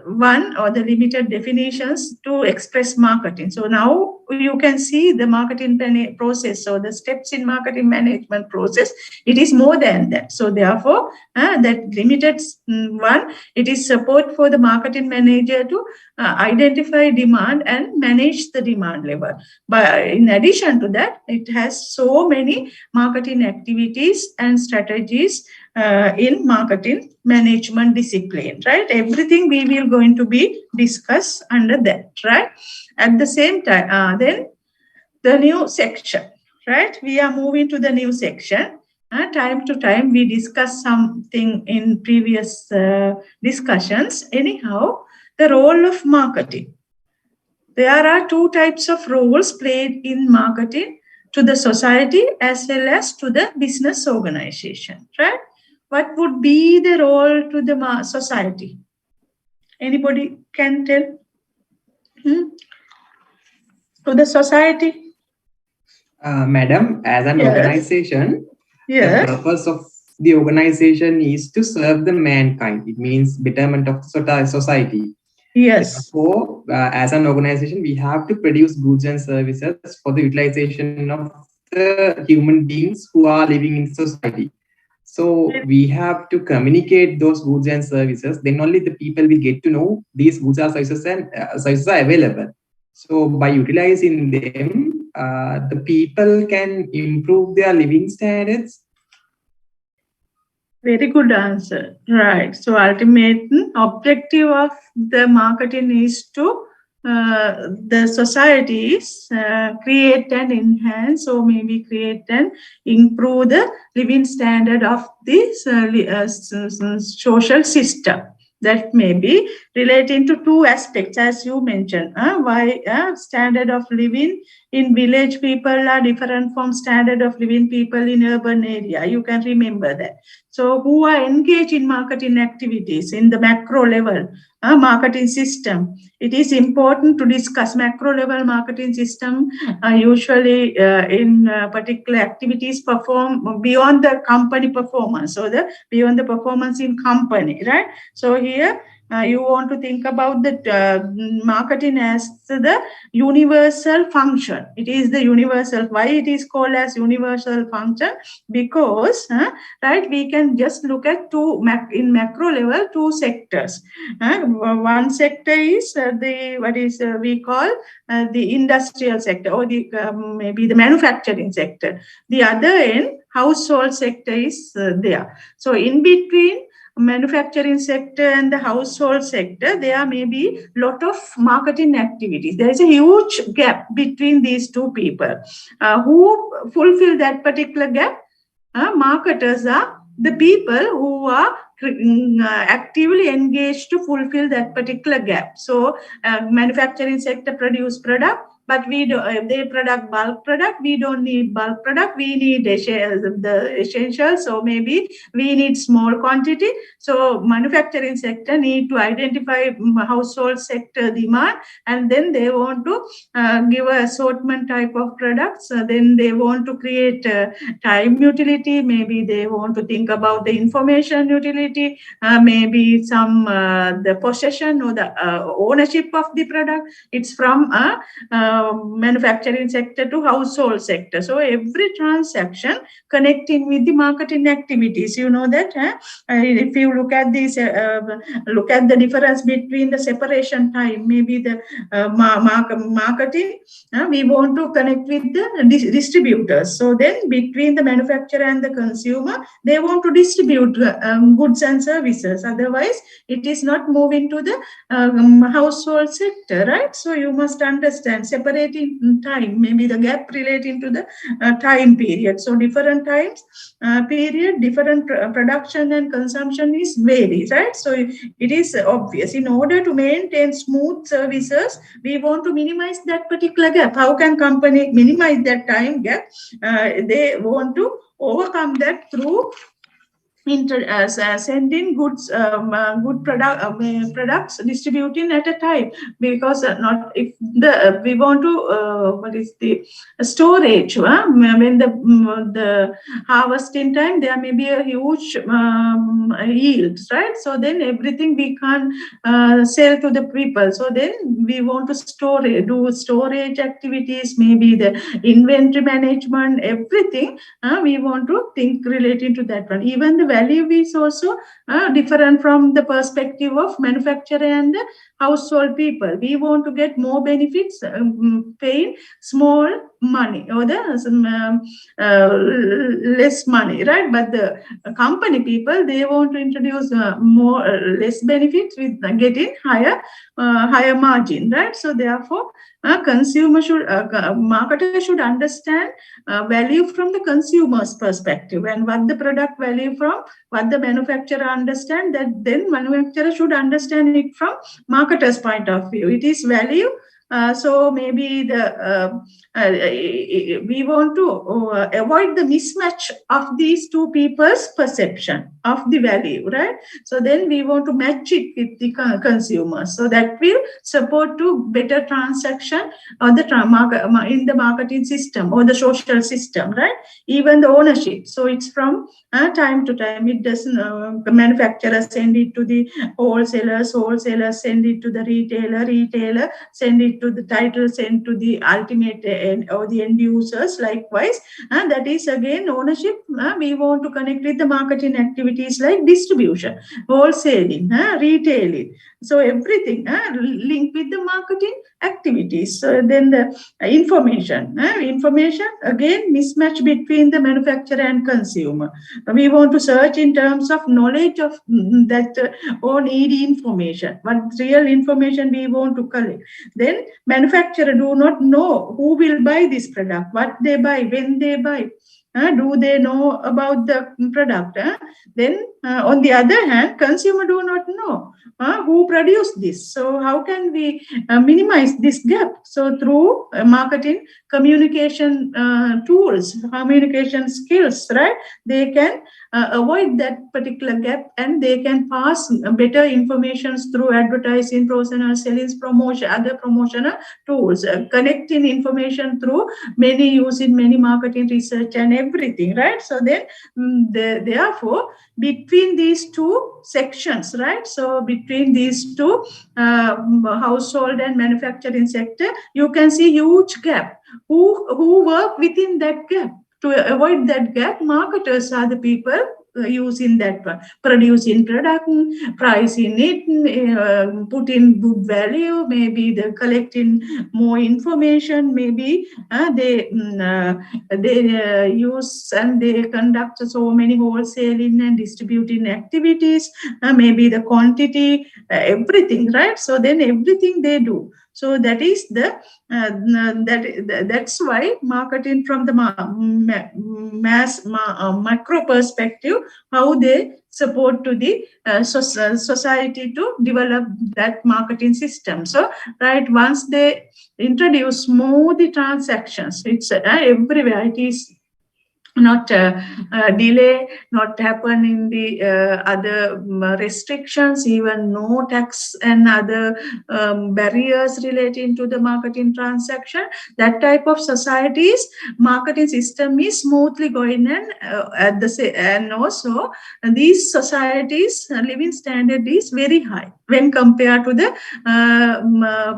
one, or the limited definitions to express marketing. So now you can see the marketing process. So the steps in marketing management process, it is more than that. So therefore, that limited one, it is support for the marketing manager to identify demand and manage the demand level. But in addition to that, it has so many marketing activities and strategies in marketing management discipline, right? Everything we will going to be discussed under that, right? At the same time, then the new section, right? We are moving to the new section. Time to time, we discuss something in previous discussions. Anyhow, the role of marketing. There are two types of roles played in marketing, to the society as well as to the business organization, right? What would be the role to the society? Anybody can tell? To the society? Madam, as an organization, yes, the purpose of the organization is to serve the mankind. It means betterment of the society. Yes. Therefore, as an organization, we have to produce goods and services for the utilization of the human beings who are living in society. So we have to communicate those goods and services. Then only the people will get to know these goods or services and services are available. So by utilizing them, the people can improve their living standards. Very good answer. Right. So ultimate objective of the marketing is to the societies create and enhance, or maybe create and improve the living standard of this social system. That may be relating to two aspects, as you mentioned. Why standard of living in village people are different from standard of living people in urban area. You can remember that. So who are engaged in marketing activities in the macro level, marketing system. It is important to discuss macro level marketing system, usually in particular activities perform beyond the company performance, or the beyond the performance in company, right? So here you want to think about the marketing as the universal function. It is the universal. Why it is called as universal function? Because right, we can just look at in macro level two sectors. One sector is we call the industrial sector, or the maybe the manufacturing sector. The other end, household sector is there. So in between manufacturing sector and the household sector, there may be a lot of marketing activities. There is a huge gap between these two people. Who fulfill that particular gap? Marketers are the people who are actively engaged to fulfill that particular gap. So manufacturing sector produce product, but we do, they product bulk product. We don't need bulk product. We need the essentials. So maybe we need small quantity. So manufacturing sector need to identify household sector demand, and then they want to give a assortment type of products. Then they want to create time utility. Maybe they want to think about the information utility. Maybe some the possession or the ownership of the product. It's from manufacturing sector to household sector. So every transaction connecting with the marketing activities. You know that if you look at this, look at the difference between the separation time. Maybe the marketing, we want to connect with the distributors. So then between the manufacturer and the consumer, they want to distribute goods and services. Otherwise, it is not moving to the household sector, right? So you must understand separating time, maybe the gap relating to the time period. So different times period, different production and consumption is varies, right? So it is obvious. In order to maintain smooth services, we want to minimize that particular gap. How can company minimize that time gap? They want to overcome that through sending goods, good products distributing at a time, because not if the we want to what is the storage when the harvesting time there may be a huge yield, right? So then everything we can't sell to the people. So then we want to do storage activities, maybe the inventory management, everything. We want to think relating to that one. Even the value is also different from the perspective of manufacturer and the household people. We want to get more benefits paying small money or the less money, right? But the company people, they want to introduce more less benefits with getting higher margin, right? So therefore, consumer should marketer should understand value from the consumer's perspective, and what the product value from what the manufacturer understand, that then manufacturer should understand it from marketer's point of view. It is value. So maybe we want to avoid the mismatch of these two people's perception of the value, right? So then we want to match it with the consumer, so that will support to better transaction or the in the marketing system or the social system, right? Even the ownership. So it's from time to time. It doesn't the manufacturer send it to the wholesalers send it to the retailer send it to the title, send to the ultimate end or the end users likewise. And that is again ownership. We want to connect with the marketing activities like distribution, wholesaling, retailing. So everything linked with the marketing activities. So then the information again mismatch between the manufacturer and consumer. We want to search in terms of knowledge of that or need information. What real information we want to collect. Then manufacturer do not know who will buy this product, what they buy, when they buy. Do they know about the product? Then on the other hand, consumer do not know who produced this. So how can we minimize this gap? So through marketing communication tools, communication skills, right? They can avoid that particular gap, and they can pass better information through advertising, personal sales, promotion, other promotional tools, connecting information through many using many marketing research and everything, right? So then therefore between these two sections, right? So between these two household and manufacturing sector, you can see huge gap. Who work within that gap? To avoid that gap, marketers are the people using that one, producing product, pricing it, put in good value, maybe they're collecting more information, maybe they use and they conduct so many wholesaling and distributing activities, maybe the quantity, everything, right? So then everything they do. So that is the that's why marketing from the macro perspective, how they support to the society to develop that marketing system. So right, once they introduce more the transactions, it's everywhere. It is not delay, not happen in the other restrictions, even no tax and other barriers relating to the marketing transaction. That type of societies, marketing system is smoothly going, and and also these societies living standard is very high when compared to the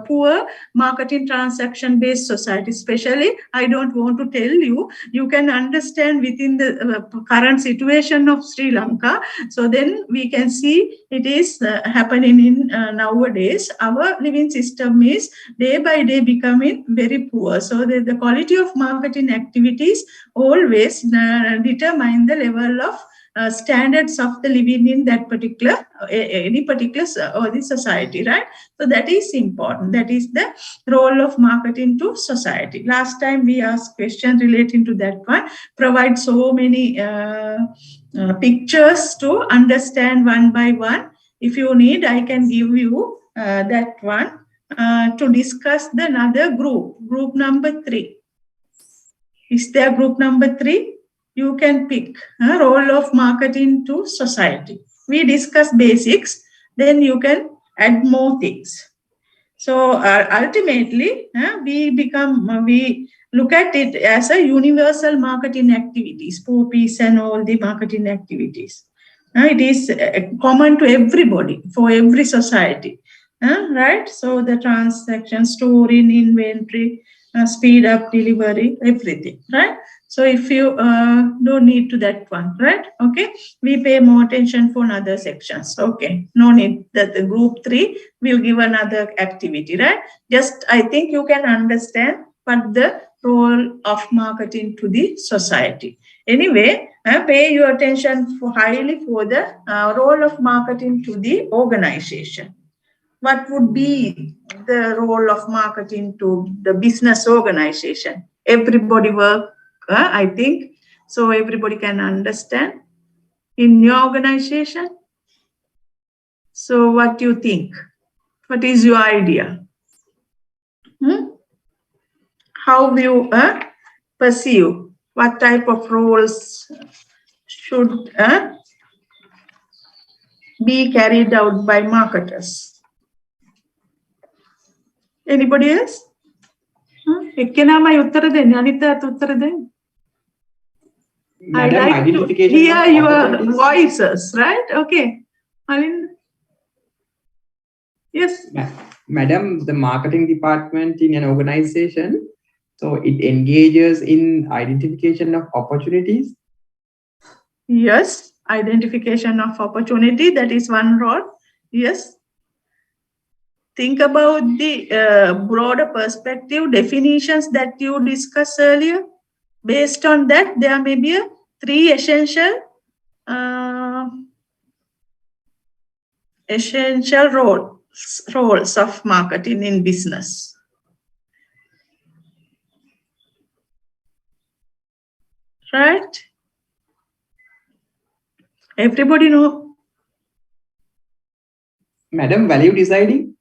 poor marketing transaction based society. Especially, I don't want to tell you, you can understand within the current situation of Sri Lanka. So then we can see it is happening in nowadays. Our living system is day by day becoming very poor. So the quality of marketing activities always determine the level of standards of the living in that particular, any particular or the society, right? So that is important. That is the role of marketing to society. Last time we asked questions relating to that one. Provide so many pictures to understand one by one. If you need, I can give you that one to discuss the another group number 3. Is there group number 3? You can pick role of marketing to society. We discuss basics, then you can add more things. So ultimately, we look at it as a universal marketing activities, POPs and all the marketing activities. It is common to everybody, for every society, right? So the transaction, storing, inventory, speed up delivery, everything, right? So if you don't need to that one, right? Okay, we pay more attention for other sections. Okay, no need that the group 3 will give another activity, right? Just I think you can understand what the role of marketing to the society. Anyway, pay your attention highly for the role of marketing to the organization. What would be the role of marketing to the business organization? Everybody work, I think, so everybody can understand in your organization. So what do you think? What is your idea? How will you perceive? What type of roles should be carried out by marketers? Anybody else? I like to hear your voices, right? Okay. Alinda? Yes. Madam, the marketing department in an organization, so it engages in identification of opportunities. Yes, identification of opportunity, that is one role. Yes. Think about the broader perspective definitions that you discussed earlier. Based on that, there may be 3 essential roles of marketing in business. Right? Everybody know? Madam, value deciding?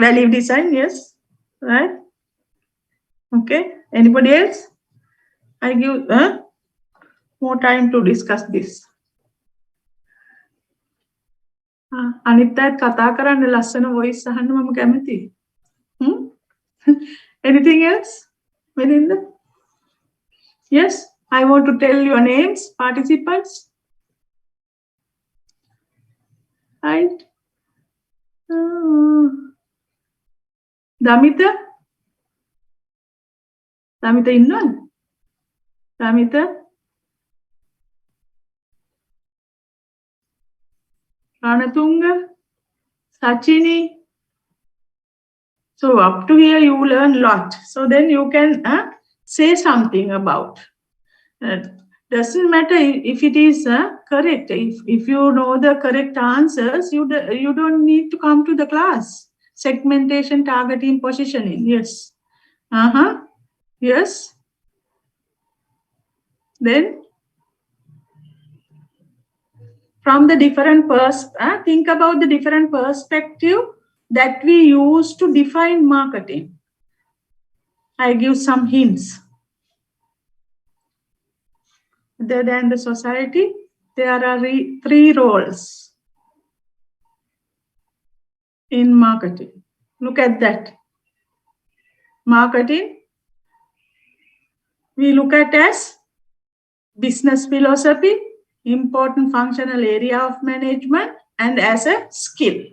Value design, yes. Right? Okay. Anybody else? I give more time to discuss this. Anita කතා කරන්න ලස්සන voice අහන්න මම කැමතියි. Anything else? Melinda? Yes, I want to tell your names, participants. Right? Damita? Damita innawada? Damita? Ranatunga? Sachini? So up to here you learn a lot. So then you can say something about. Doesn't matter if it is correct. If you know the correct answers, you don't need to come to the class. Segmentation, targeting, positioning. Yes. Yes. Then from the different think about the different perspective that we use to define marketing. I give some hints. Other than the society, there are 3 roles in marketing. Look at that. Marketing, we look at as business philosophy, important functional area of management, and as a skill.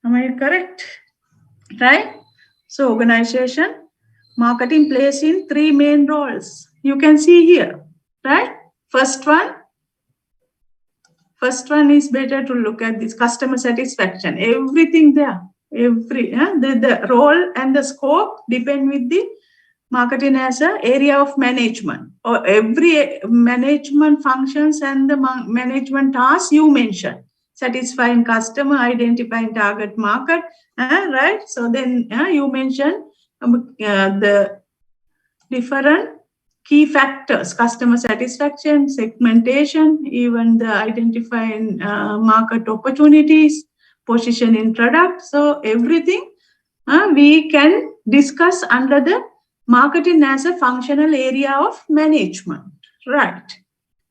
Am I correct? Right? So organization, marketing plays in 3 main roles. You can see here, right? First one is better to look at this customer satisfaction. Everything there, the role and the scope depend with the marketing as an area of management, or every management functions and the management tasks you mentioned. Satisfying customer, identifying target market, right? So then you mentioned the different key factors: customer satisfaction, segmentation, even the identifying market opportunities, positioning product. So everything we can discuss under the marketing as a functional area of management, right?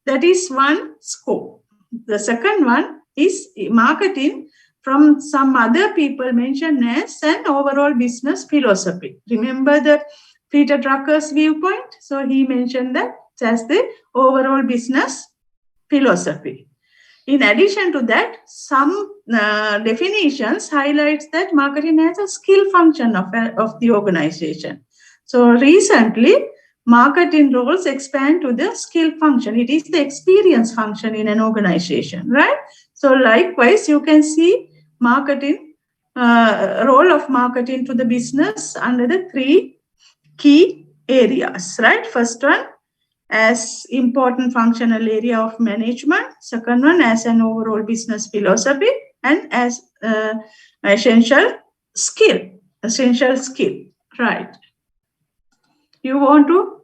That is one scope. The second one is marketing from some other people mentioned as an overall business philosophy. Remember the Peter Drucker's viewpoint? So he mentioned that as the overall business philosophy. In addition to that, some definitions highlights that marketing as a skill function of the organization. So recently, marketing roles expand to the skill function. It is the experience function in an organization, right? So likewise, you can see marketing, role of marketing to the business under the three key areas, right? First one, as important functional area of management. Second one, as an overall business philosophy, and as essential skill, right? You want to,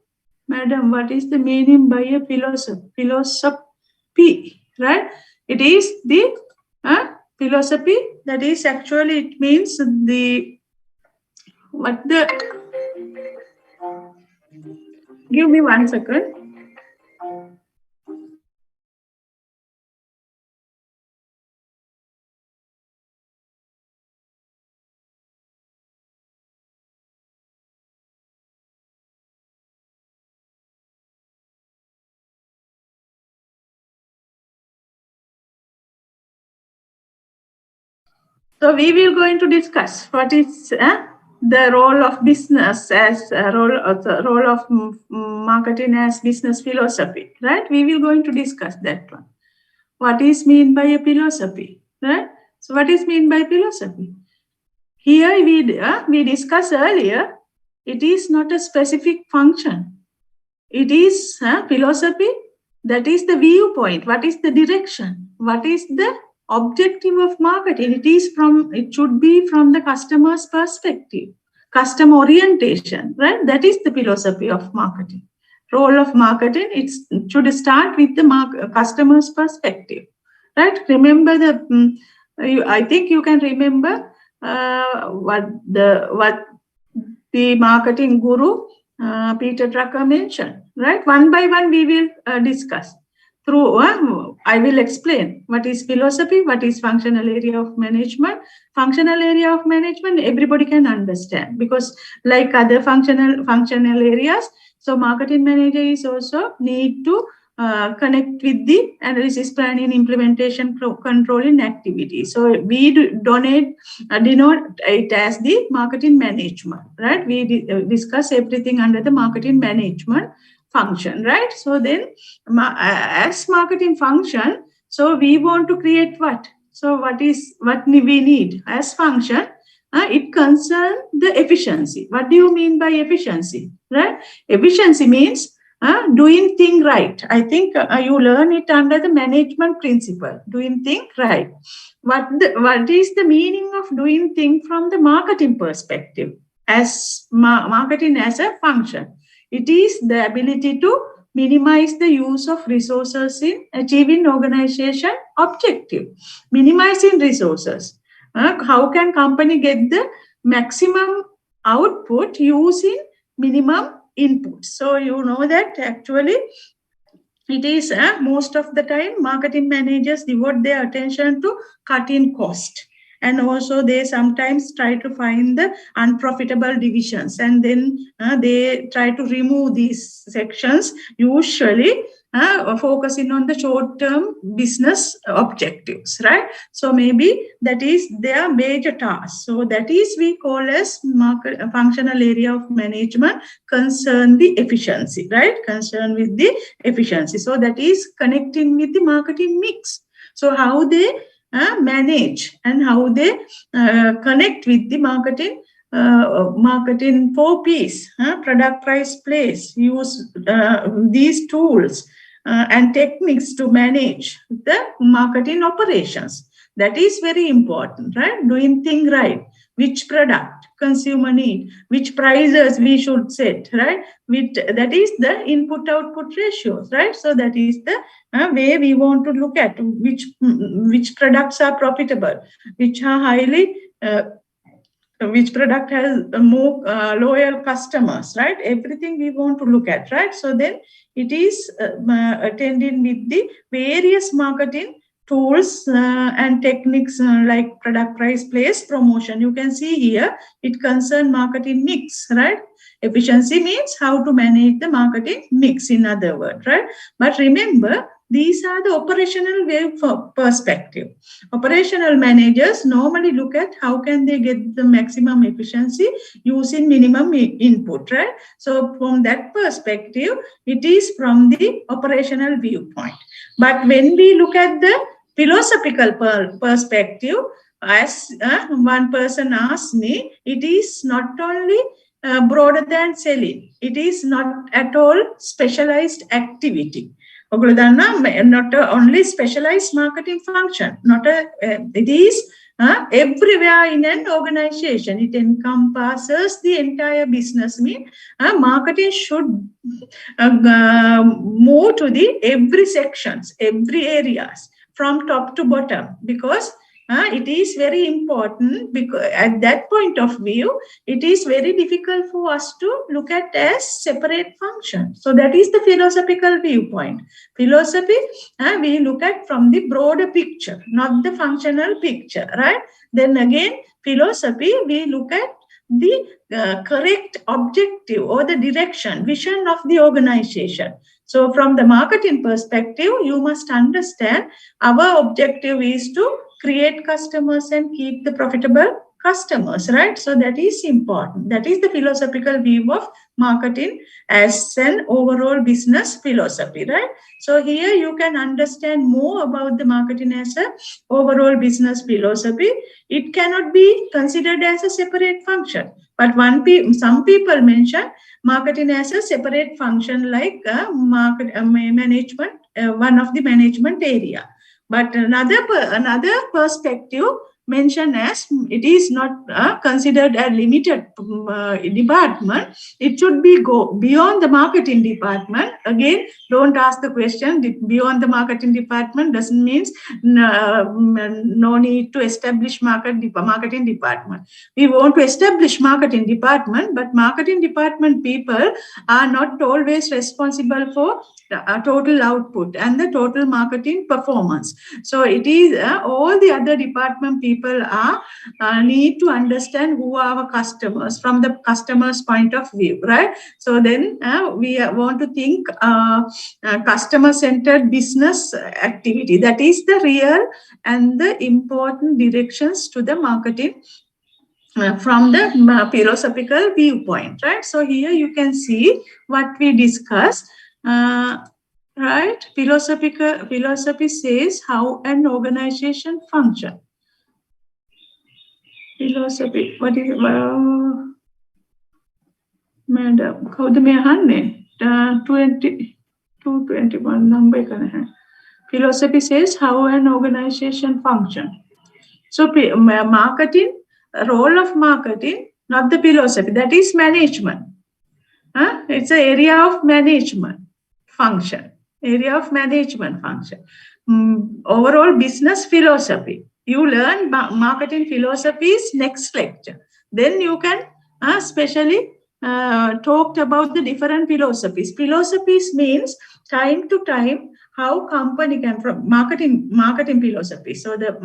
madam, what is the meaning by a philosophy, right? It is the philosophy, that is actually, it means the, what the, give me 1 second. So we will going to discuss what is the role of business as a role of marketing as business philosophy, right? We will going to discuss that one. What is mean by a philosophy, right? So what is mean by philosophy? Here we discussed earlier, it is not a specific function. It is philosophy, that is the viewpoint. What is the direction? What is the objective of marketing? It should be from the customer's perspective, customer orientation, right? That is the philosophy of marketing. Role of marketing, it should start with the customer's perspective, right? Remember I think you can remember what the marketing guru Peter Drucker mentioned, right? One by one we will discuss. Through I will explain what is philosophy, what is functional area of management. Functional area of management everybody can understand, because like other functional areas, so marketing manager is also need to connect with the analysis, planning, implementation, controlling activity. So we denote it as the marketing management, right? We discuss everything under the marketing management function, right? So then as marketing function, so we want to create what? So what we need as function? It concerns the efficiency. What do you mean by efficiency, right? Efficiency means doing thing right. I think you learn it under the management principle, doing thing right. What is the meaning of doing thing from the marketing perspective as marketing as a function? It is the ability to minimize the use of resources in achieving organization objective. Minimizing resources. How can company get the maximum output using minimum input? So you know that actually it is most of the time marketing managers devote their attention to cutting cost, and also they sometimes try to find the unprofitable divisions, and then they try to remove these sections, usually focusing on the short-term business objectives, right? So maybe that is their major task. So that is we call as functional area of management, concern the efficiency, right? Concern with the efficiency. So that is connecting with the marketing mix. So how they manage and how they connect with the marketing marketing 4 P's, product, price, place. Use these tools and techniques to manage the marketing operations. That is very important, right? Doing things right. Which product consumer need, which prices we should set, right? That is the input-output ratios, right? So that is the way we want to look at which products are profitable, which are highly which product has more loyal customers, right? Everything we want to look at, right? So then it is attending with the various marketing tools and techniques like product, price, place, promotion. You can see here it concerns marketing mix, right? Efficiency means how to manage the marketing mix, in other words, right? But remember, these are the operational way for perspective. Operational managers normally look at how can they get the maximum efficiency using minimum input, right? So from that perspective, it is from the operational viewpoint. But when we look at the philosophical perspective, as one person asked me, it is not only broader than selling. It is not at all specialized activity. Not only specialized marketing function, it is everywhere in an organization. It encompasses the entire business. Marketing should move to the every sections, every areas, from top to bottom, because it is very important, because at that point of view, it is very difficult for us to look at as separate function. So that is the philosophical viewpoint. Philosophy, we look at from the broader picture, not the functional picture, right? Then again, philosophy, we look at the correct objective or the direction, vision of the organization. So from the marketing perspective, you must understand our objective is to create customers and keep the profitable customers, right? So that is important. That is the philosophical view of marketing as an overall business philosophy, right? So here you can understand more about the marketing as an overall business philosophy. It cannot be considered as a separate function. But some people mention marketing as a separate function, like management, one of the management area. But another perspective mentioned as it is not considered a limited department. It should go beyond the marketing department. Again, don't ask the question. Beyond the marketing department doesn't mean no need to establish marketing department. We want to establish marketing department, but marketing department people are not always responsible for total output and the total marketing performance. So it is all the other department people need to understand who are our customers from the customer's point of view, right? So then we want to think customer-centered business activity. That is the real and the important directions to the marketing from the philosophical viewpoint, right? So here you can see what we discussed, right? Philosophy says how an organization function. Philosophy, what is madam? How the me 221 number. Philosophy says how an organization function. So marketing, role of marketing, not the philosophy, that is management. It's an area of management function. Area of management function. Overall business philosophy. You learn marketing philosophies next lecture. Then you can especially talked about the different philosophies. Philosophies means time to time how company can from marketing philosophy. So the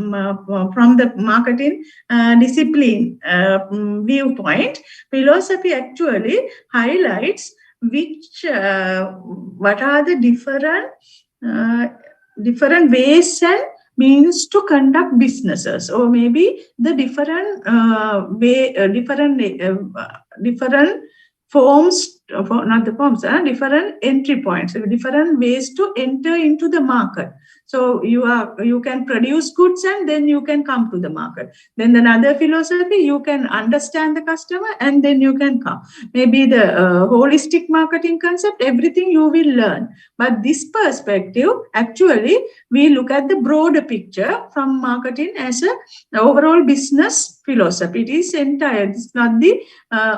from the marketing discipline viewpoint, philosophy actually highlights what are the different ways and means to conduct businesses, or maybe the different forms not the forms, different entry points, different ways to enter into the market. So you can produce goods and then you can come to the market. Then another philosophy, you can understand the customer and then you can come. Maybe the holistic marketing concept, everything you will learn. But this perspective, actually, we look at the broader picture from marketing as an overall business philosophy. It is entire. It's not the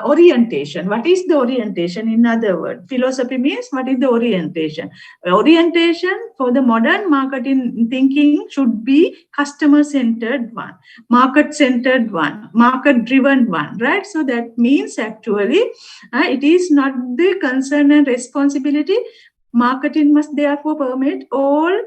orientation. What is the orientation? In other words, philosophy means what is the orientation? Orientation for the modern marketing thinking should be customer-centered one, market-centered one, market-driven one, right? So that means actually it is not the concern and responsibility. Marketing must therefore permit all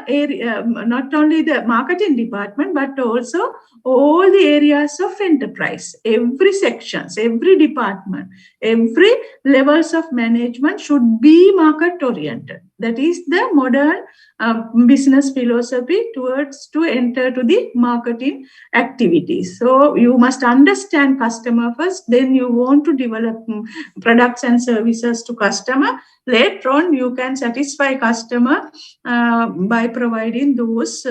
area, not only the marketing department, but also all the areas of enterprise, every sections, every department, every levels of management should be market oriented. That is the modern business philosophy towards to enter to the marketing activities. So you must understand customer first, then you want to develop products and services to customer. Later on, you can satisfy customer by providing those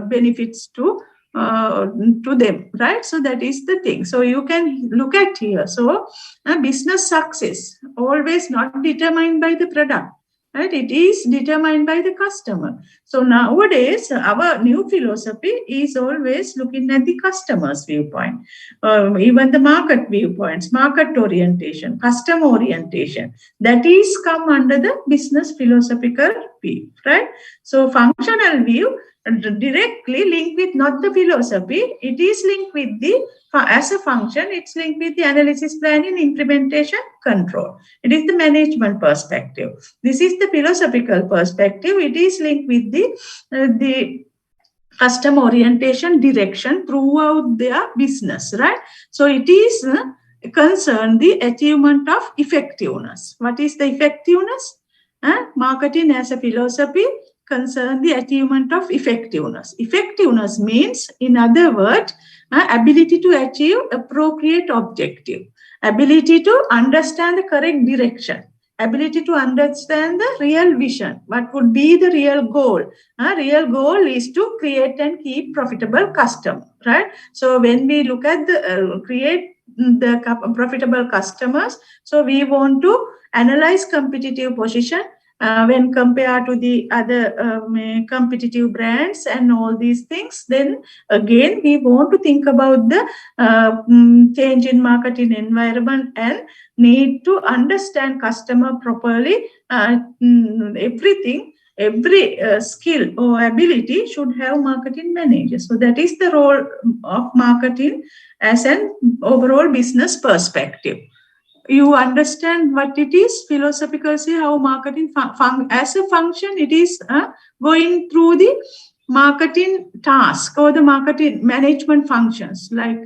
benefits to them, right? So that is the thing. So you can look at here. So business success always not determined by the product, right? It is determined by the customer. So nowadays, our new philosophy is always looking at the customer's viewpoint, even the market viewpoints, market orientation, customer orientation. That is come under the business philosophical view, right? So functional view directly linked with not the philosophy, it is linked with the, as a function, it's linked with the analysis, planning, implementation, control. It is the management perspective. This is the philosophical perspective. It is linked with the customer orientation direction throughout their business, right? So it is concern the achievement of effectiveness. What is the effectiveness? Marketing as a philosophy concern the achievement of effectiveness. Effectiveness means, in other words, ability to achieve appropriate objective, ability to understand the correct direction, ability to understand the real vision. What would be the real goal? Real goal is to create and keep profitable customer, right? So when we look at the create the profitable customers, so we want to analyze competitive position when compared to the other competitive brands and all these things. Then again, we want to think about the change in marketing environment and need to understand customer properly. Everything, every skill or ability should have marketing manager. So that is the role of marketing as an overall business perspective. You understand what it is philosophically, how marketing as a function, it is going through the marketing task or the marketing management functions, like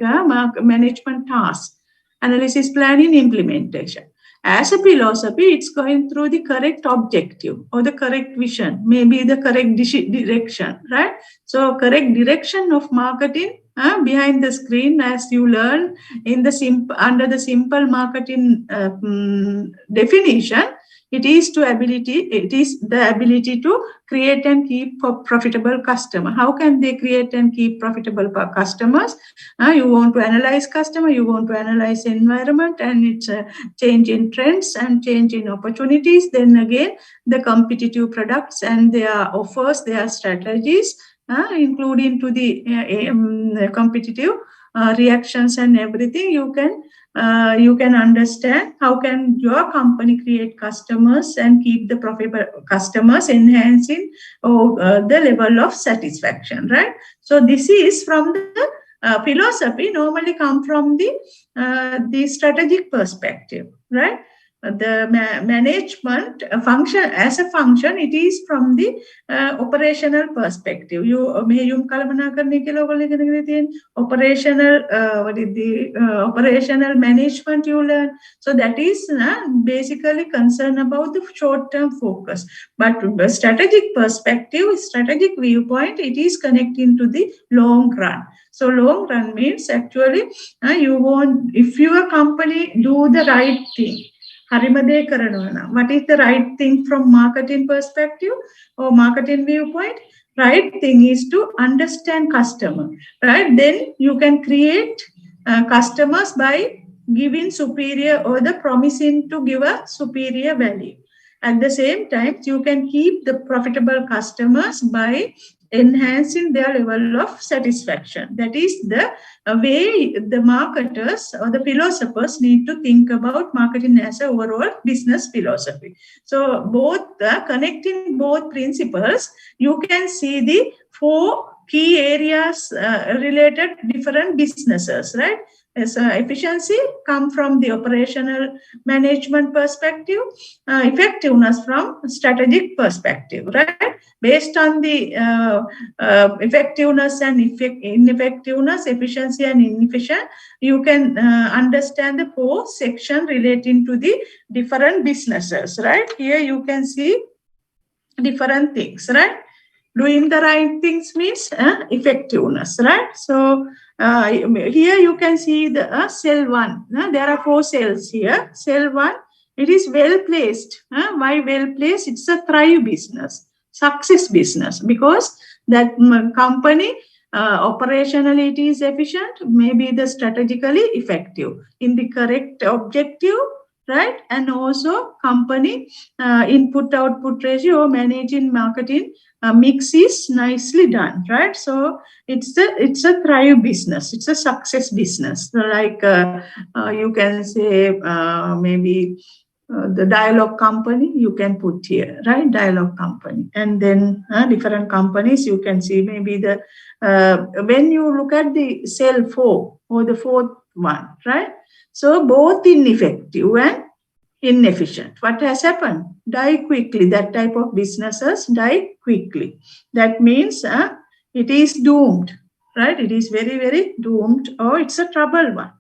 management task, analysis, planning, implementation. As a philosophy, it's going through the correct objective or the correct vision, maybe the correct direction, right? So correct direction of marketing behind the screen, as you learn in the under the simple marketing definition, it is the ability to create and keep profitable customer. How can they create and keep profitable customers? You want to analyze customer, you want to analyze environment and its change in trends and change in opportunities. Then again, the competitive products and their offers, their strategies, including to the competitive reactions and everything. You can understand how can your company create customers and keep the profitable customers, enhancing the level of satisfaction, right? So this is from the philosophy normally come from the strategic perspective, right? The management function as a function, it is from the operational perspective. Operational what is the operational management you learn. So that is basically concerned about the short-term focus. But the strategic perspective, strategic viewpoint, it is connecting to the long run. So long run means actually you want, if your company do the right thing, Harimade karanona. What is the right thing from marketing perspective or marketing viewpoint? Right thing is to understand customer, right? Then you can create customers by giving superior or the promising to give a superior value. At the same time, you can keep the profitable customers by enhancing their level of satisfaction. That is the way the marketers or the philosophers need to think about marketing as an overall business philosophy. So both connecting both principles, you can see the 4 key areas related different businesses, right? As efficiency come from the operational management perspective, effectiveness from strategic perspective, right? Based on the effectiveness and ineffectiveness, efficiency and inefficient, you can understand the 4 sections relating to the different businesses, right? Here you can see different things, right? Doing the right things means effectiveness, right? So here you can see the cell 1. There are 4 cells here. Cell 1, it is well placed. Why well placed? It's a thrive business, success business, because that company operationally it is efficient, maybe the strategically effective in the correct objective, right? And also company input output ratio, managing marketing mix is nicely done, right? So it's a thrive business, it's a success business. So like you can say maybe the dialogue company you can put here, right? Dialogue company. And then different companies you can see maybe the when you look at the cell 4 or the 4th one, right? So both ineffective and inefficient. What has happened? Die quickly. That type of businesses die quickly. That means it is doomed, right? It is very, very doomed, or it's a trouble one.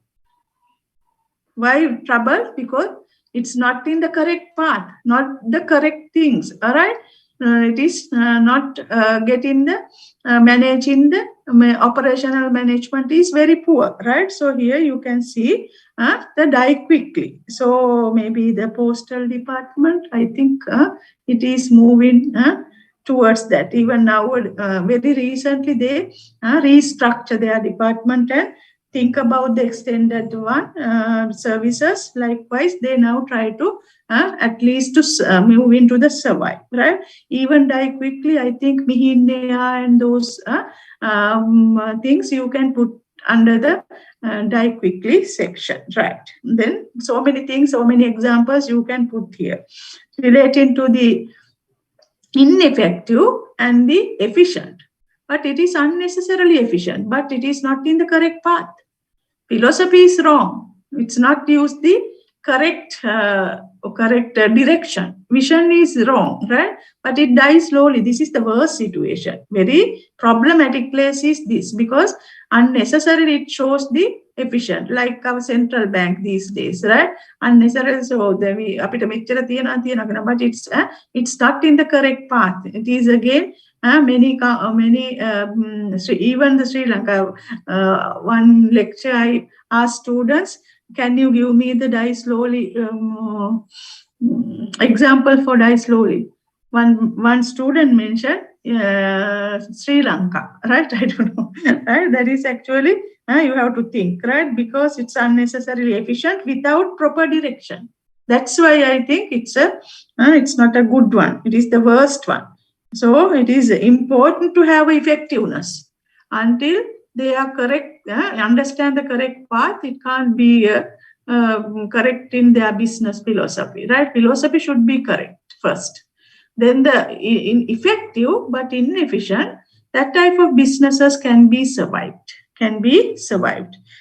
Why trouble? Because it's not in the correct path, not the correct things, all right? It is not getting the managing the operational management is very poor, right? So here you can see the die quickly. So maybe the postal department, I think it is moving towards that. Even now, very recently, they restructure their department and think about the extended one services. Likewise, they now try to at least to move into the survive, right? Even die quickly, I think Mihinea and those things you can put under the die quickly section, right? Then so many things, so many examples you can put here relating to the ineffective and the efficient. But it is unnecessarily efficient, but it is not in the correct path. Philosophy is wrong. It's not used the correct direction. Vision is wrong, right? But it dies slowly. This is the worst situation. Very problematic place is this, because unnecessarily it shows the efficient, like our central bank these days, right? Unnecessarily, so but it's not in the correct path. It is again many even the Sri Lanka one lecture I asked students, can you give me the die slowly example for die slowly? One student mentioned Sri Lanka, right? I don't know, right? That is actually you have to think, right? Because it's unnecessarily efficient without proper direction. That's why I think it's not a good one. It is the worst one. So it is important to have effectiveness. Until they are correct, understand the correct path, it can't be correct in their business philosophy, right? Philosophy should be correct first. Then the effective but inefficient, that type of businesses can be survived.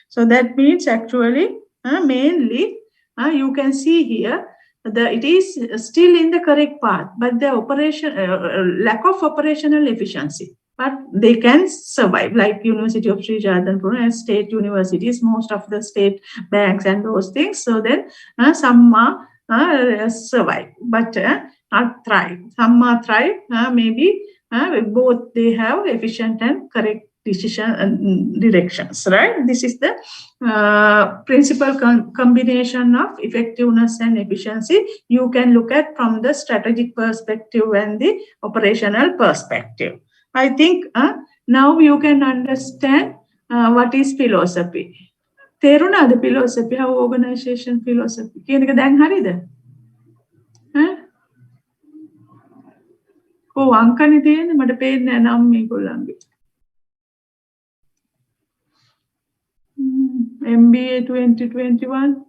So that means actually mainly you can see here it is still in the correct path, but the lack of operational efficiency. But they can survive, like University of Sri Jagadhanpur and state universities, most of the state banks and those things. So then some survive, but not thrive. Some thrive, maybe both they have efficient and correct decision directions, right? This is the principal combination of effectiveness and efficiency. You can look at from the strategic perspective and the operational perspective. I think now you can understand what is philosophy. තේරුණාද philosophy, how organization philosophy කියන එක දැන් හරිද? අංකනේ තියෙන්නේ මට පේන්නේ නැහැ නම් මේගොල්ලන්ගේ. MBA 2021.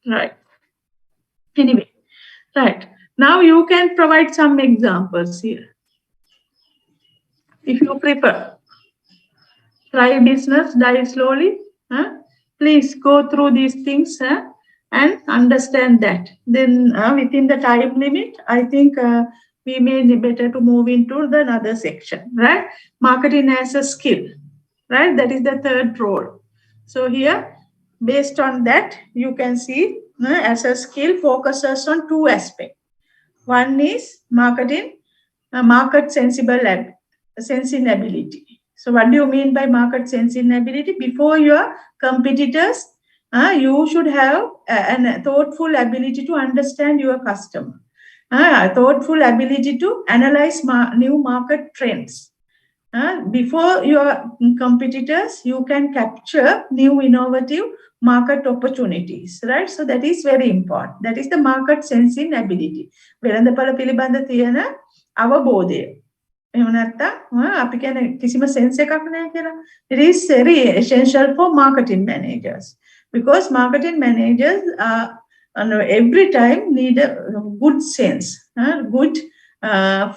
Right. Anyway, right. Now you can provide some examples here. If you prefer. Try business, die slowly. Please go through these things and understand that. Then within the time limit, I think we may be better to move into the another section, right? Marketing as a skill, right? That is the third role. So here, based on that, you can see as a skill focuses on two aspects. One is marketing, market sensing ability. So what do you mean by market sensing ability? Before your competitors, you should have a thoughtful ability to understand your customer, a thoughtful ability to analyze new market trends. Before your competitors, you can capture new innovative market opportunities, right? So that is very important. That is the market sensing ability. වෙළඳපොළ පිළිබඳ තියෙන අවබෝධය. එහෙම නැත්නම් අපි කියන කිසිම sense එකක් නැහැ කියලා. It is very essential for marketing managers because marketing managers every time need a good sense, good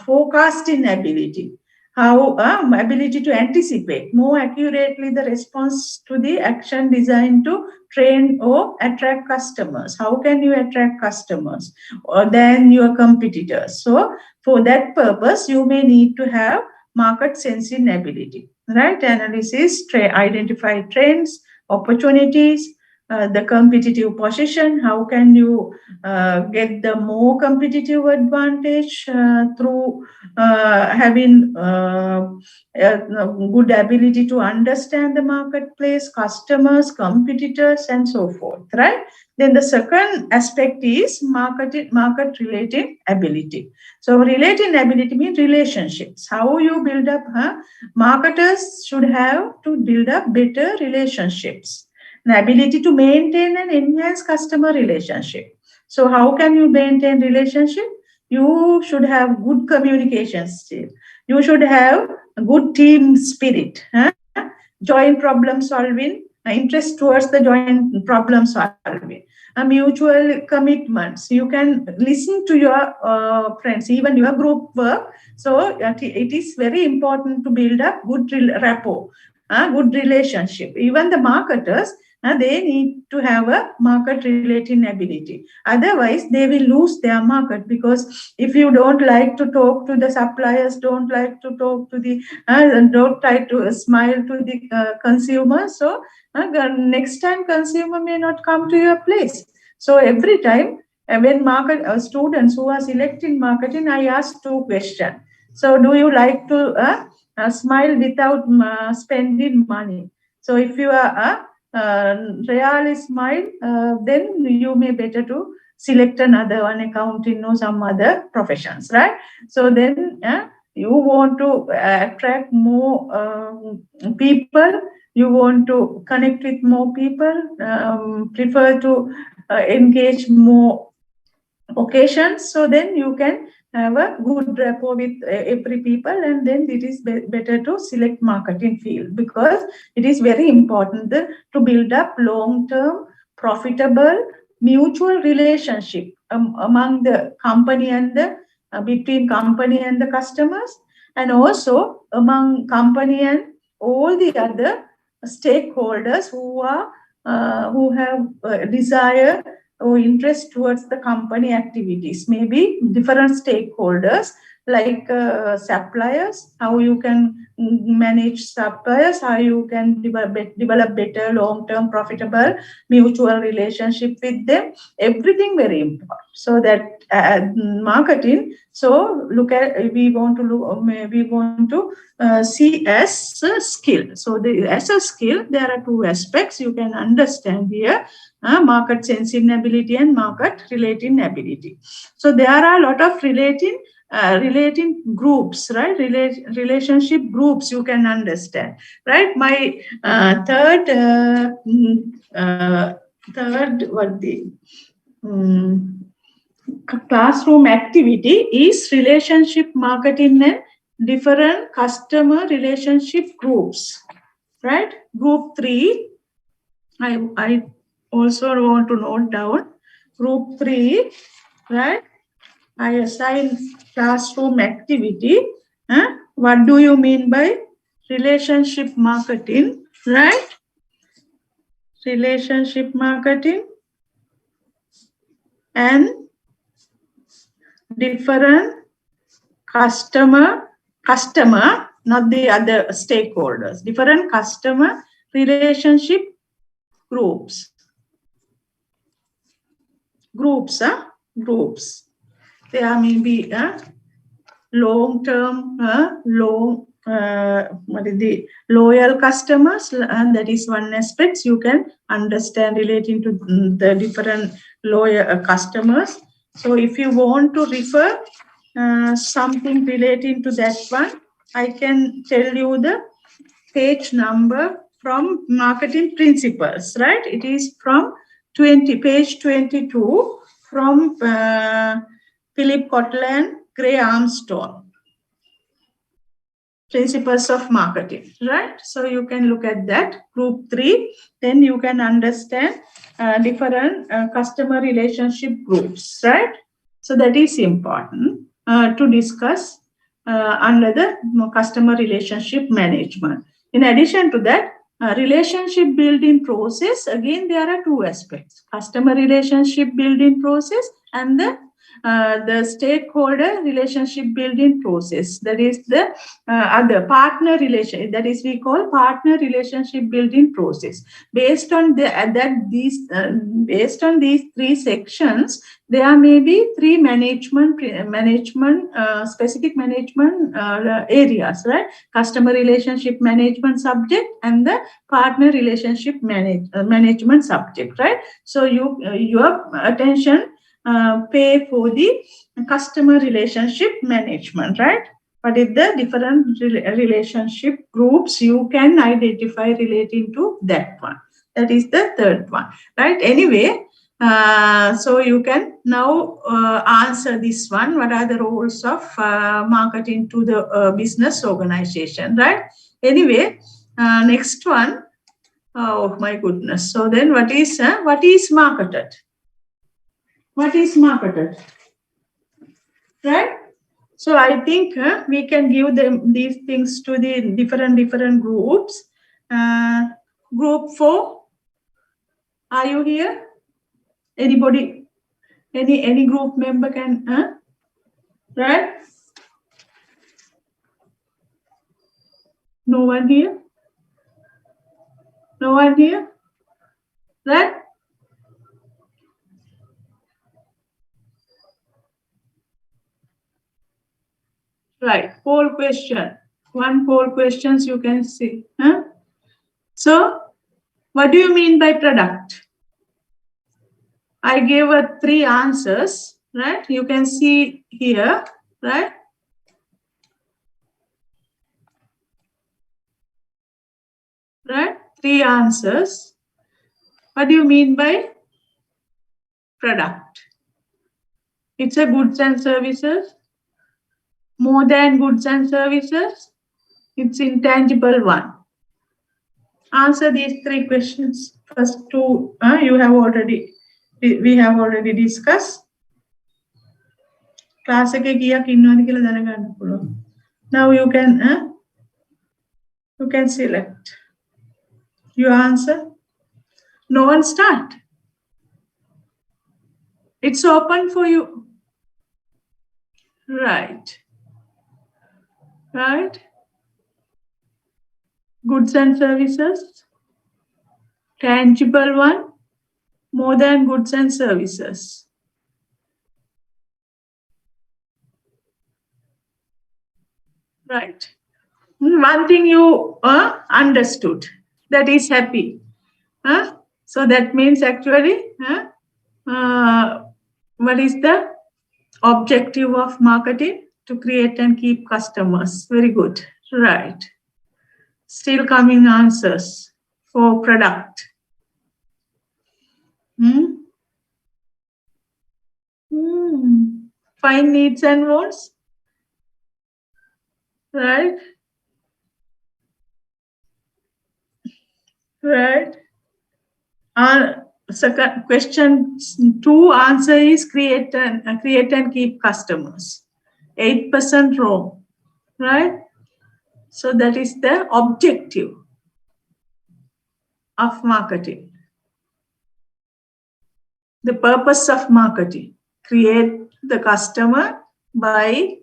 forecasting ability. How ability to anticipate more accurately the response to the action designed to train or attract customers. How can you attract customers than your competitors? So for that purpose, you may need to have market sensing ability, right? Analysis, identify trends, opportunities, the competitive position. How can you get the more competitive advantage through having good ability to understand the marketplace, customers, competitors, and so forth, right? Then the second aspect is market relating ability. So relating ability means relationships. How you build up, marketers should have to build up better relationships. The ability to maintain and enhance customer relationship. So how can you maintain relationship? You should have good communication skill. You should have a good team spirit, joint problem solving, interest towards the joint problem solving, mutual commitments. You can listen to your friends, even your group work. So it is very important to build up good rapport, good relationship. Even the marketers, they need to have a market relating ability. Otherwise, they will lose their market because if you don't like to talk to the suppliers, don't like to talk to the, don't try to smile to the consumer. So next time consumer may not come to your place. So every time when market students who are selecting marketing, I ask two questions. So do you like to smile without spending money? So if you are really smile, then you may better to select another one, accounting or some other professions, right? So then you want to attract more people, you want to connect with more people, prefer to engage more occasions, so then you can have a good rapport with every people, and then it is better to select marketing field because it is very important to build up long-term profitable mutual relationship among the company and the between company and the customers, and also among company and all the other stakeholders who are who have desire or interest towards the company activities. Maybe different stakeholders like suppliers, how you can manage suppliers, how you can develop better long-term profitable mutual relationship with them, everything very important. So that marketing, so look at, we want to see as a skill. So as a skill, there are two aspects you can understand here: market sensing ability and market relating ability. So there are a lot of relating groups, right? Relationship groups you can understand, right? My third classroom activity is relationship marketing and different customer relationship groups, right? Group 3, I also want to note down group 3, right? I assign classroom activity. What do you mean by relationship marketing, right? Relationship marketing and different customer, not the other stakeholders, different customer relationship groups. Groups. There may be long-term, loyal customers, and that is one aspect you can understand relating to the different loyal customers. So if you want to refer something relating to that one, I can tell you the page number from Marketing Principles, right? It is from page 22 from Philip Kotler, Gray Armstrong. Principles of marketing, right? So you can look at that, group 3, then you can understand different customer relationship groups, right? So that is important to discuss under the customer relationship management. In addition to that, relationship building process, again, there are two aspects: customer relationship building process and the stakeholder relationship building process. That is the other partner relation. That is we call partner relationship building process. Based on based on these 3 sections, there may be 3 specific management areas, right? Customer relationship management subject and the partner relationship management subject, right? So your attention pay for the customer relationship management, right? What is the different relationship groups you can identify relating to that one? That is the third one, right? Anyway, so you can now answer this one. What are the roles of marketing to the business organization, right? Anyway, next one. Oh my goodness. So then what is marketed? What is marketed? Right? So I think we can give them these things to the different groups. Group 4, are you here? Anybody? Any group member can? Right? No one here? No one here? Right? Right. Poll question. One poll questions you can see. So, what do you mean by product? I gave 3 answers, right? You can see here, right? Right? 3 answers. What do you mean by product? It's a goods and services. More than goods and services. It's intangible one. Answer these 3 questions. First 2, we have already discussed. Class එකේ කීයක් ඉන්නවද කියලා දැනගන්න පුළුවන්. Now you can select your answer. No one start. It's open for you. Right. right? Goods and services, tangible one, more than goods and services. Right. One thing you understood, that is happy. So that means actually, what is the objective of marketing? To create and keep customers. Very good. Right. Still coming answers for product. Find needs and wants. Right. Right. Second question 2 answer is create and keep customers. 8% wrong, right? So that is the objective of marketing. The purpose of marketing: create the customer by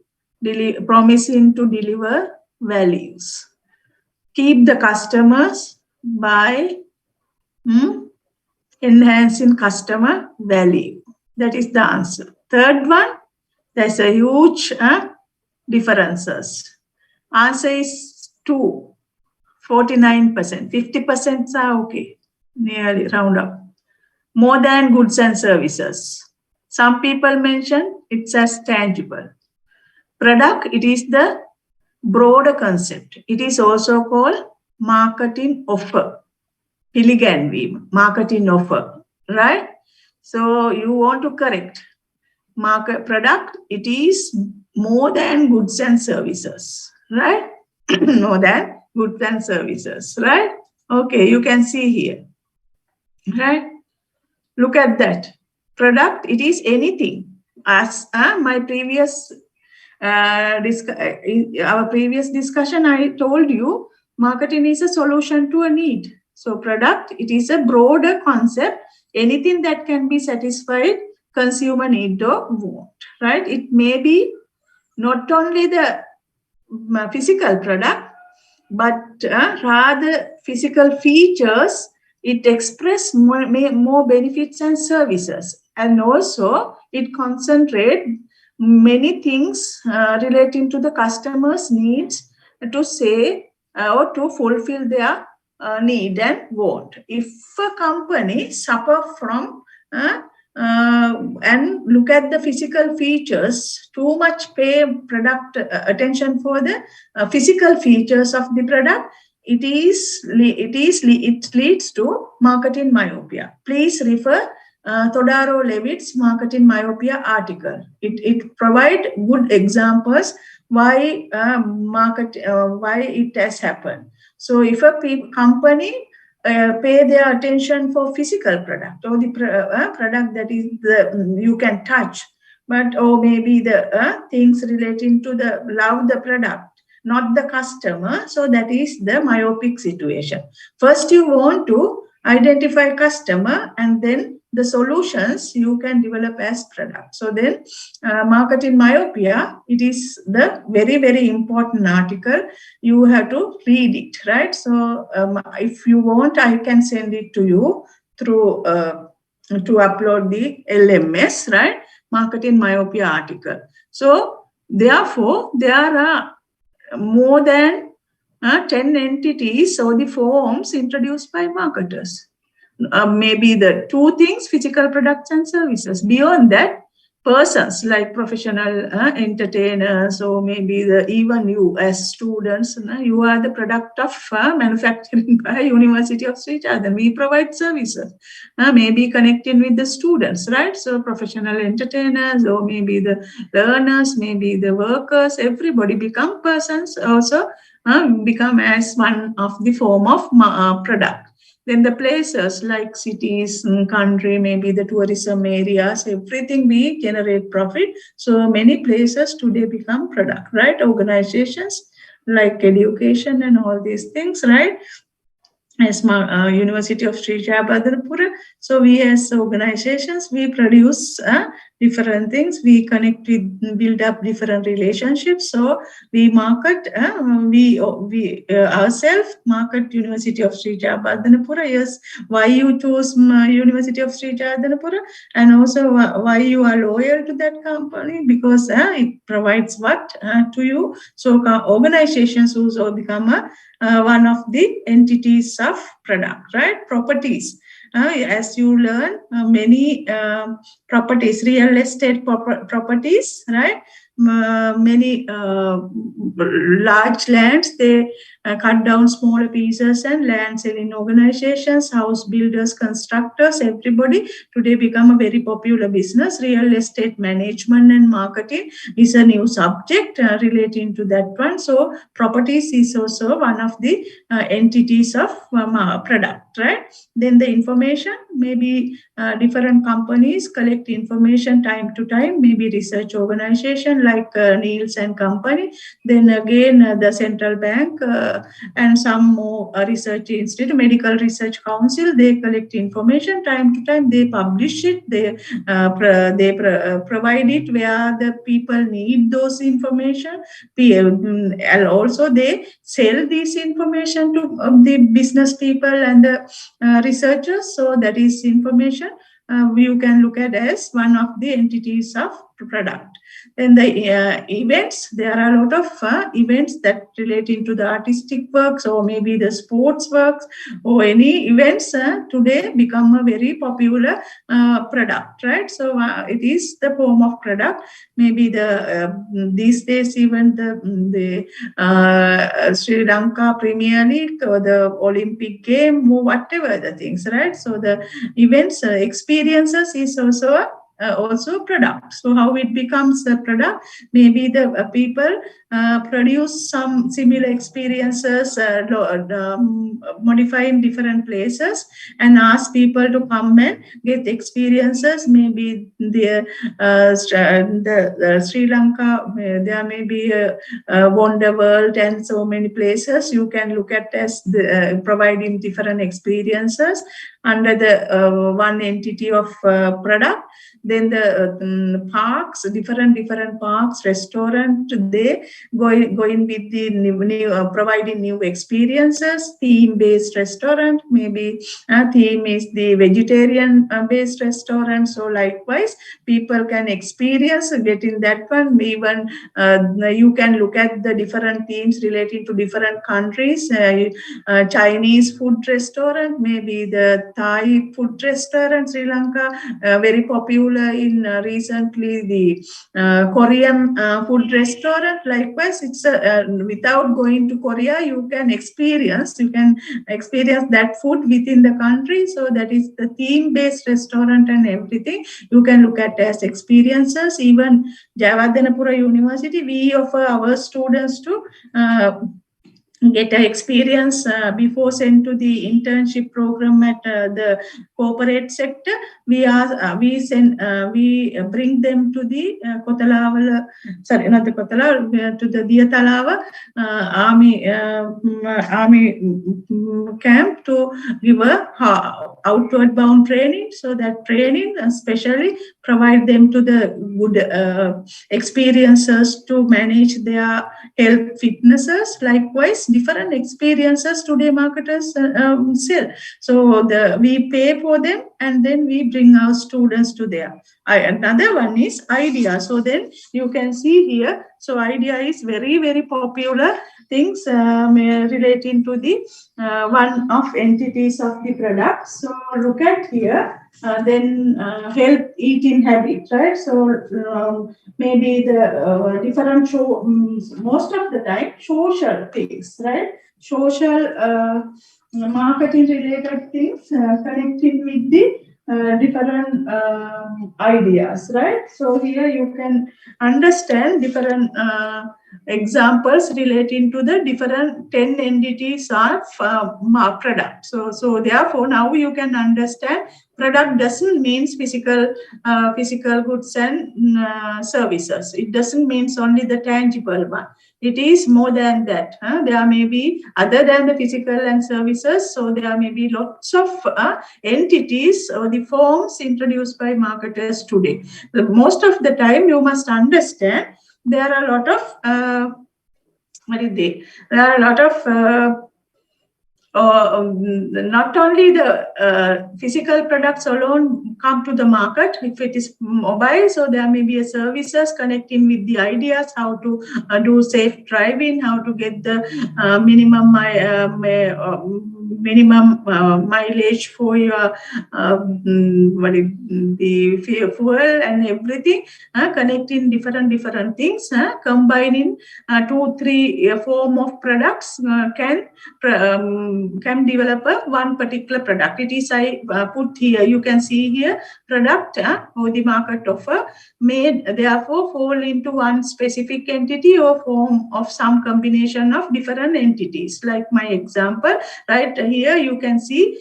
promising to deliver values. Keep the customers by enhancing customer value. That is the answer. Third one, there's a huge differences. Answer is 2, 49%. 50% are okay, nearly round up. More than goods and services. Some people mention it's as tangible. Product, it is the broader concept. It is also called marketing offer. Piliganvi, marketing offer, right? So you want to correct. Market product, it is more than goods and services, right? More than goods and services, right? Okay, you can see here, right? Look at that. Product, it is anything. As my previous our previous discussion, I told you marketing is a solution to a need. So product, it is a broader concept, anything that can be satisfied consumer need or want, right? It may be not only the physical product, but rather physical features. It express more benefits and services, and also it concentrates many things relating to the customer's needs to say or to fulfill their need and want. If a company suffer from and look at the physical features, too much pay product attention for the physical features of the product, it leads to marketing myopia. Please refer Todaro Levitt's marketing myopia article. It provides good examples why why it has happened. So if a company pay their attention for physical product or the product that is you can touch, but or maybe the things relating to the love the product, not the customer. So that is the myopic situation. First, you want to identify customer, and then the solutions you can develop as product. So then marketing myopia, it is the very, very important article. You have to read it, right? So if you want, I can send it to you through to upload the LMS, right? Marketing myopia article. So therefore, there are more than 10 entities or the forms introduced by marketers. Maybe the 2 things, physical products and services. Beyond that, persons like professional entertainers, or maybe even you as students, you are the product of manufacturing by University of Sri Lanka. We provide services, maybe connecting with the students, right? So professional entertainers, or maybe the learners, maybe the workers, everybody become persons, also become as one of the form of product. Then the places like cities, country, maybe the tourism areas, everything we generate profit. So many places today become product, right? Organizations like education and all these things, right? As University of Sri Lanka. So we as organizations, we produce different things. We connect with, build up different relationships. So we market, we ourselves market University of Sri Jayawardenepura. Yes, why you chose University of Sri Jayawardenepura, and also why you are loyal to that company, because it provides what to you. So organizations also become one of the entities of product, right? Properties. As you learn, many properties, real estate properties, right? Many large lands, they cut down smaller pieces and land selling organizations, house builders, constructors, everybody today become a very popular business. Real estate management and marketing is a new subject relating to that one. So properties is also one of the entities of product, right? Then the information, maybe different companies collect information time to time, maybe research organization like Niels and Company. Then again, the central bank and some more research institute, medical research council, they collect information time to time. They publish it. They provide it where the people need those information. And also they sell this information to the business people and the researchers. So that is information you can look at as one of the entities of product. Then the events, there are a lot of events that relate into the artistic works or maybe the sports works or any events today become a very popular product, right? So it is the form of product. Maybe the these days even the Sri Lanka Premier League or the Olympic game or whatever the things, right? So the events experiences is also product. So how it becomes a product, maybe the people produce some similar experiences, modify in different places and ask people to come and get experiences. Maybe the Sri Lanka, there may be a Wonder World and so many places you can look at as providing different experiences under the one entity of product. Then the parks, different parks, restaurant, they go in with the new providing new experiences. Theme-based restaurant, maybe theme is the vegetarian-based restaurant. So likewise, people can experience getting that one. Even you can look at the different themes relating to different countries. Chinese food restaurant, maybe the Thai food restaurant, Sri Lanka, very popular in recently the Korean food restaurant. Likewise, it's without going to Korea, you can experience that food within the country. So that is the theme-based restaurant and everything you can look at as experiences. Even Jayawardenepura University, we offer our students to get an experience before sent to the internship program at the corporate sector. We bring them to the Kotalavala, sorry, not the Kotala, to the Diatalawa army camp to give a outward bound training. So that training especially provide them to the good experiences to manage their health fitnesses. Likewise, different experiences today marketers sell. So we pay for them and then we bring our students to there. Another one is idea. So then you can see here. So idea is very popular things relating to the one of entities of the product. So look at here. Then health eating habits, right? So maybe the different most of the time social things, right? Social marketing related things connecting with the different ideas, right? So here you can understand different examples relating to the different 10 entities of product. So therefore now you can understand product doesn't mean physical goods and services. It doesn't mean only the tangible one. It is more than that. There may be other than the physical and services. So there may be lots of entities or the forms introduced by marketers today. Most of the time, you must understand there are a lot of there are a lot of not only the physical products alone come to the market. If it is mobile, so there may be a services connecting with the ideas, how to do safe driving, how to get the minimum mileage for your the fuel and everything, connecting different things, combining 2-3 form of products can develop one particular product. It is I put here, you can see here, product or the market offer made therefore fall into one specific entity or form of some combination of different entities. Like my example, right here you can see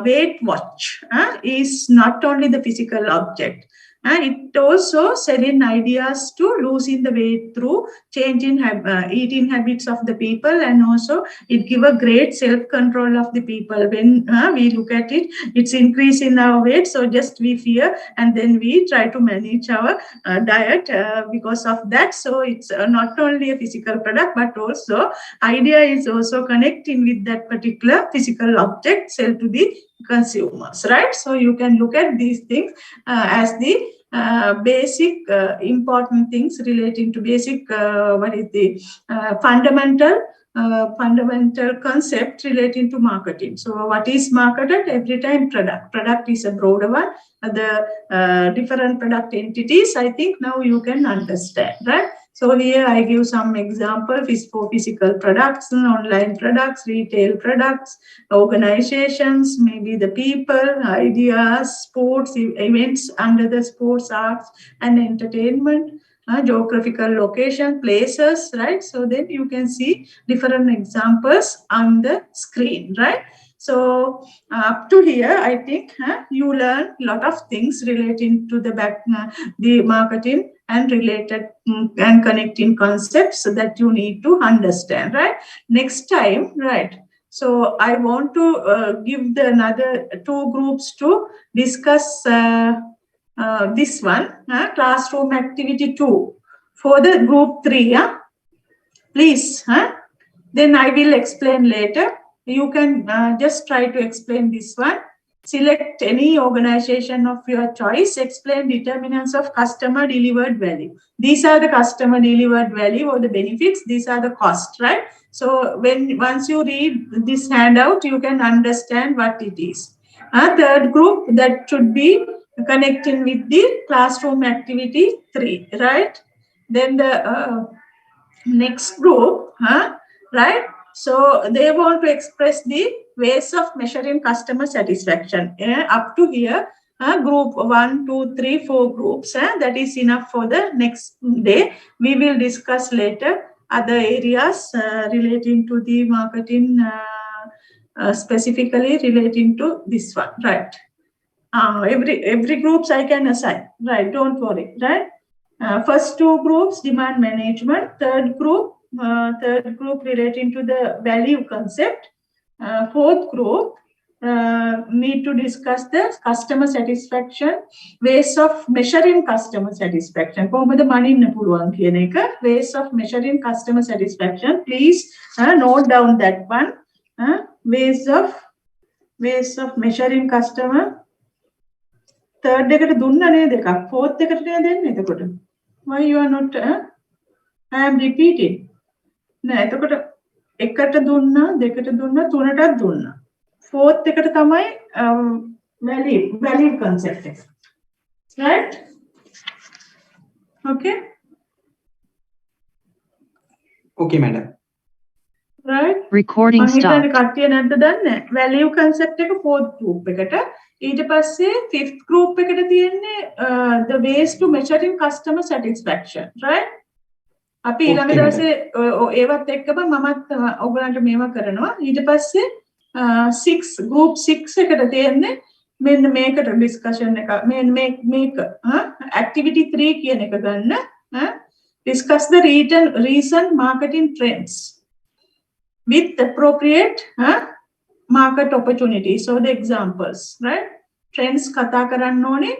weight watch is not only the physical object. It also selling ideas to losing the weight through changing eating habits of the people, and also it give a great self-control of the people. When we look at it, it's increase in our weight, so just we fear and then we try to manage our diet because of that. So it's not only a physical product, but also idea is also connecting with that particular physical object sell to the consumers, right? So you can look at these things as the basic important things relating to basic fundamental concept relating to marketing. So what is marketed? Every time product is a broader one. The different product entities, I think now you can understand, right? So here I give some examples for physical products, online products, retail products, organizations, maybe the people, ideas, sports, events under the sports, arts and entertainment, geographical location, places, right? So then you can see different examples on the screen, right? So up to here, I think you learn a lot of things relating to the marketing and related and connecting concepts that you need to understand, right? Next time, right? So I want to give another 2 groups to discuss this one, classroom activity 2 for the group 3. Please, then I will explain later. You can just try to explain this one. Select any organization of your choice. Explain determinants of customer delivered value. These are the customer delivered value or the benefits. These are the costs, right? So once you read this handout, you can understand what it is. Third group, that should be connecting with the classroom activity 3, right? Then the next group, right? So they want to express the ways of measuring customer satisfaction. Up to here, group 1, 2, 3, 4 groups. That is enough for the next day. We will discuss later other areas relating to the marketing, specifically relating to this one, right? Every groups I can assign, right? Don't worry, right? First 2 groups, demand management. Third group relating to the value concept. Fourth group need to discuss the customer satisfaction, ways of measuring customer satisfaction. Ways of measuring customer satisfaction. Please note down that one. Ways of measuring customer. Third එකට දුන්න නේද එකක්, fourth එකට නේද දෙන්නේ එතකොට. Why you are not I am repeating. නෑ එතකොට එකට දුන්නා, දෙකට දුන්නා, තුනටත් දුන්නා. Fourth එකට තමයි value concept එක. Right? Okay? Okay, madam. Right? Recording stopped. කට්ටිය නැද්ද දන්නේ? Value concept එක fourth group එකට. ඊට පස්සේ fifth group එකට තියෙන්නේ the ways to measuring customer satisfaction, right? අපි ඊළඟ දවසේ ඒවත් එක්කම මමත් ඔයගලන්ට මේවා කරනවා. ඊට පස්සේ 6 group 6 එකට තියෙන්නේ මෙන්න මේකට discussion එක. මේක activity 3 කියන එක ගන්න. Discuss the recent marketing trends with appropriate market opportunities. So the examples, right? Trends kata karanna ඕනේ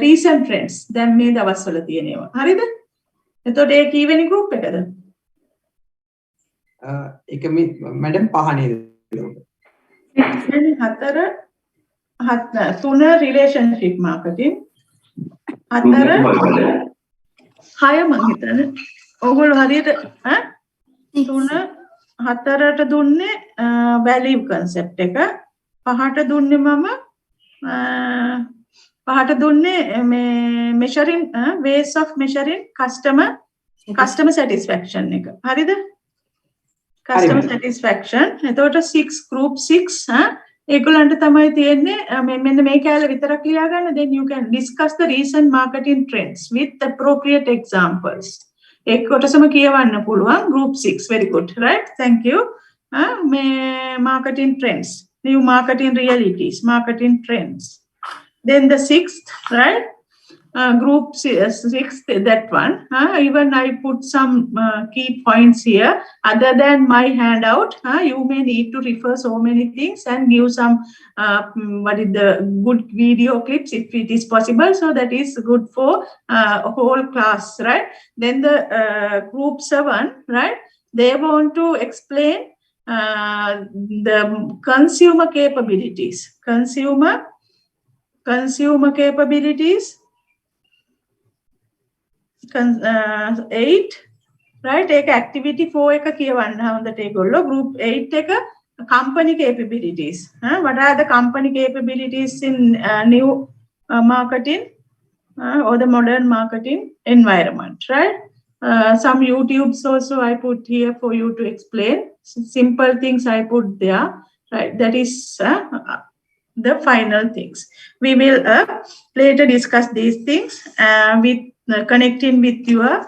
recent trends. දැන් මේ දවස්වල තියෙනවා. හරිද? එතකොට ඒ කීවෙනි group එකද? එක මැඩම් පහ නේද? තුන relationship marketing. 4 6 මං හිතන්නේ. ඕගොල්ලෝ හරියට 4ට දුන්නේ value concept එක. 5ට දුන්නේ මම 5ට දුන්නේ මේ measuring ways of measuring customer satisfaction එක. හරිද? Customer satisfaction. එතකොට 6 group 6 ඒගොල්ලන්ට තමයි තියෙන්නේ මෙන්න මේ කැලේ විතරක් ලියා ගන්න. Then you can discuss the recent marketing trends with appropriate examples. ඒක කොටසම කියවන්න පුළුවන්. Group 6. Very good. Right? Thank you. මේ marketing trends. New marketing realities. Marketing trends. Then the 6th, right? Group 6th, that one. Even I put some key points here. Other than my handout, you may need to refer so many things and give some what is the good video clips if it is possible. So that is good for whole class, right? Then the group 7, right? They want to explain the consumer capabilities. Consumer capabilities. 8, right? Take activity 4 එක කියවන්න හොඳට ඒගොල්ලෝ. Group 8 එක company capabilities. What are the company capabilities in new marketing or the modern marketing environment, right? Some YouTubes also I put here for you to explain. Simple things I put there, right? That is the final things. We will later discuss these things with connecting with your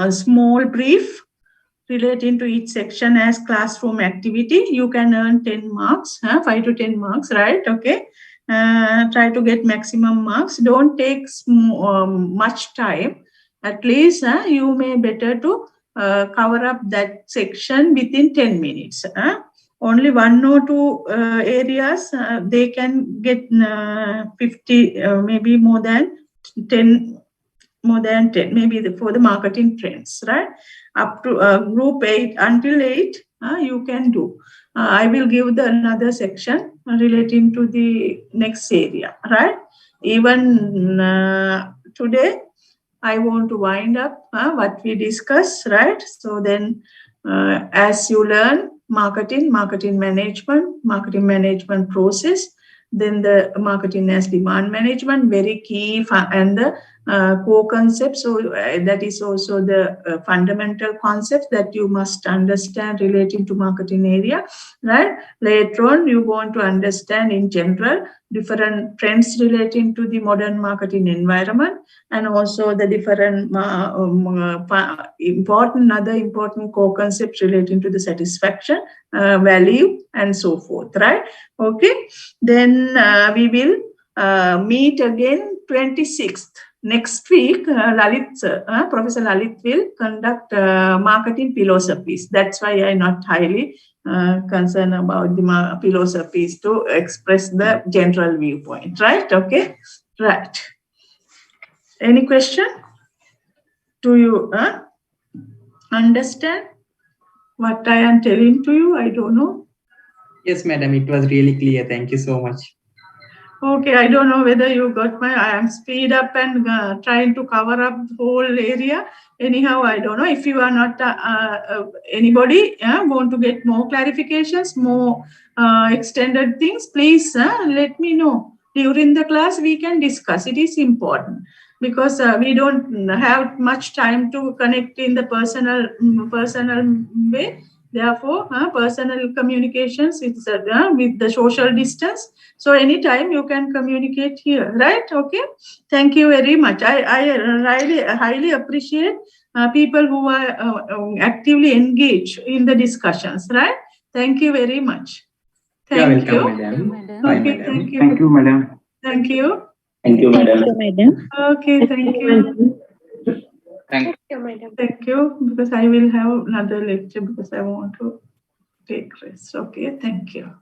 small brief relating to each section as classroom activity. You can earn 10 marks, 5 to 10 marks, right? Okay. Try to get maximum marks. Don't take much time. At least you may better to cover up that section within 10 minutes. Only 1 or 2 areas they can get 50, maybe more than 10, maybe for the marketing trends, right? Up to group 8 until 8, you can do. I will give another section relating to the next area, right? Even today, I want to wind up what we discussed, right? So then, as you learn marketing management process, then the marketing as demand management, very key, and the core concepts. So that is also the fundamental concepts that you must understand relating to marketing area, right? Later on, you want to understand in general different trends relating to the modern marketing environment, and also the different other important core concepts relating to the satisfaction, value, and so forth, right? Okay. Then we will meet again 26th. Next week, Professor Lalit will conduct marketing philosophies. That's why I'm not highly concerned about the philosophies to express the general viewpoint, right? Okay, right. Any question? Do you understand what I am telling to you? I don't know. Yes, madam, it was really clear. Thank you so much. Okay, I don't know whether you got my, I am speed up and trying to cover up the whole area. Anyhow, I don't know if you are not, anybody want to get more clarifications, more extended things, please let me know. During the class, we can discuss. It is important because we don't have much time to connect in the personal way. Therefore, personal communications with the social distance. So anytime you can communicate here, right? Okay. Thank you very much. I really highly appreciate people who are actively engaged in the discussions, right? Thank you very much. Thank you. Madam. Okay, thank you. Thank you, madam. Thank you. Thank you, madam. Okay, thank you. Thank you, madam. Thank you, because I will have another lecture because I want to take rest. Okay, thank you.